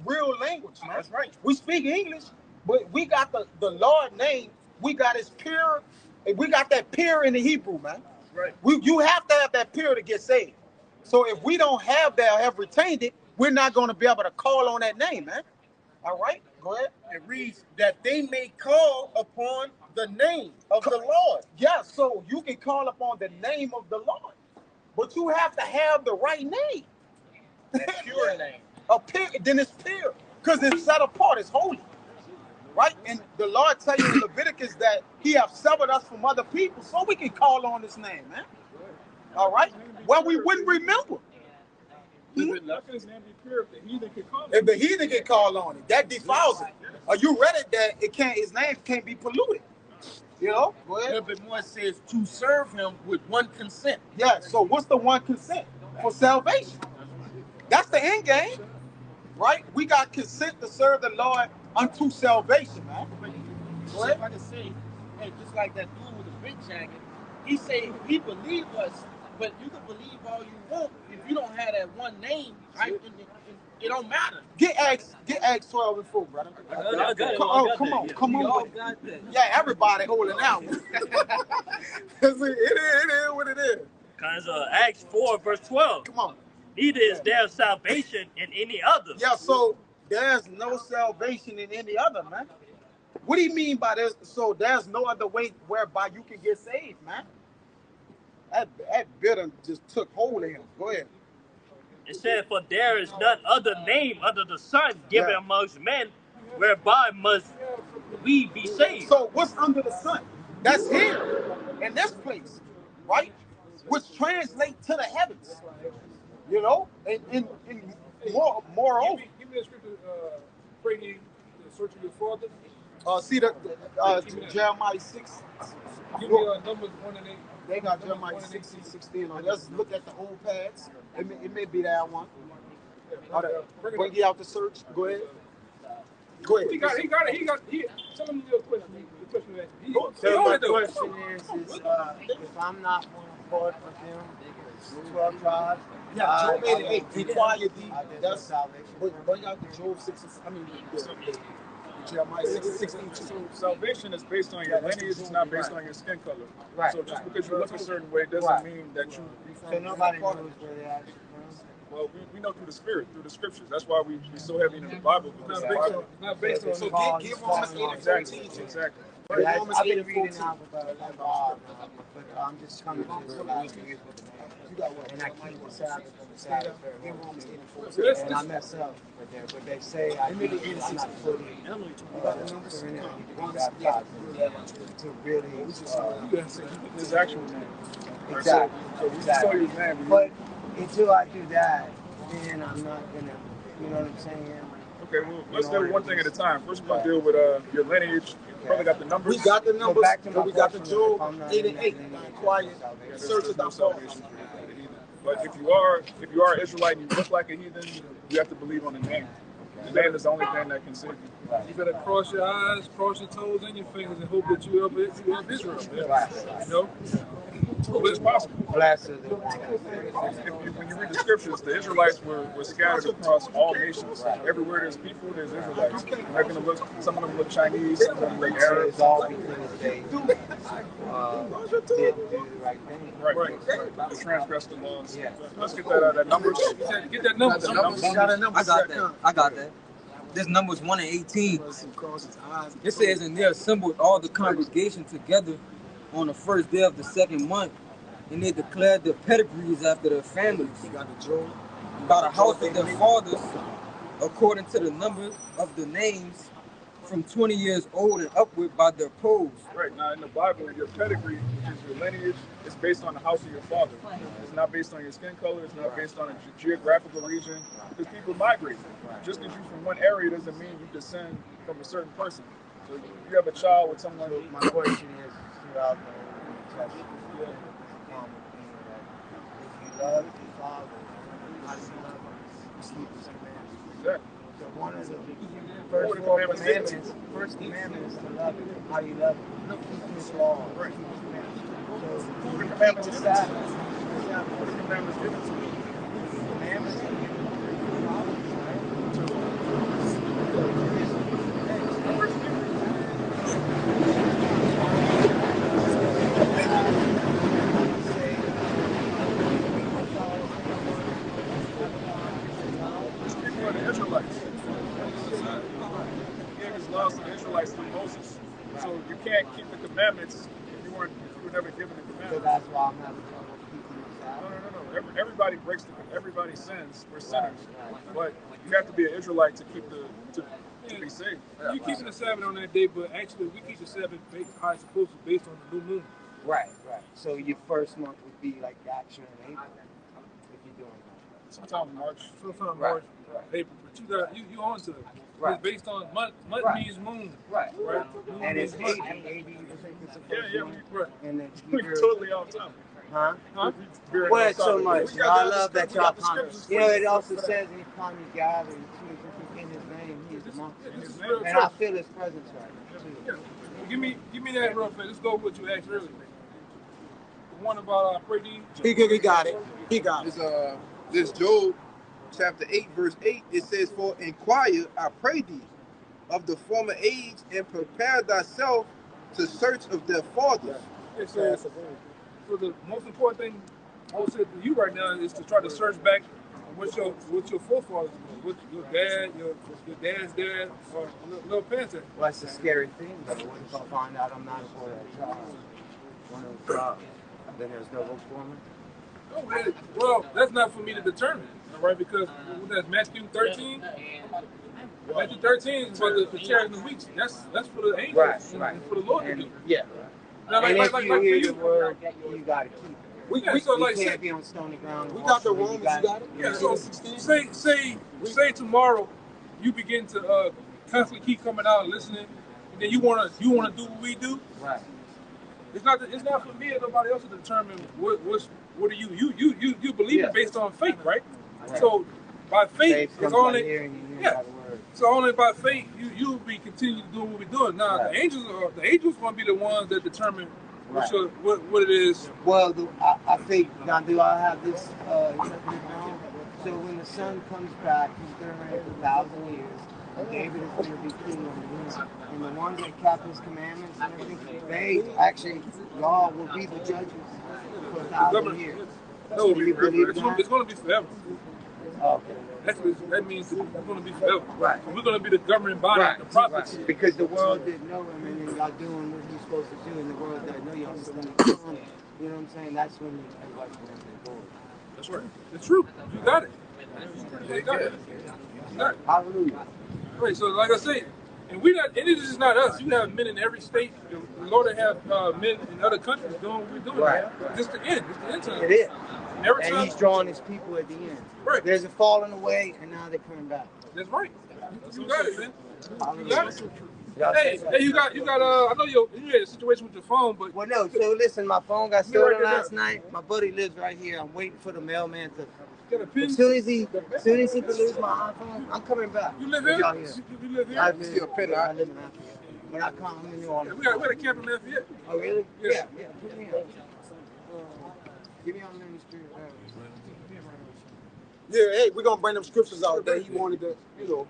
real language, man. That's right. We speak English, but we got the Lord name. We got his pure, and we got that pure in the Hebrew, man. Right. You have to have that pure to get saved. So if we don't have that or have retained it, we're not going to be able to call on that name, man. All right, go ahead. It reads that they may call upon the name of the Lord. Yeah, so you can call upon the name of the Lord, but you have to have the right name. That pure name. A pure, then it's pure, because it's set apart, it's holy. Right? And the Lord tell you in Leviticus that he have severed us from other people so we can call on his name, man. All right? Well, we wouldn't remember. How can his name be pure if the heathen can call If the heathen can call on it, that defiles it. Are you ready that his name can't be polluted? You know? Go A ahead. little bit more, it says to serve him with one consent. Yeah, so what's the one consent? For salvation. That's the end game. Right? We got consent to serve the Lord unto salvation, man. Go ahead. If I can say, hey, just like that dude with the big jacket, he say he believed us, but you can believe all you want if you don't have that one name, right? It don't matter. Get Acts 12 and 4, brother. I got it. Come on. We all got that. Yeah, everybody holding out. it is what it is. Because Acts 4 verse 12. Come on. Neither is there salvation in any other. Yeah, so there's no salvation in any other, man. What do you mean by this? So there's no other way whereby you can get saved, man. That bitter just took hold of him. Go ahead. It said, for there is none other name under the sun given amongst men, whereby must we be saved. So what's under the sun? That's here, in this place, right? Which translate to the heavens. You know, and moreover. Give me a scripture, pray ye the search of your father. See Jeremiah 6. Give me Numbers 1 and 8. They got Jeremiah 16. Let's look at the old pads. It may be that one. Bring you out the search. Go ahead. Go ahead. He got it. Tell him the question. The question So my question is if I'm not on board with them, 12 tribes. Yeah, Job 88. Be quiet, D. That's bring out the Job 6. Jeremiah 16. So salvation is based on your lineage. It's not based on your skin color. Right. So just because you look a certain way doesn't mean that you. So nobody knows where they are. Well, we know through the Spirit, through the Scriptures. That's why we so heavy in the Bible. Because the Bible. Not based on. So give Romans 8 and 14. Exactly. I've been reading out about but I'm just coming to realize and I keep the Sabbath on the Sabbath. And I mess up with that. But they say I'm not fully to really His actual name. exactly. So we saw his name. But until I do that, then I'm not gonna, you know what I'm saying? Okay, well, let's do one thing at a time. First, we're going to deal with your lineage. You probably got the numbers. We got the numbers. back to my We got the question, Job if I'm not 8 and 8. Quiet. Search it out. But if you are Israelite and you look like a heathen, you have to believe on the name. The name is the only thing that can save you. You better cross your eyes, cross your toes and your fingers, and hope that you up Israel. You know? But it's possible. Blessed. When you read the scriptures, the Israelites were scattered across all nations. Everywhere there's people, there's Israelites. They're gonna look. Some of them look Chinese, some of them look Arab. It's all because they didn't do the right thing. Right. They transgressed the laws. Yeah. Let's get that that numbers. Get that number. I got that. This Numbers 1 and 18. It says, and they assembled all the congregation together on the first day of the second month, and they declared their pedigrees after their families, by the house of their fathers, according to the number of the names, from 20 years old and upward by their poles. Right. Now in the Bible, your pedigree, which is your lineage, is based on the house of your father. It's not based on your skin color. It's not based on a geographical region. Because people migrate. Just because you're from one area doesn't mean you descend from a certain person. So you have a child with someone. My question is throughout the whole Testament, the common thing that if you love your father, how do you love us? keep His commandments. Exactly. So one of the What first the four commandments given to commandments, first commandment is to love Him. How do you love Him? Keep His law, keep His commandments. So What the keep commandments the given to Sabbath. you? What the commandments given to you? Commandments are given to People are the Israelites. He gave his laws to the Israelites through Moses. So you can't keep the commandments if you were never given the So commandments. that's why I'm having trouble keeping the Sabbath. No. Everybody breaks everybody sins. We're sinners, but you have to be an Israelite to keep to be saved. You keeping the Sabbath on that day, but actually we keep the Sabbath based how it's supposed to be based on the new moon. Right. So your first month would be like actually in April if you're doing that. Sometime in March. Sometime Right. March, April. But you on to it. Right. It's based on month Right. means moon. Right. Moon And means it's month. 80 you think it's the first Yeah, month? Right. And then We're you're, totally off topic. huh? Huh? Well, it's so much. We got I the love that scriptures- y'all we got the come. scriptures You know, for it you. also says anytime you gather in His name, He is amongst Yeah, us. this is real And I church. feel His presence right now, too. Yeah. Well, give me that real quick. Let's go with what you asked earlier. The one about pray thee. He got it. He got it. This Job chapter 8, verse 8, it says, "For inquire, I pray thee, of the former age, and prepare thyself to search of their fathers." Yeah, so the most important thing I would say to you right now is to try to search back what your forefathers were, what your dad's dad, or little parents. Well, that's the scary thing, though. What if I find out I'm not a part of that tribe? One of the tribes. Then there's no hope for me? Oh, really? Well, that's not for me to determine, all right? Because that's Matthew 13. Matthew 13 is about the chariots and the weeks. That's for the angels and for the Lord to do. Yeah. Now, And if like you for hear you, the word, you got to keep it. We so You like can't be on stony ground. we got the walking. Romans. You got it. yeah, so say tomorrow you begin to constantly keep coming out and listening, and then you wanna do what we do. Right. It's not for me or nobody else to determine what are you believe it based on faith, right? So by faith, Faith it's comes by only hearing and hearing yeah. by the word. So only by faith you'll be continue doing what we're doing. Now Right. the angels gonna be the ones that determine Right. what it is. Well, I think, now do I have this interpreted wrong? So when the son comes back, he's going to reign for 1,000 years, and David is going to be king on the throne. And the ones that kept his commandments and everything, they actually, y'all will be the judges for 1,000 years. No, Do you believe it's that? gonna be forever. Okay. That means it's gonna be forever. Right. So we're gonna be the governing body, the prophets. Right. Because the world didn't know him, and then y'all doing what you're supposed to do, and the world that know y'all still in the throne. You know what I'm saying? That's when everybody's going to be born. That's right. It's true. You got it. You got it. You got it. Hallelujah. Right. So like I say, and it is just not us. You have men in every state. The Lord have men in other countries doing what we're doing. Right. It's the end. It's the end time. It is. Every And time. he's drawing his people at the end. Right. There's a falling away, and now they're coming back. That's right. You got it, man. You got it. Y'all Hey, say hey, you got. I know you had a situation with your phone, but Well, no, so listen, my phone got Let me write stolen that last night. My buddy lives right here. I'm waiting for the mailman to. got a pin. As soon as he can lose my iPhone, I'm coming back. You live With here? y'all here. You live here? I You live, see a pin, I live in Lafayette. When I come, I'm in New Yeah, Orleans. we got a camp in Lafayette. Oh, really? Yeah. Yeah. Put me on. Give me on ministry. Yeah, hey, we're gonna bring them scriptures out that he wanted to,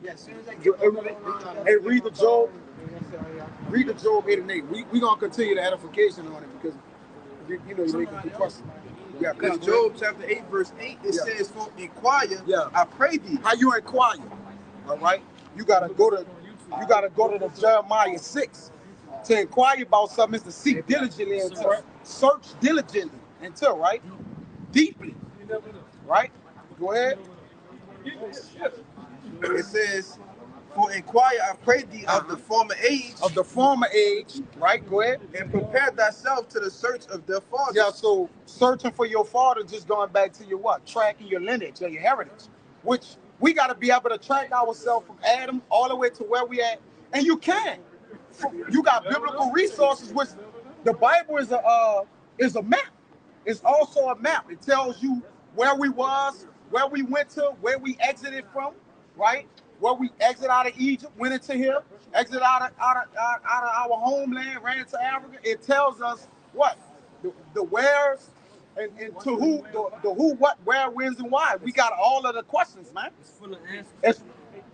Yeah, as soon as I Hey, get hey, read the Job. Yes, sir, yeah. Read the Job 8 and 8. We gonna continue the edification on it because you make a good question. Yeah, Because Job chapter 8, verse 8, it says, "For inquire, Yeah. I pray thee." How you inquire? All right, you gotta go to the Jeremiah 6 to inquire about something. Is to seek diligently and to search diligently until right, deeply. Right. Go ahead. It says, "For inquire, I pray thee of the former age, Of the former age, right? Go ahead. and prepare thyself to the search of their fathers." Yeah, so searching for your father, just going back to your what? Tracking your lineage or your heritage, which we got to be able to track ourselves from Adam all the way to where we at. And you can. You got biblical resources, which the Bible is a map. It's also a map. It tells you where we was, where we went to, where we exited from, right? Where we exit out of Egypt, went into here, exit out of our homeland, ran into Africa. It tells us what? The wheres and to who, the who, what, where, whens, and why. We got all of the questions, man. It's full of answers.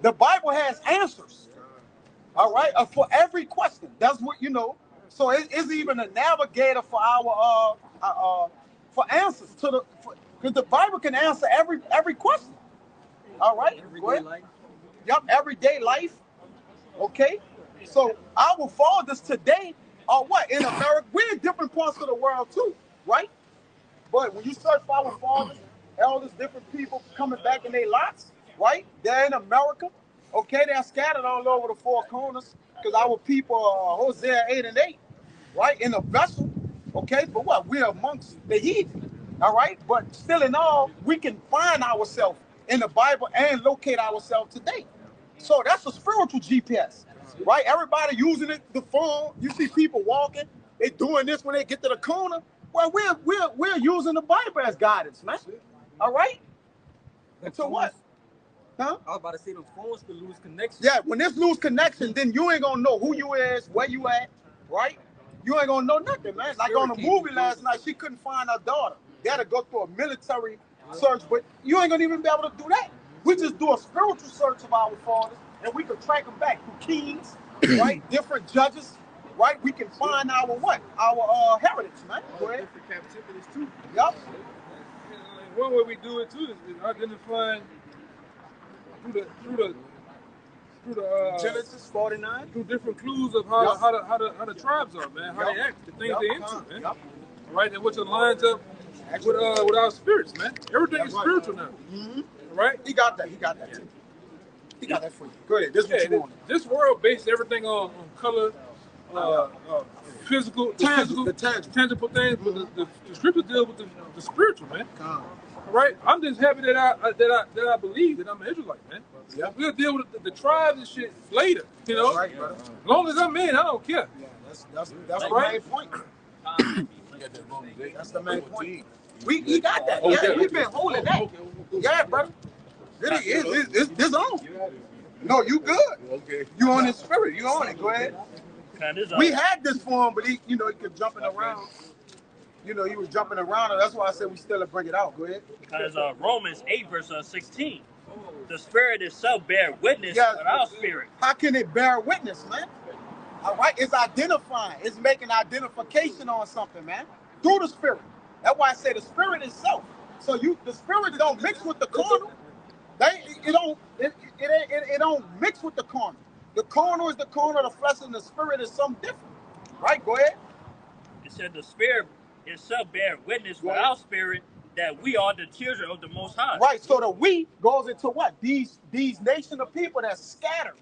The Bible has answers. All right, for every question. That's what you know. So it's even a navigator for our for answers to the, because the Bible can answer every question. All right, Everyday life. Yep, everyday life. Okay, so our fathers today are what in America? We're in different parts of the world too, right? But when you search for our fathers, elders, different people coming back in their lots, right? They're in America. Okay, they're scattered all over the four corners because our people are Hosea 8 and 8, right? In a vessel, okay? But what? We're amongst the heathen, all right? But still in all, we can find ourselves in the Bible and locate ourselves today. So that's a spiritual GPS, right? Everybody using it, the phone. You see people walking, they doing this when they get to the corner. Well, we're using the Bible as guidance, man. All right? Until what? Huh? I was about to say them phones could lose connection. Yeah, when this lose connection, then you ain't gonna know who you is, where you at, right? You ain't gonna know nothing, man. Like on the movie last night, she couldn't find her daughter. They had to go through a military search, but you ain't gonna even be able to do that. We just do a spiritual search of our fathers, and we can track them back through kings, right? Different judges, right? We can find our what? Our heritage, man. Go ahead. Different captivities too. Yep. One way we do it too is identifying through the Genesis 49. through different clues of how the tribes are, man, how they act, the things they into, man. Yep. All right, and which aligns up with our spirits, man. Everything is spiritual now. Mm-hmm. Right? He got that. He got that too. He got that for you. Go ahead. This is what you want. This world based everything on color, physical, tangible things, but the scripture deal with the spiritual, man. Right? I'm just happy that I believe that I'm an Israelite, man. Yeah. We'll deal with the tribes and shit later, you know. Right, brother. As long as I'm in, I don't care. Yeah, that's the right? main point. That's the main point. He got that. Oh, Yeah, yeah. we've been holding that. Yeah, brother. This on. No, you good. Okay. You on his spirit. You on it. Go ahead. We had this for him, but he kept jumping around. You know, he was jumping around, and that's why I said we still bring it out. Go ahead. Because Romans 8 verse 16, the spirit itself bear witness Yeah. with our spirit. How can it bear witness, man? All right, it's identifying. It's making identification on something, man, through the spirit. That's why I say the spirit itself. So the spirit don't mix with the carnal. It don't mix with the carnal. The carnal is the carnal, the flesh and the spirit is something different. Right? Go ahead. It said the spirit itself bear witness with our spirit that we are the children of the Most High. Right. So the we goes into what? These nation of people that's scattered.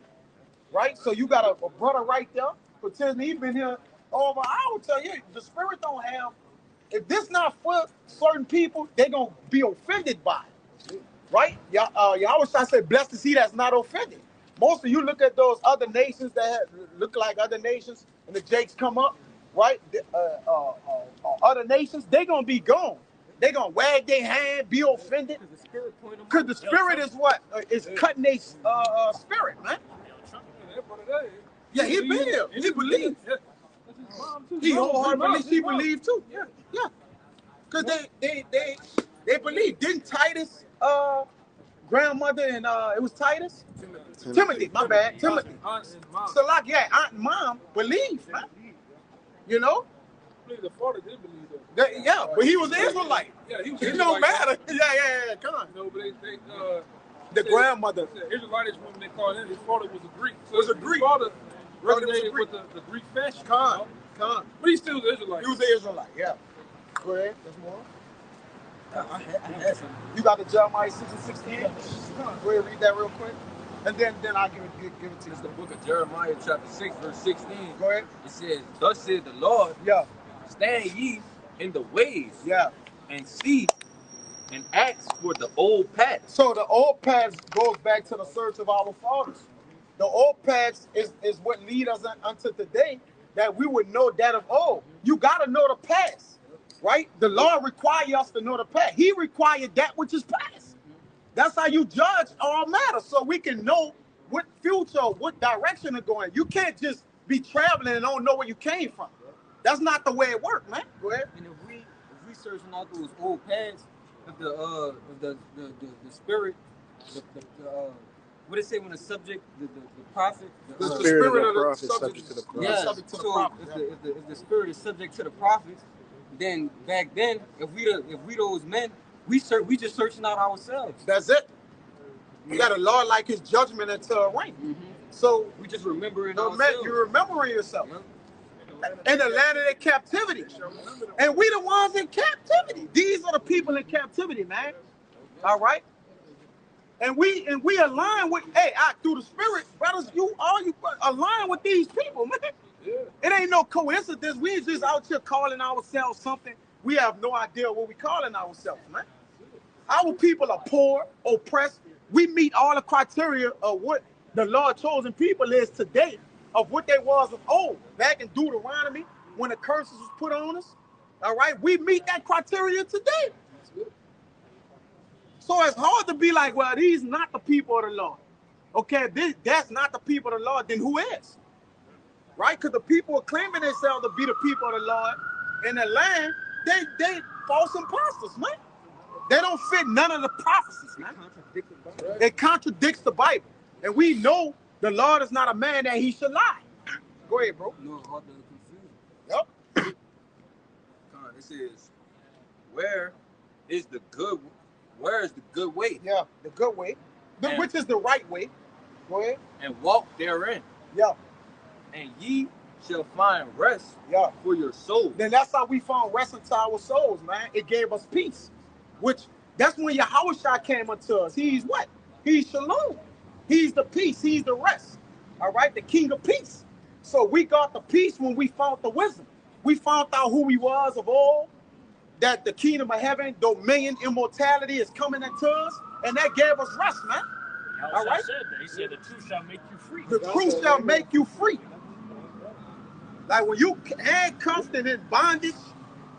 Right? So you got a brother right there, pretending he's been here over. I will tell you, the spirit don't have. If this not for certain people, they're gonna be offended by it. Right? Y'all I say, blessed is he that's not offended. Most of you look at those other nations that look like other nations, and the jakes come up, right? Other nations, they're gonna be gone. They're gonna wag their hand, be offended, because the spirit is what is cutting their spirit, man. Yeah, he been here. He believed. He wholeheartedly she believed too. Yeah. Because they believe. Didn't Titus grandmother and it was Titus? Timothy, my bad. Timothy. So like aunt and mom believed, man. You know? The father did believe that. Yeah, but he was an Israelite. Yeah, he was It don't matter. Yeah, come on. No, but The grandmother. The Israelitish woman they called him, his father was a Greek. So Was a Greek. His father Was a resonated Greek. with the Greek fashion. Con. But he still was an Israelite. He was an Israelite, yeah. Go ahead. There's more. You got the Jeremiah 6 and 16? Go ahead, read that real quick. And then I'll give it to you. It's the book of Jeremiah, chapter 6, verse 16. Go ahead. It says, thus said the Lord, Yeah. stand ye in the ways Yeah. and see and ask for the old paths. So the old paths goes back to the search of our fathers. The old paths is what lead us unto today, that we would know that of old. You got to know the past, right? The Lord requires us to know the past. He required that which is past. That's how you judge all matters, so we can know what future, what direction they're going. You can't just be traveling and don't know where you came from. That's not the way it works, man. Go ahead. And if we searching out those old paths of the spirit, what they say when the subject, the prophet, the spirit of the prophet subject to the prophet. yeah. Subject to the So prophet. if the spirit is subject to the prophets, then back then, if we those men, we just searching out ourselves. That's it. You got a Lord like his judgment until a reign. Mm-hmm. So We just remembering the ourselves. man, you're remembering yourself in the land of their captivity, and we the ones in captivity. These are the people in captivity, man. All right, and we align with through the spirit, brothers. You align with these people, man. It ain't no coincidence. We ain't just out here calling ourselves something. We have no idea what we calling ourselves, man. Our people are poor, oppressed. We meet all the criteria of what the Lord chosen people is today, of what they was of old, back in Deuteronomy, when the curses was put on us. All right, we meet that criteria today. So it's hard to be like, well, these not the people of the Lord. Okay, that's not the people of the Lord, then who is? Right? Because the people are claiming themselves to be the people of the Lord in the land, they false imposters, man. They don't fit none of the prophecies, man. It contradicts the Bible. And we know the Lord is not a man that he should lie. Go ahead, bro. No, all the confusion. Yep. It says, where is the good way? Yeah, the good way. Which is the right way. Go ahead. And walk therein. Yeah. And ye shall find rest for your soul. Then that's how we found rest into our souls, man. It gave us peace. Which, that's when Yahushua came unto us. He's what? He's shalom. He's the peace. He's the rest. All right? The king of peace. So we got the peace when we found the wisdom. We found out who we was of old, that the kingdom of heaven, dominion, immortality is coming into us, and that gave us rest, man. All right? Said that. He said the truth shall make you free. The truth shall make you free. Like when you handcuffed and in bondage,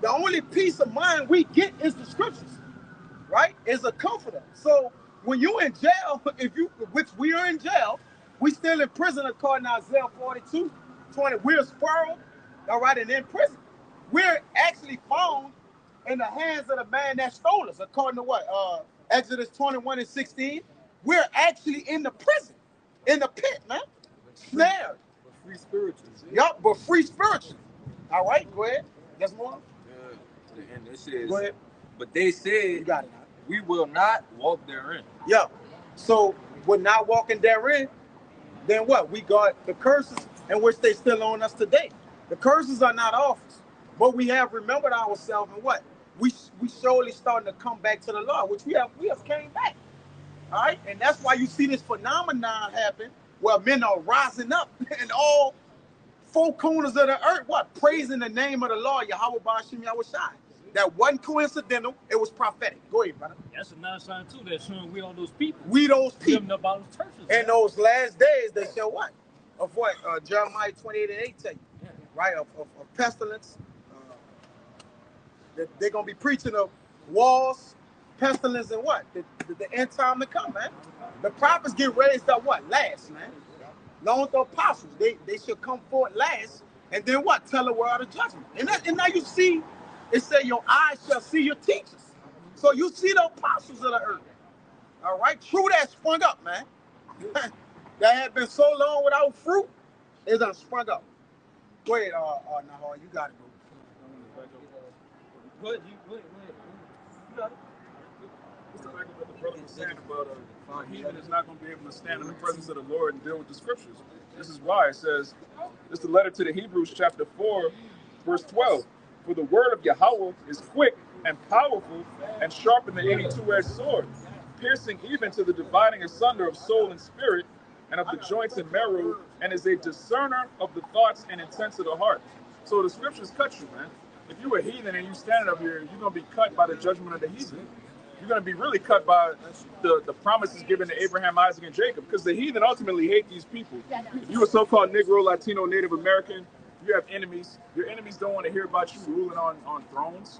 the only peace of mind we get is the scriptures, right? Is a comforter. So when you in jail, which we are in jail, we still in prison according to Isaiah 42:20. We're spoiled, all right, and in prison. We're actually found in the hands of the man that stole us, according to what? Exodus 21:16. We're actually in the prison, in the pit, man. Snared. But free spiritually. Yup, but free spiritually. All right, go ahead. Let's move on. And it says, Go ahead. but they said, You got it now. we will not walk therein. Yeah. So we're not walking therein, then what? We got the curses in which they still on us today. The curses are not off us, but we have remembered ourselves and what? We surely starting to come back to the Lord, which we have came back. All right, and that's why you see this phenomenon happen where men are rising up in all four corners of the earth, what? Praising the name of the Lord, Yahweh Ba'ashim Yahushai. That wasn't coincidental, it was prophetic. Go ahead, brother. That's another sign too. That's showing we are those people. We those Giving people. about the churches. In those last days, they show what? Of what? Jeremiah 28:8 tell you, right? Of pestilence. They're going to be preaching of wars, pestilence, and what? The end time to come, man. The prophets get raised up what? Last, man. Along with the apostles. They should come forth last, and then what? Tell the world of judgment. And now you see, it said your eyes shall see your teachers. So you see the apostles of the earth. All right? True that sprung up, man. That had been so long without fruit, it done sprung up. Go ahead, Nahar, you got it, bro. What? You got it. What's the fact that the brother was saying about a heathen is not going to be able to stand in the presence of the Lord and deal with the scriptures? This is why it says, it's the letter to the Hebrews chapter 4, verse 12. For the word of Yahweh is quick and powerful and sharper than any two-edged sword, piercing even to the dividing asunder of soul and spirit and of the joints and marrow, and is a discerner of the thoughts and intents of the heart. So the scriptures cut you, man. If you're a heathen and you standing up here, you're going to be cut by the judgment of the heathen. You're going to be really cut by the promises given to Abraham, Isaac, and Jacob, because the heathen ultimately hate these people. If you're a so-called Negro, Latino, Native American, you have enemies. Your enemies don't want to hear about you ruling on thrones.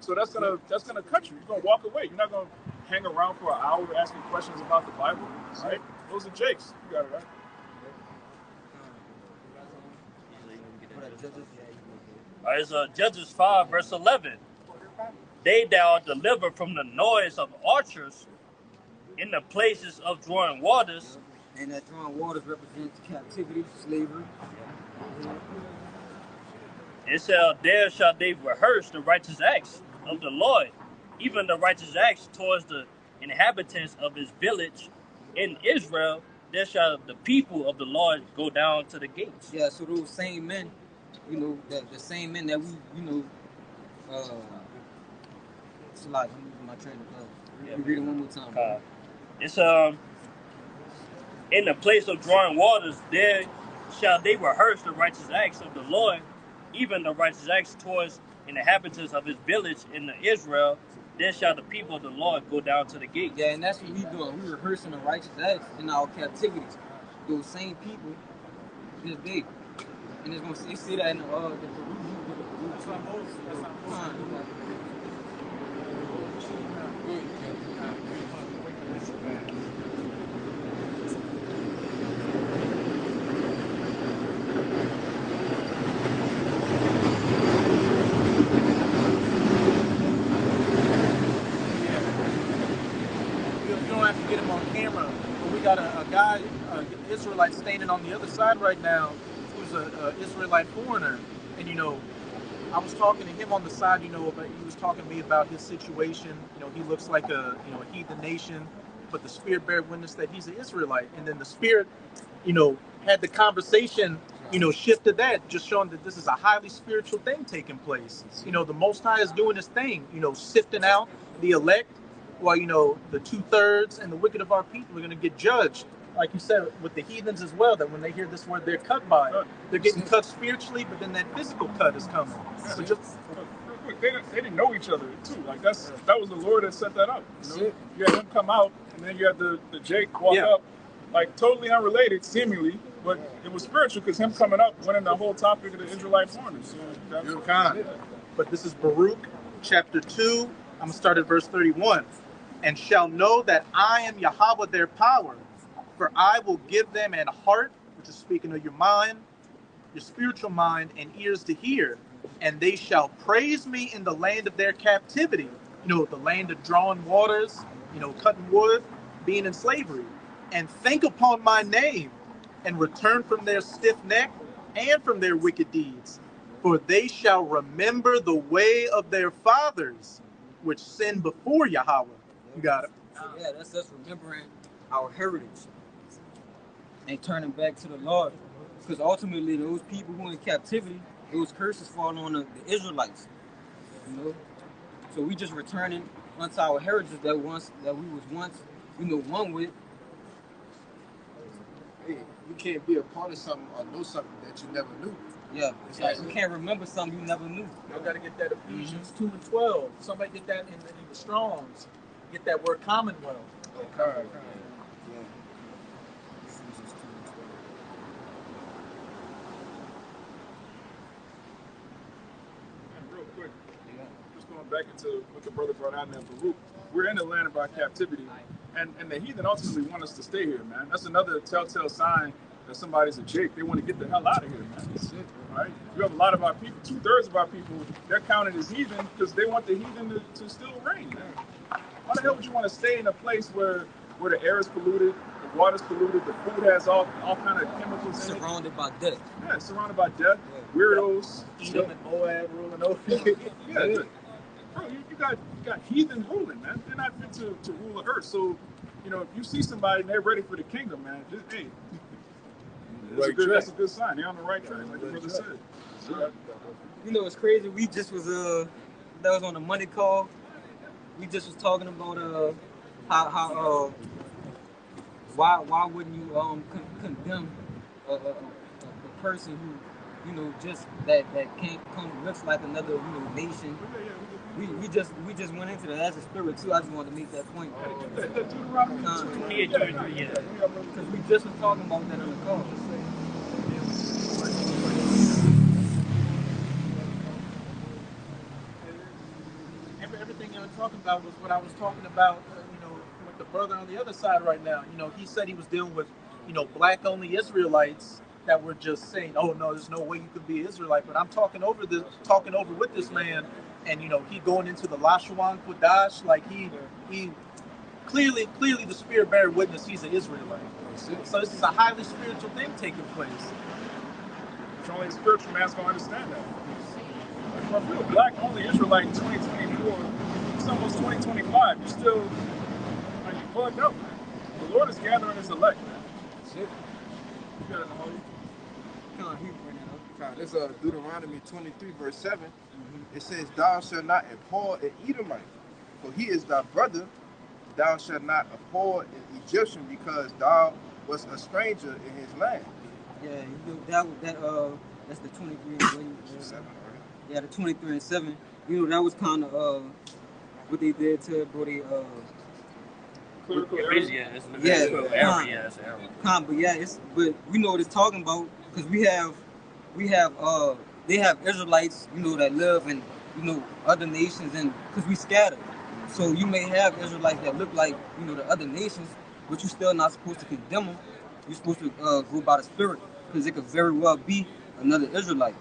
So that's gonna cut you. You're gonna walk away. You're not gonna hang around for an hour asking questions about the Bible, right? Those are Jakes. You got it right. All right, so Judges 5, verse 11. They that are delivered from the noise of archers in the places of drawing waters. And that drawing waters represents captivity, slavery. It said, there shall they rehearse the righteous acts of the Lord, even the righteous acts towards the inhabitants of his village in Israel. There shall the people of the Lord go down to the gates. Yeah, so those same men, you know, the same men that we, you know, it's like, I'm losing my train of thought. Yeah. Read it one more time. Bro. It's in the place of drawing waters, there shall they rehearse the righteous acts of the Lord, even the righteous acts towards the inhabitants of his village in Israel. There shall the people of the Lord go down to the gate. Yeah, and that's what we doing. We rehearsing the righteous acts in our captivities. Those same people, this big. And it's gonna see that in the Get him on camera, but we got a guy, an Israelite standing on the other side right now, who's an Israelite foreigner, and you know, I was talking to him on the side, you know, he was talking to me about his situation. You know, he looks like a heathen nation, but the Spirit bear witness that he's an Israelite, and then the Spirit, you know, had the conversation, you know, shifted that, just showing that this is a highly spiritual thing taking place. You know, the Most High is doing his thing, you know, sifting out the elect. Well, you know, the 2/3 and the wicked of our people are going to get judged, like you said, with the heathens as well, that when they hear this word, they're cut by it. They're getting cut spiritually, but then that physical cut is coming. So just real quick, they didn't know each other too. Like that was the Lord that set that up. You know? You had him come out, and then you had the Jake walk up, like totally unrelated, seemingly, but it was spiritual because him coming up went in the whole topic of the Israelite foreigners. So but this is Baruch chapter 2. I'm going to start at verse 31. And shall know that I am Yahweh their power, for I will give them an heart, which is speaking of your mind, your spiritual mind, and ears to hear, and they shall praise me in the land of their captivity, you know, the land of drawing waters, you know, cutting wood, being in slavery, and think upon my name, and return from their stiff neck and from their wicked deeds, for they shall remember the way of their fathers, which sinned before Yahweh. You got it. Yeah, that's us remembering our heritage and turning back to the Lord. Because ultimately, those people who are in captivity, those curses fall on the Israelites. You know, so we just returning unto our heritage that we was once, you know, one with. Hey, you can't be a part of something or know something that you never knew. Yeah, it's like you can't remember something you never knew. I got to get that Ephesians 2:12. Somebody get that in the Strongs. Get that word commonwealth. Okay. And real quick, just going back into what the brother brought out in Baruch, we're in the land of our captivity, and the heathen ultimately want us to stay here, man. That's another telltale sign that somebody's a Jake. They want to get the hell out of here, man. Right? You have a lot of our people, 2/3 of our people, they're counted as heathen because they want the heathen to still reign, man. Why the hell would you want to stay in a place where the air is polluted, the water's polluted, the food has all kind of chemicals in it? Surrounded by death. Yeah, surrounded by death. Yeah. Weirdos. Edom and Moab ruling over. Yeah, bro, you got heathen ruling, man. They're not fit to rule the earth. So, you know, if you see somebody and they're ready for the kingdom, man, just hey, that's a good sign. They're on the right track, like the brother said. You know, it's crazy. We just was that was on the Monday call. We just was talking about how why wouldn't you condemn a person who, you know, just that can't come looks like another, you know, nation. We just went into that as a spirit too. I just wanted to make that point. Because we just was talking about that on the call. Everything you were talking about was what I was talking about, you the brother on the other side right now. You know, he said he was dealing with, you know, black only Israelites that were just saying, "Oh no, there's no way you could be an Israelite." But I'm talking over with this man, and you know, he going into the Lashawan Kodash, like he clearly the Spirit bear witness he's an Israelite. So this is a highly spiritual thing taking place. It's only a spiritual man's gonna understand that. Like, if you're a black only Israelite in 2024, it's almost 2025. You're still like you plugged up, man. The Lord is gathering his elect, man. That's it. You gotta know. This Deuteronomy 23, verse 7. It says, "Thou shalt not abhor an Edomite, for he is thy brother. Thou shalt not abhor an Egyptian, because thou wast a stranger in his land." Yeah, that's the 23 and 7. Yeah, the 23 and 7. You know, that was kind of what they did to Brody. Clerical But we know what it's talking about, because they have Israelites, you know, that live in, you know, other nations, and because we scattered. So you may have Israelites that look like, you know, the other nations, but you're still not supposed to condemn them. You're supposed to go by the Spirit, because it could very well be another Israelite.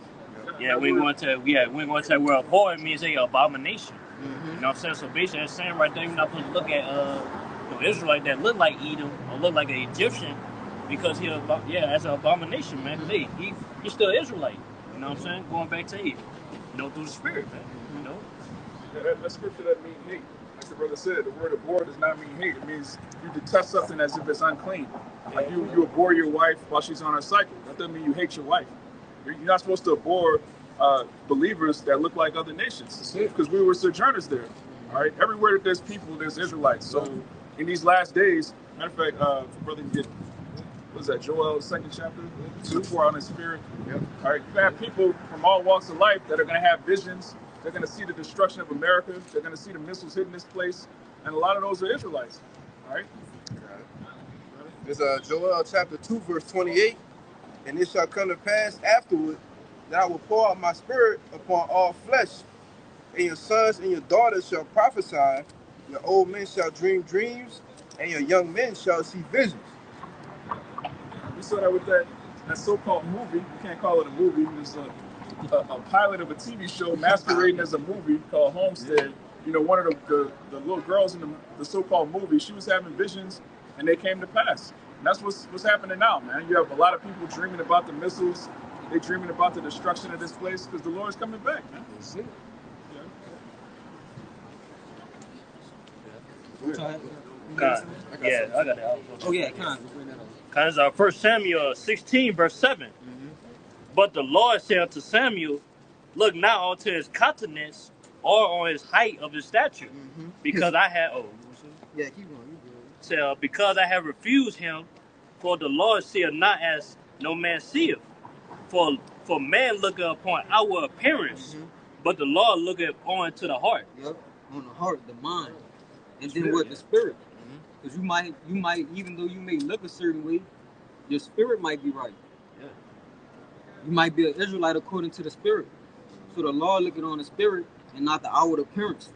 Yeah, we're going to say we're abhorrent means a abomination. You know what I'm saying? So basically, it's saying right there, you're not supposed to look at Israelite that look like Edom or look like an Egyptian, because that's an abomination, man. He's still Israelite. You know what I'm saying? Going back to Edom, you know, through the Spirit, man. You know. Yeah, that scripture that means hate. Like the brother said, the word abhor does not mean hate. It means you detest something as if it's unclean. Like you abhor your wife while she's on her cycle. That doesn't mean you hate your wife. You're not supposed to abhor believers that look like other nations, because we were sojourners there. All right, everywhere that there's people, there's Israelites. So in these last days, matter of fact, brother, you get, what is that, Joel 2nd chapter? To pour out his Spirit. Yep. All right, you have people from all walks of life that are going to have visions. They're going to see the destruction of America. They're going to see the missiles hitting this place, and a lot of those are Israelites. All right. This Joel chapter 2, verse 28. "And it shall come to pass afterward that I will pour out my Spirit upon all flesh, and your sons and your daughters shall prophesy, your old men shall dream dreams, and your young men shall see visions." We saw that with that so-called movie. You can't call it a movie. It was a pilot of a TV show masquerading as a movie called Homestead. You know, one of the little girls in the so-called movie, she was having visions, and they came to pass. And that's what's happening now, man. You have a lot of people dreaming about the missiles. They're dreaming about the destruction of this place, because the Lord's coming back, man. That's it. Yeah, I got that. Oh yeah, kind of. 1 Samuel 16, verse 7. But the Lord said unto Samuel, "Look not unto his countenance or on his height of his stature, because I have because I have refused him. For the Lord seeth not as no man seeth. For man looketh upon outward appearance, but the Lord looketh on to the heart." Yep, on the heart, the mind, and then what? The Spirit. Because you might, even though you may look a certain way, your spirit might be right. Yeah. You might be an Israelite according to the Spirit. So the Lord looking on the Spirit and not the outward appearance.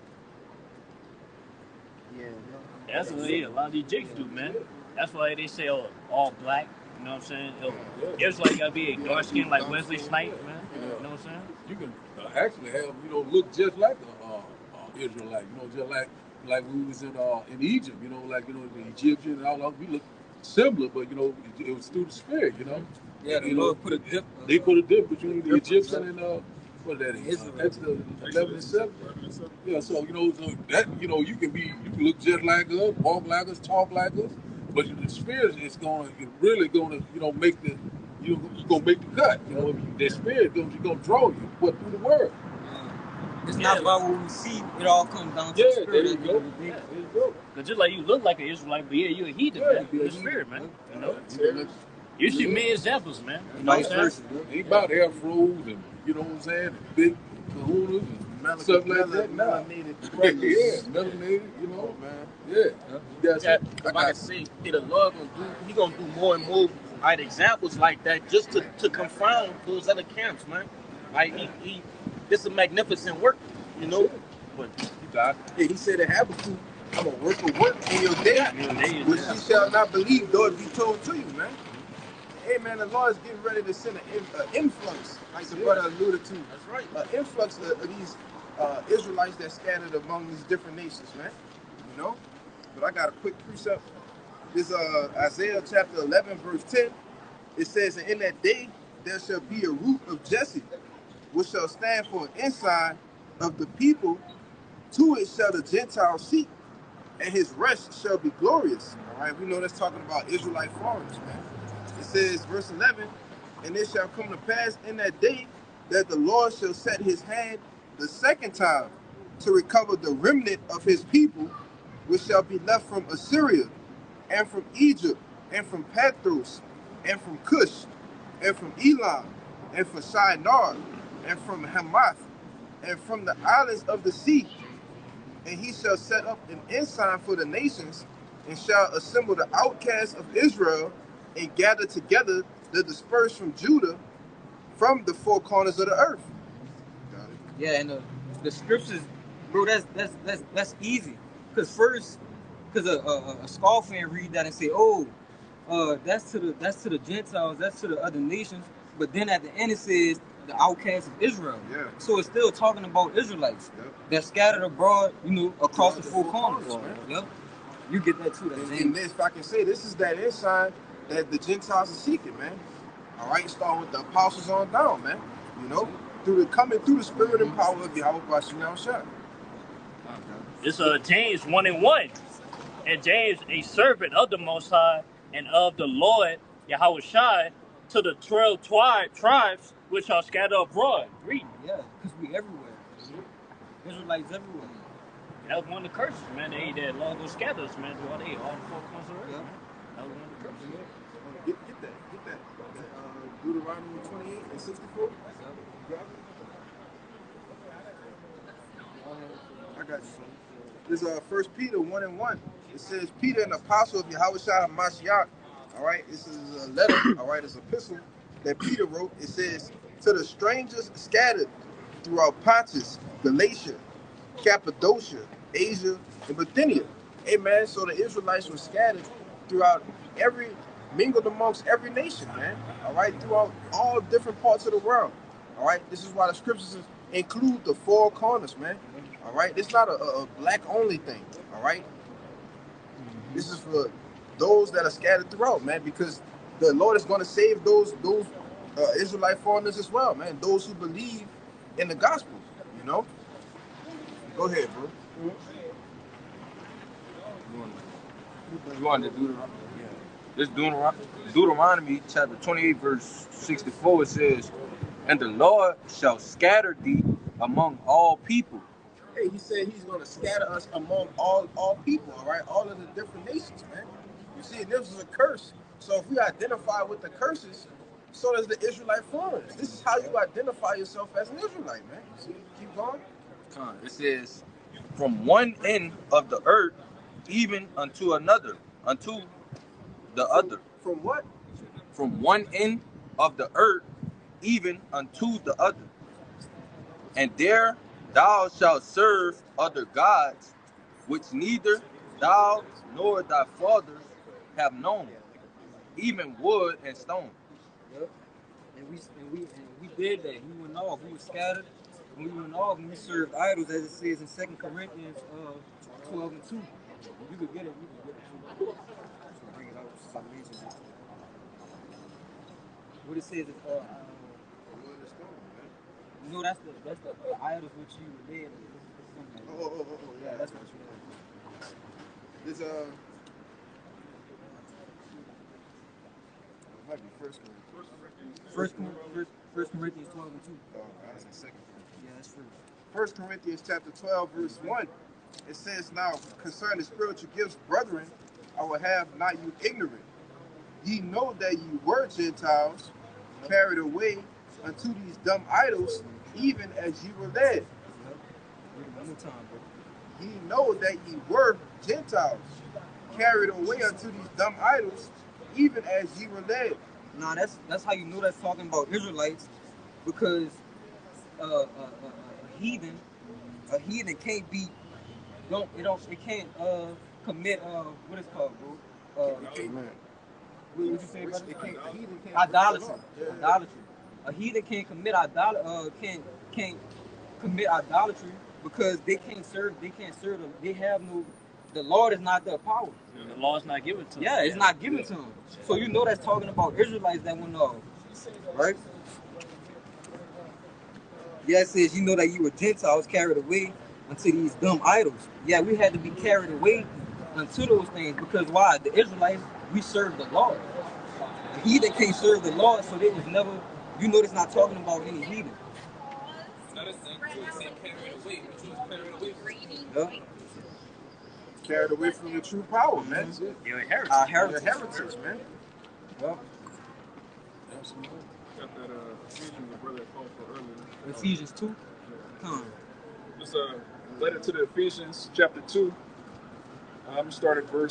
Yeah. That's what a lot of these jigs do, man. That's why they say all black. You know what I'm saying? Israelite gotta be a dark skin like Wesley Snipes, man. You know what I'm saying? You can actually have, look just like an Israelite. Just like we was in Egypt. The Egyptian and all that. We look similar, but it was through the Spirit. Yeah, the Lord put a dip. They put a dip between the Egyptian and what that is? Exodus 11 and 7. Yeah, so that you can look just like us, walk like us, talk like us, but the Spirit is really gonna make the you're gonna make the cut. The Spirit gonna draw you, but through the Word. It's not about what we see. It all comes down to the Spirit. There you go. Because just like you look like an Israelite, but you're a heathen, man. You're the Spirit, man. You see many exampels, man. You know what I'm saying? Ain't about afros and what I'm saying, big kahunas and stuff like that. Melanated. Melanated. Man. Yeah. Like I say, the Lord He gonna do more and more examples like that, just to confound those other camps, man. Like this is a magnificent work, But he said in Habakkuk I'm a work of work in your day, which ye shall not believe, though it be told to you, man. Hey, man, the Lord is getting ready to send an influx, like the brother alluded to. That's right. An influx of these Israelites that scattered among these different nations, man. You know? But I got a quick precept. This Isaiah chapter 11, verse 10. It says, and in that day there shall be a root of Jesse, which shall stand for an ensign of the people. To it shall the Gentiles seek, and his rest shall be glorious. All right, we know that's talking about Israelite foreigners, man. It says, verse 11, and it shall come to pass in that day that the Lord shall set his hand the second time to recover the remnant of his people, which shall be left from Assyria, and from Egypt, and from Pathros, and from Cush, and from Elam, and from Shinar, and from Hamath, and from the islands of the sea. And he shall set up an ensign for the nations, and shall assemble the outcasts of Israel, and gather together the dispersed from Judah, from the four corners of the earth. Yeah, and the scriptures, bro, that's easy. Because first, because a scoffer read that and say, oh, that's to the Gentiles, that's to the other nations. But then at the end it says the outcasts of Israel. Yeah. So it's still talking about Israelites that scattered abroad, you know, across the four corners. Yep. You get that too. And this, if I can say, this is that ensign that the Gentiles are seeking, man. All right, starting with the apostles on down, man. You know, coming through the spirit and power of Yahweh Bashim Shah. It's James 1:1. And James, a servant of the Most High and of the Lord Yahweh Shai, to the 12 tribes which are scattered abroad. Read. Yeah, because we everywhere. Israelites everywhere. That was one of the curses, man. That Lord will scatter us, man, throughout all the four corners of the earth. Yeah. That was one of the curses. Get that. Deuteronomy 28 and 64. I got you. This is 1 Peter 1:1. It says, Peter, an apostle of Yahweh Shai HaMashiach. All right, this is a letter. All right, it's an epistle that Peter wrote. It says, to the strangers scattered throughout Pontus, Galatia, Cappadocia, Asia, and Bithynia. Amen. So the Israelites were scattered throughout mingled amongst every nation, man. All right, throughout all different parts of the world. All right, this is why the scriptures include the four corners, man. All right, it's not a black only thing. All right, this is for those that are scattered throughout, man, because the Lord is going to save those Israelite foreigners as well, man. Those who believe in the gospel, you know. Go ahead, bro. You want to do this Deuteronomy chapter 28 verse 64. It says, and the Lord shall scatter thee among all people. Hey, he said he's going to scatter us among all people, all right? All of the different nations, man. You see, this is a curse. So if we identify with the curses, so does the Israelite foreigners. This is how you identify yourself as an Israelite, man. See, keep going. It says, from one end of the earth even unto another, unto the other. From what? From one end of the earth even unto the other. And there thou shalt serve other gods, which neither thou nor thy fathers have known, even wood and stone. Yep. And we did that. We went off. We were scattered. And we went off and we served idols, as it says in 2 Corinthians 12 and 2. You could get it. Too. Bring it out. What it says is no, that's the idols which you were dead. Oh, yeah, that's what you mean. This might be First Corinthians 12 and 2. Oh, that's the second. Yeah, that's first. 1 Corinthians chapter 12, verse 1. It says, now, concerning spiritual gifts, brethren, I will have not you ignorant. Ye know that ye were Gentiles, carried away unto these dumb idols, even as ye were led. Ye know that ye were Gentiles, carried away unto these dumb idols, even as ye were led. Nah, that's how you know that's talking about Israelites, because a heathen can't be it can't commit what is called, bro? What you say about it? Idolatry. Idolatry. A heathen can't commit can't commit idolatry because they can't serve them. They have no. The Lord is not their power. The law is not given to them. Yeah, it's not given to them. So you know that's talking about Israelites that went off, right? Yeah, it says you know that you were Gentiles carried away unto these dumb idols. Yeah, we had to be carried away unto those things because why? The Israelites, we serve the Lord. The heathen can't serve the Lord, so they was never. You know, it's not talking about any heathen. Yeah. Carried away from your true power, man. Your inheritance. Our heritage. Your heritage, man. Yep. Got that Ephesians, the brother called for earlier. Ephesians 2. Come on. Just letter to the Ephesians, chapter 2. I'm going to start at 10.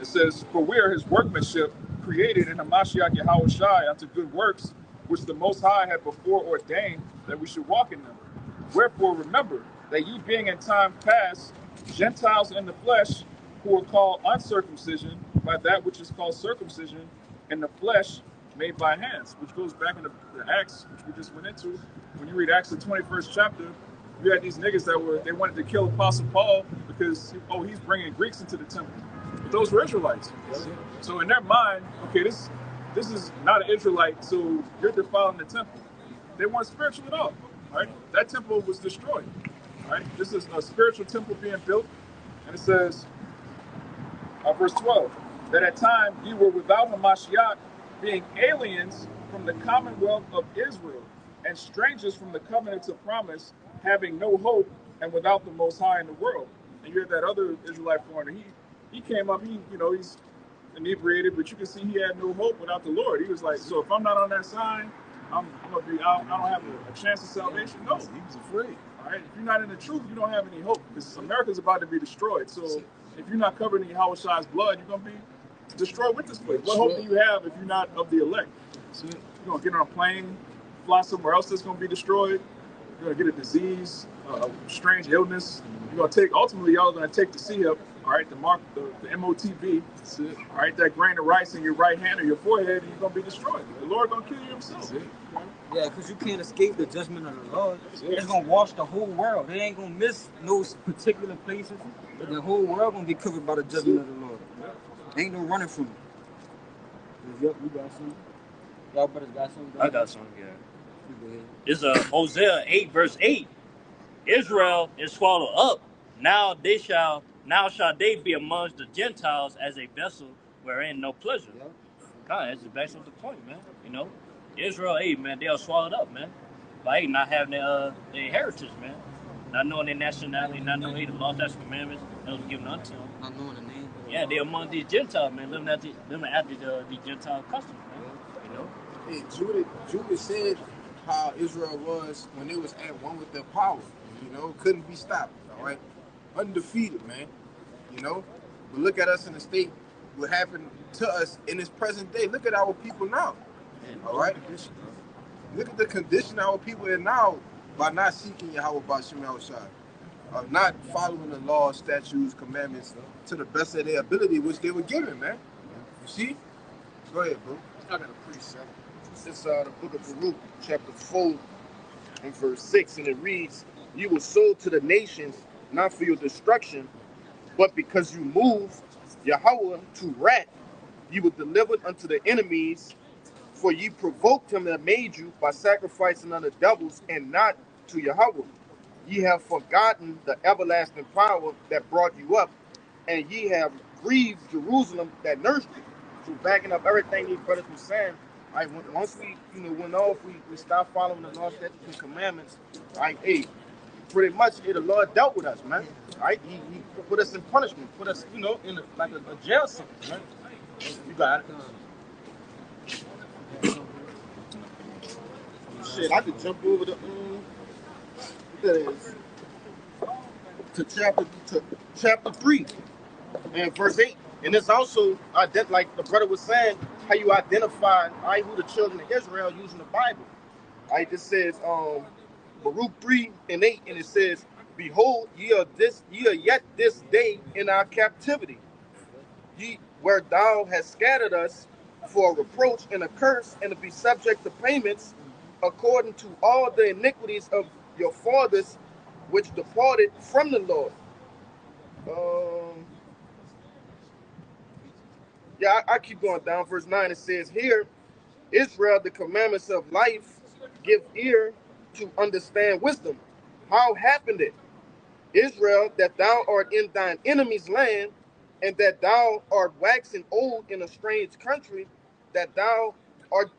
It says, "For we are his workmanship, created in Hamashiach Yahushua unto good works, which the Most High had before ordained that we should walk in them. Wherefore remember that you being in time past Gentiles in the flesh, who are called uncircumcision by that which is called circumcision in the flesh made by hands," which goes back into the Acts, which we just went into. When you read Acts, the 21st chapter, you had these niggas that they wanted to kill Apostle Paul because, he's bringing Greeks into the temple. But those were Israelites. So in their mind, okay, this is not an Israelite, so you're defiling the temple. They weren't spiritual at all, right? That temple was destroyed, right? This is a spiritual temple being built, and it says, verse 12, that at time you were without Hamashiach, being aliens from the commonwealth of Israel, and strangers from the covenants of promise, having no hope, and without the Most High in the world. And you had that other Israelite foreigner. He came up. He's inebriated, but you can see he had no hope without the Lord. He was like, so if I'm not on that side, I'm gonna be. I don't have a chance of salvation. No, he was afraid. All right. If you're not in the truth, you don't have any hope because America's about to be destroyed. So if you're not covered in Yahushua's blood, you're gonna be destroyed with this place. What hope do you have if you're not of the elect? You're gonna get on a plane, fly somewhere else that's gonna be destroyed. You're gonna get a disease, a strange illness. You're gonna ultimately y'all are gonna take the CHIP, all right, the MOTB, all right, that grain of rice in your right hand or your forehead, and you're gonna be destroyed. The Lord gonna kill you himself. Yeah, because you can't escape the judgment of the Lord. It's gonna wash the whole world. They ain't gonna miss those particular places, but the whole world gonna be covered by the judgment of the Lord. Ain't no running from it. Yep, you got something. Y'all brothers got something? I got something, yeah. It's Hosea 8, verse 8. Israel is swallowed up. Now shall they be amongst the Gentiles as a vessel wherein no pleasure. God, that's exactly the point, man. Israel, man, they are swallowed up, man. By not having their heritage, man. Not knowing their nationality, not knowing the law, statutes, commandments that was given unto them. Not knowing the name. Yeah, they're among these Gentiles, man, living after the Gentile customs, man. Hey, Judah said how Israel was when it was at one with their power. Couldn't be stopped. All right, undefeated, man. But look at us in the state. What happened to us in this present day? Look at our people now. All right, look at the condition our people are now by not seeking Yahweh B'Shem Yahushua, not following the laws, statutes, commandments to the best of their ability, which they were given, man. You see? Go ahead, bro. I got a precept. It's the book of Baruch, chapter 4, and verse 6, and it reads, "You were sold to the nations, not for your destruction, but because you moved Yahweh to wrath. You were delivered unto the enemies, for ye provoked him that made you by sacrificing unto devils and not to Yahweh. Ye have forgotten the everlasting power that brought you up, and ye have grieved Jerusalem that nursed you." So backing up everything these brothers were saying, right, once we, went off, we stopped following the law, statutes, and commandments, right, pretty much the Lord dealt with us, man, right? He put us in punishment, put us, in like a jail sentence, man. You got it. Shit, I could jump over the, that is, to chapter 3 and verse 8. And it's also, like the brother was saying, how you identify who the children of Israel using the Bible. Right? This says Baruch 3 and 8, and it says, Behold, ye are yet this day in our captivity, ye where thou hast scattered us for a reproach and a curse, and to be subject to payments according to all the iniquities of your fathers which departed from the Lord. Um, I keep going down. Verse 9, it says here, Israel, the commandments of life, give ear to understand wisdom. How happened it, Israel, that thou art in thine enemy's land, and that thou art waxing old in a strange country, that thou art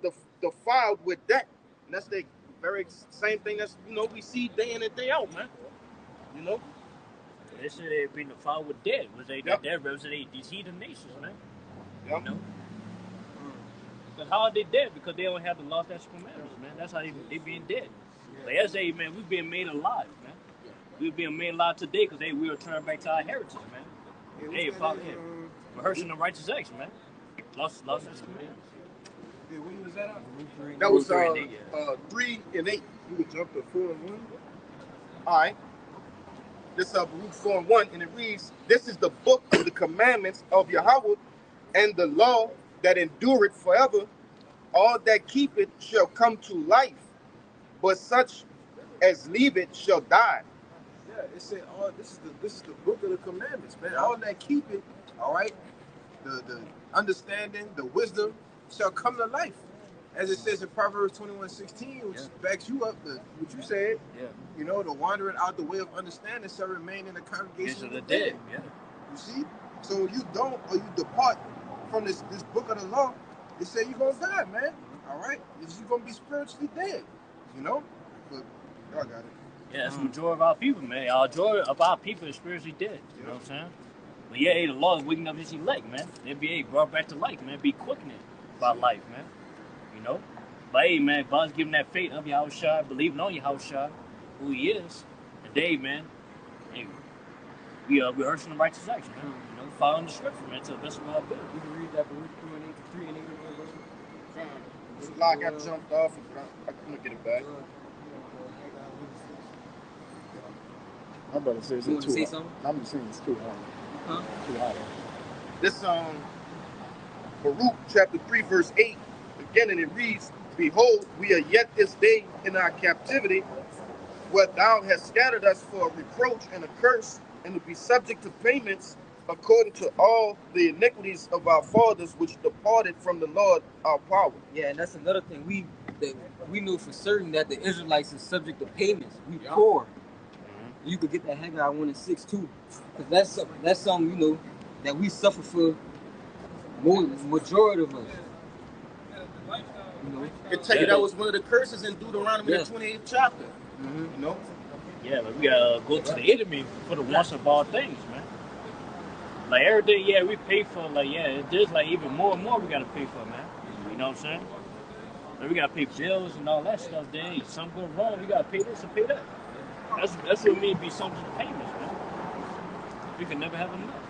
defiled with debt? And that's the very same thing that's, we see day in and day out, man. You know? They said they been defiled with debt. Was they that represented these heathen nations, man? Yep. You know? Because how are they dead? Because they don't have the law, statutes, commandments, man. That's how they being dead. Like I say, man, we've been made alive, man. We've been made alive today because we return back to our heritage, man. Hey, fuck him. Rehearsing the righteous acts, man. Law, statutes, commandments. Yeah, when was that out? That was 3 and 8. You would jump to 4 and 1. All right. This is Baruch 4 and 1, and it reads, "This is the book of the commandments of Yahweh, and the law that endureth forever. All that keep it shall come to life, but such as leave it shall die." Yeah, it said, "Oh, this is the book of the commandments, man. All that keep it, all right. The understanding, the wisdom shall come to life." As it says in Proverbs 21:16, which backs you up, what you said. Yeah. You know, the wandering out the way of understanding shall remain in the congregation of the dead. Yeah. You see? So you don't, or you depart from this book of the law, it say you're going to die, man. All right? You're going to be spiritually dead, you know? But y'all got it. Yeah, that's the majority of our people, man. Our majority of our people is spiritually dead. You know what I'm saying? But yeah, the law is waking up his elect, man. They be brought back to life, man. Be quickening by life, man. You know? But hey, man, God's giving that faith of Yahushua, believing on Yahushua, who he is. And they, man, hey, we rehearsing the righteous acts, man. You know, following the scripture, man, to the best of our ability. You can read that Baruch 3 and 8. This lie got jumped off, I couldn't get it back. My brother says You it's want to say too hot. something? I'm just saying it's too hot. Huh? Too hot. This Baruch chapter 3 verse 8 again, and it reads, "Behold, we are yet this day in our captivity, where thou hast scattered us for a reproach and a curse, and to be subject to payments according to all the iniquities of our fathers which departed from the Lord our power." Yeah, and that's another thing. We know for certain that the Israelites is subject to payments. We poor. You could get that Haggai 1 and 6 too, because that's something, you know, that we suffer for. Majority of us. You know, I tell you that was one of the curses in Deuteronomy the 28th chapter. You know. Yeah, but we gotta go to the enemy for the once of all things, man. Like everything, yeah, we pay for. Like there's like even more and more we gotta pay for, man. You know what I'm saying? Like, we gotta pay bills and all that stuff. Then something goes wrong, we gotta pay this and pay that. That's what it means to be subject to payments, man. We can never have enough.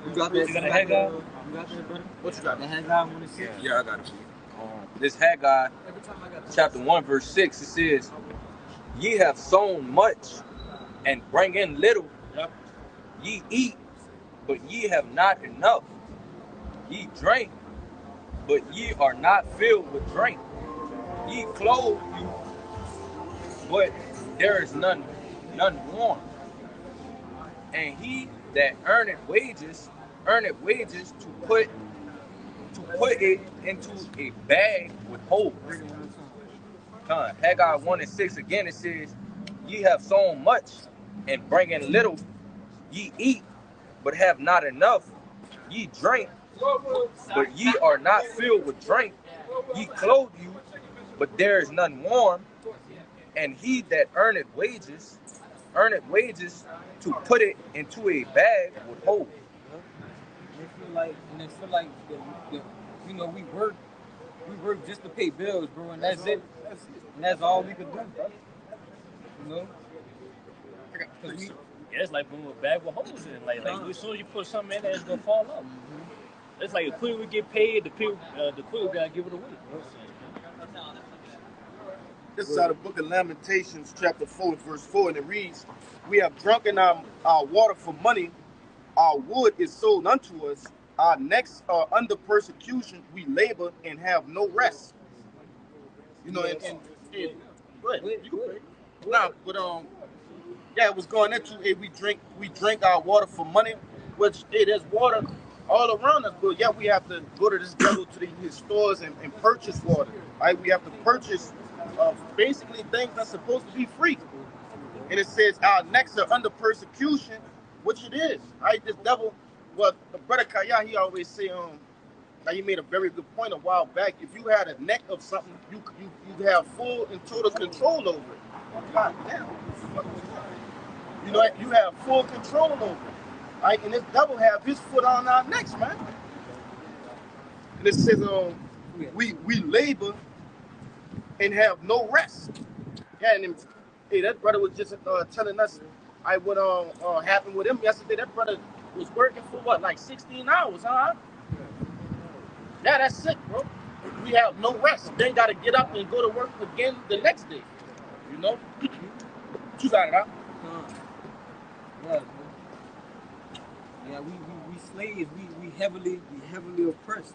you got You got a Haggai? You got that, brother? What you got? The Haggai 1 and 6. Yeah, I got it. This Haggai, chapter 1, verse 6, it says, "Ye have sown much and bring in little. Ye eat, but ye have not enough. Ye drink, but ye are not filled with drink. Ye clothe you, but there is none warm. And he that earneth wages to put it into a bag with holes." Haggai 1 and 6 again, it says, "Ye have sown much and bring in little. Ye eat, but have not enough. Ye drink, but ye are not filled with drink. Ye clothe you, but there is none warm. And he that earneth wages to put it into a bag with holes." And they feel like you know, we work just to pay bills, bro, and that's it. And that's all we could do, bro. You know? Yeah, it's like putting a bag with holes in. Like as soon as you put something in there, it's gonna fall off. It's like the quicker we get paid, the quicker we gotta give it away. This is out of the book of Lamentations, chapter 4, verse 4, and it reads, "We have drunken our water for money, our wood is sold unto us, our necks are under persecution, we labor and have no rest." You know, and go ahead, you can pray. Nah, but yeah, it was going into it. We drink our water for money, which there's water all around us, but yeah, we have to go to this devil to his stores and purchase water. Right? We have to purchase basically things that's supposed to be free. And it says our necks are under persecution, which it is. Right? This devil, well, the brother Kaya, he always say now he made a very good point a while back. If you had a neck of something, you have full and total control over it. God damn. You know, you have full control over it. Right? And this devil have his foot on our necks, man. And it says we labor and have no rest. Yeah, and hey, that brother was just telling us what happened with him yesterday. That brother was working for what, like 16 hours, huh? Yeah, that's sick, bro. We have no rest. Then got to get up and go to work again the next day. You know? You got it, huh? Yeah, we slaves. We heavily oppressed.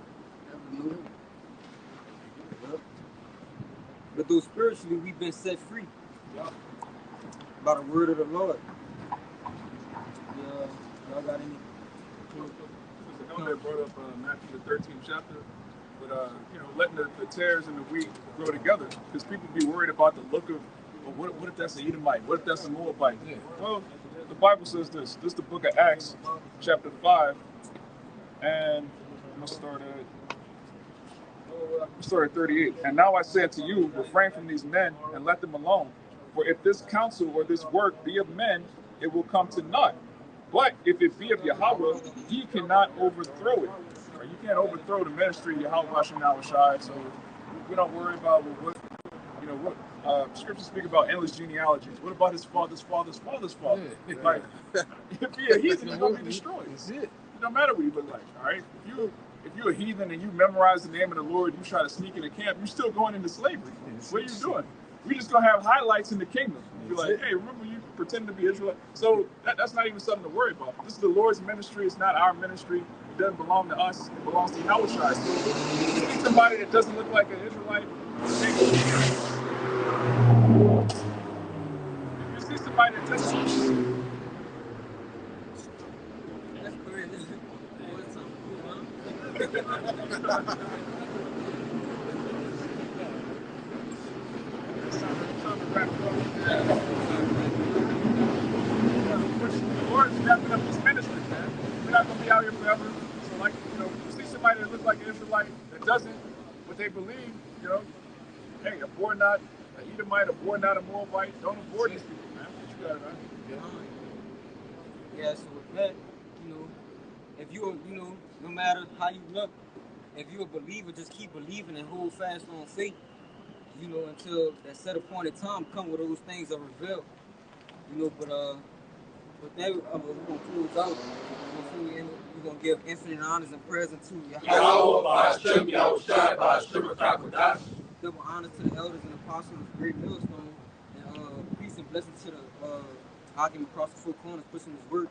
But though spiritually we've been set free by the word of the Lord. Yeah, y'all got any? Elder brought up Matthew the 13th chapter, but letting the tares and the wheat grow together, because people be worried about the look of, well, what if that's an Edomite? What if that's a Moabite? Yeah. Well, the Bible says this. This is the book of Acts, chapter 5, and I'm gonna start at 38. "And now I say unto you, refrain from these men and let them alone. For if this counsel or this work be of men, it will come to naught. But if it be of Yahweh, ye cannot overthrow it." Right? You can't overthrow the ministry of Yahweh Hashem Yahushai. So we don't worry about what scriptures speak about endless genealogies. What about his father's father's father's father? Yeah. Like, if you're a heathen, you're gonna be destroyed. It don't matter what you look like. All right. If you're a heathen and you memorize the name of the Lord, you try to sneak into camp, you're still going into slavery. What are you doing? We're just gonna have highlights in the kingdom. You're like, hey, remember you pretend to be Israel? So that's not even something to worry about. This is the Lord's ministry. It's not our ministry. It doesn't belong to us. It belongs to Yahushua. So if you see somebody that doesn't look like an Israelite, if you see somebody that doesn't. The Lord's wrapping up his ministry, man. We're not gonna be out here forever. So, like, you see somebody that looks like an Israelite that doesn't, what they believe, hey, abhor not an Edomite, abhor not a Moabite. Don't abhor these people, man. What you got, man? Yeah. So with that, if you no matter how you look, if you're a believer, just keep believing and hold fast on faith. Until that set appointed time come where those things are revealed. But with that, we're gonna close out. We're gonna give infinite honors and prayers unto Yahweh. Double honors to the elders and apostles of Great Millstone, and peace and blessings to the argument across the four corners, pushing his word.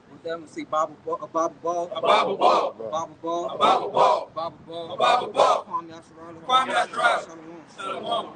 With that, I'm gonna say Bible ball, a Bible ball, a Bible ball, a Bible ball, a Bible ball, a Bible ball, a Bible ball. Kwame Asherah, Shalom.